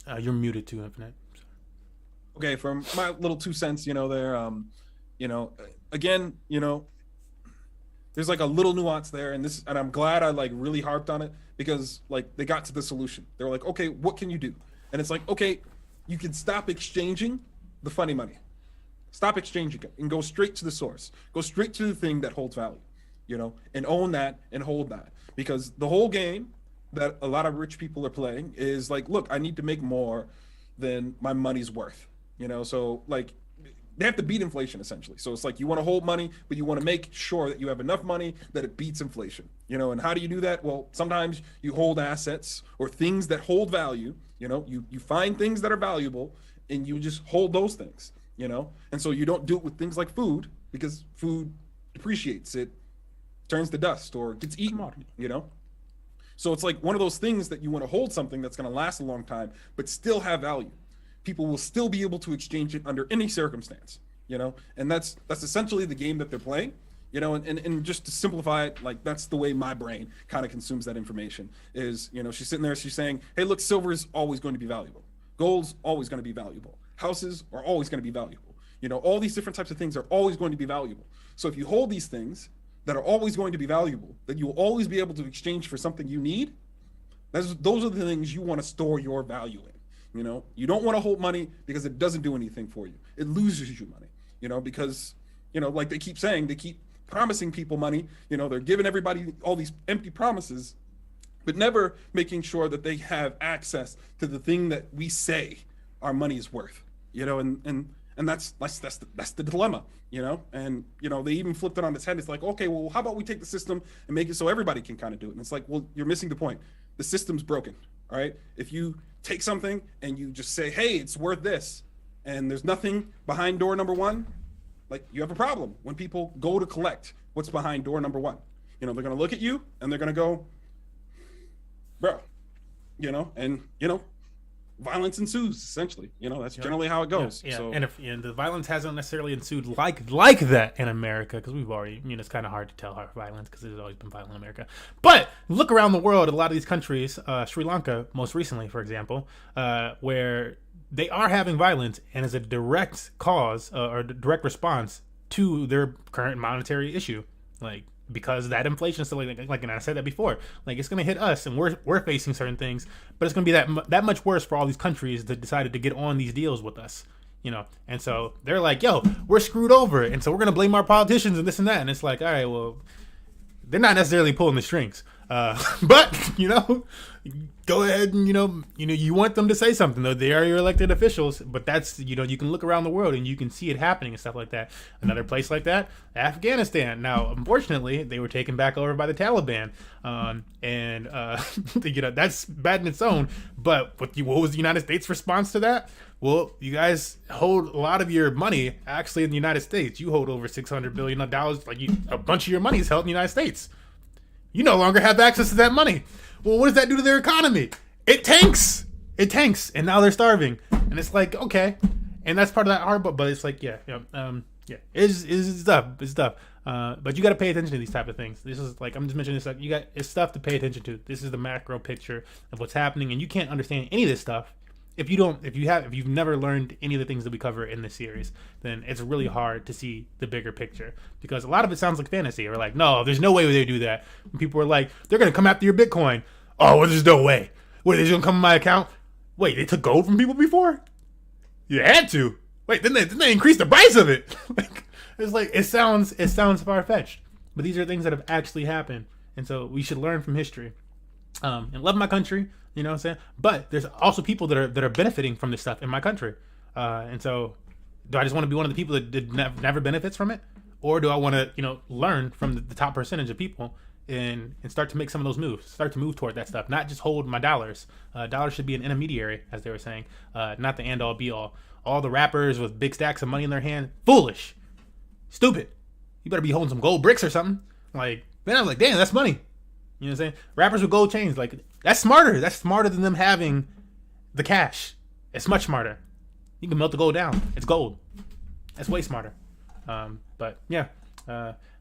Yeah. You're muted too, Infinite. Okay, from my little 2 cents, there, again, there's like a little nuance there, and I'm glad I like really harped on it because like they got to the solution. They were like, okay, what can you do? And it's like, okay, you can stop exchanging the funny money. Stop exchanging it and go straight to the source. Go straight to the thing that holds value, and own that and hold that. Because the whole game that a lot of rich people are playing is like, look, I need to make more than my money's worth, so like they have to beat inflation essentially. So it's like you want to hold money, but you want to make sure that you have enough money that it beats inflation, and how do you do that? Well, sometimes you hold assets or things that hold value, you find things that are valuable and you just hold those things, and so you don't do it with things like food because food depreciates, it turns to dust or gets eaten, So it's like one of those things that you want to hold something that's going to last a long time, but still have value. People will still be able to exchange it under any circumstance, and that's essentially the game that they're playing, and just to simplify it, like that's the way my brain kind of consumes that information is, she's sitting there, she's saying, hey, look, silver is always going to be valuable. Gold's always going to be valuable. Houses are always going to be valuable. All these different types of things are always going to be valuable. So if you hold these things that are always going to be valuable, that you'll always be able to exchange for something you need, those are the things you want to store your value in. You don't want to hold money because it doesn't do anything for you. It loses you money, because, like they keep saying, they keep promising people money, they're giving everybody all these empty promises, but never making sure that they have access to the thing that we say our money is worth, and that's the dilemma, and, they even flipped it on its head. It's like, okay, well, how about we take the system and make it so everybody can kind of do it? And it's like, well, you're missing the point. The system's broken. All right. If you take something and you just say, hey, it's worth this, and there's nothing behind door number one, like you have a problem when people go to collect what's behind door number one. They're going to look at you and they're going to go, bro, and, violence ensues essentially. That's generally how it goes. Yeah. So, and if the violence hasn't necessarily ensued like that in America, because we've already, it's kind of hard to tell how violence, because there's always been violence in America. But look around the world, a lot of these countries, Sri Lanka most recently, for example, where they are having violence and is a direct cause or direct response to their current monetary issue, like. Because that inflation is still like, and I said that before, like it's going to hit us, and we're facing certain things, but it's going to be that much worse for all these countries that decided to get on these deals with us, and so they're like, yo, we're screwed over, and so we're going to blame our politicians and this and that, and it's like, all right, well, they're not necessarily pulling the strings, but go ahead and you want them to say something, though they are your elected officials, but that's you can look around the world and you can see it happening and stuff like that. Another place like that, Afghanistan. Now, unfortunately, they were taken back over by the Taliban, and that's bad in its own. But what was the United States' response to that? Well, you guys hold a lot of your money actually in the United States. You hold over $600 billion. Like a bunch of your money is held in the United States. You no longer have access to that money. Well, what does that do to their economy? It tanks. It tanks. And now they're starving. And it's like, okay. And that's part of that hard, but it's like, it's tough. But you got to pay attention to these type of things. This is like, I'm just mentioning this, like, it's stuff to pay attention to. This is the macro picture of what's happening. And you can't understand any of this stuff if you've never learned any of the things that we cover in this series. Then it's really hard to see the bigger picture, because a lot of it sounds like fantasy. We're like, no, there's no way they do that. And people are like, they're gonna come after your Bitcoin. Oh, well, there's no way. Wait, they're just gonna come in my account? Wait, they took gold from people before? You had to. Wait, didn't they increase the price of it? It sounds far fetched, but these are things that have actually happened, and so we should learn from history. And love my country, you know what I'm saying? But there's also people that are benefiting from this stuff in my country. And so do I just want to be one of the people that never benefits from it? Or do I want to, learn from the top percentage of people and start to make some of those moves, start to move toward that stuff, not just hold my dollars. Dollars should be an intermediary, as they were saying, not the end all be all. All the rappers with big stacks of money in their hand, foolish, stupid. You better be holding some gold bricks or something. Like, then I was like, damn, that's money. You know what I'm saying? Rappers with gold chains, like, that's smarter. That's smarter than them having the cash. It's much smarter. You can melt the gold down. It's gold. That's way smarter. But yeah,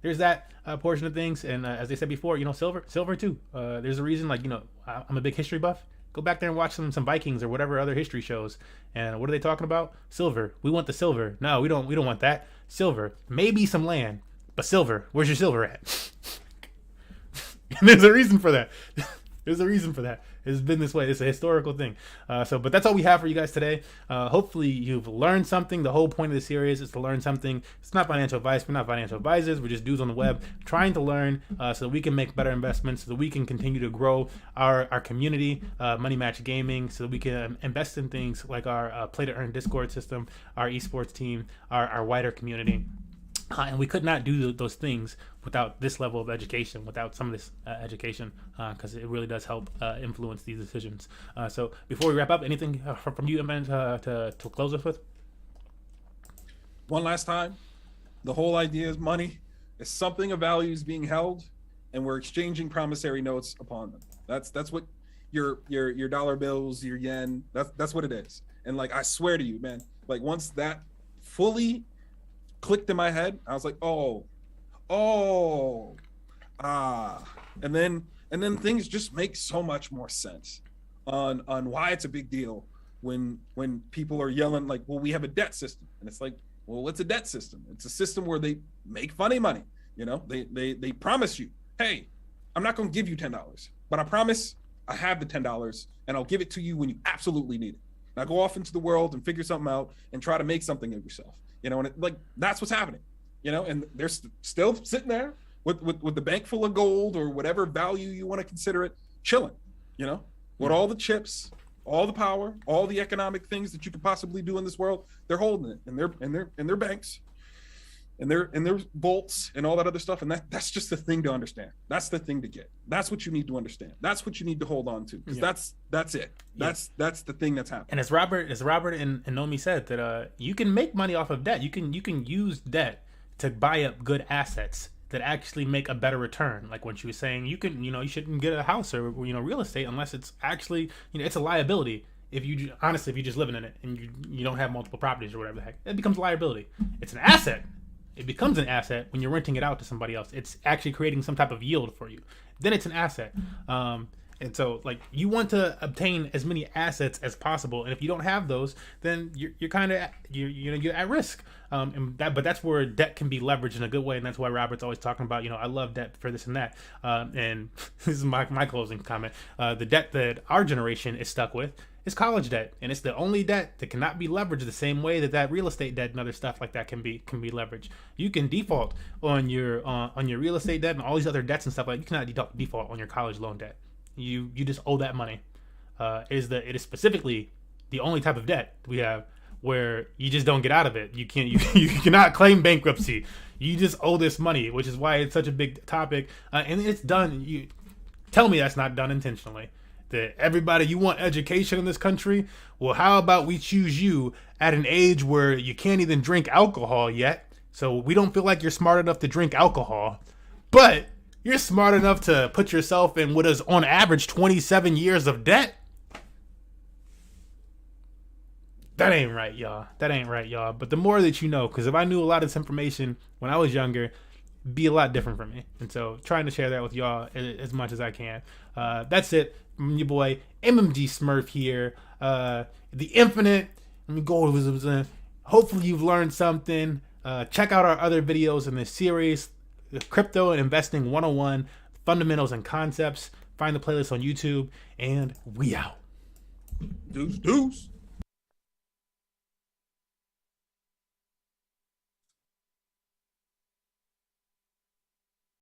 there's that portion of things. And as they said before, silver too. There's a reason, like, I'm a big history buff. Go back there and watch some Vikings or whatever other history shows. And what are they talking about? Silver. We want the silver. No, we don't want that. Silver. Maybe some land, but silver. Where's your silver at? And there's a reason for that. There's a reason for that. It's been this way. It's a historical thing. But that's all we have for you guys today. Hopefully you've learned something. The whole point of the series is to learn something. It's not financial advice. We're not financial advisors. We're just dudes on the web trying to learn so that we can make better investments, so that we can continue to grow our community, Money Match Gaming, so that we can invest in things like our Play to Earn Discord system, our esports team, our wider community. And we could not do those things without this level of education, without some of this education, because it really does help influence these decisions. So before we wrap up, anything from you, Evan, to close us with? One last time, the whole idea is money. It's something of value is being held, and we're exchanging promissory notes upon them. That's what your dollar bills, your yen, that's what it is. And like, I swear to you, man, like once that fully clicked in my head, I was like, and then things just make so much more sense on why it's a big deal when people are yelling like, well, we have a debt system. And it's like, well, what's a debt system? It's a system where they make funny money. They promise you, hey, I'm not going to give you $10, but I promise I have the $10 and I'll give it to you when you absolutely need it. Now go off into the world and figure something out and try to make something of yourself. And that's what's happening, and they're still sitting there with the bank full of gold or whatever value you want to consider it, chilling, with all the chips, all the power, all the economic things that you could possibly do in this world. They're holding it in their banks and their bolts and all that other stuff. And that's just the thing to understand. That's the thing to get. That's what you need to understand. That's what you need to hold on to, because that's it. That's the thing that's happening. And as Robert and Nomi said, that you can make money off of debt. You can use debt to buy up good assets that actually make a better return. Like when she was saying, you shouldn't get a house or real estate unless it's actually it's a liability. If you just living in it and you don't have multiple properties or whatever the heck, it becomes a liability. It's an asset. It becomes an asset when you're renting it out to somebody else. It's actually creating some type of yield for you. Then it's an asset. And so, like, you want to obtain as many assets as possible. And if you don't have those, then you're kind of you're at risk. But that's where debt can be leveraged in a good way. And that's why Robert's always talking about, I love debt for this and that. And this is my closing comment. The debt that our generation is stuck with is college debt, and it's the only debt that cannot be leveraged the same way that real estate debt and other stuff like that can be leveraged. You can default on your real estate debt and all these other debts and stuff like that. You cannot default on your college loan debt. You just owe that money. It is specifically the only type of debt we have where you just don't get out of it. You cannot claim bankruptcy. You just owe this money, which is why it's such a big topic. And it's done. You tell me that's not done intentionally. that everybody, you want education in this country? Well, how about we choose you at an age where you can't even drink alcohol yet? So we don't feel like you're smart enough to drink alcohol, but you're smart enough to put yourself in what is on average 27 years of debt. That ain't right, y'all. That ain't right, y'all. But the more that you know, because if I knew a lot of this information when I was younger, it'd be a lot different for me. And so trying to share that with y'all as much as I can. That's it from your boy MMG Smurf here. The Infinite. Let me go over this. Hopefully you've learned something. Check out our other videos in this series. Crypto and Investing 101. Fundamentals and Concepts. Find the playlist on YouTube. And we out. Deuce.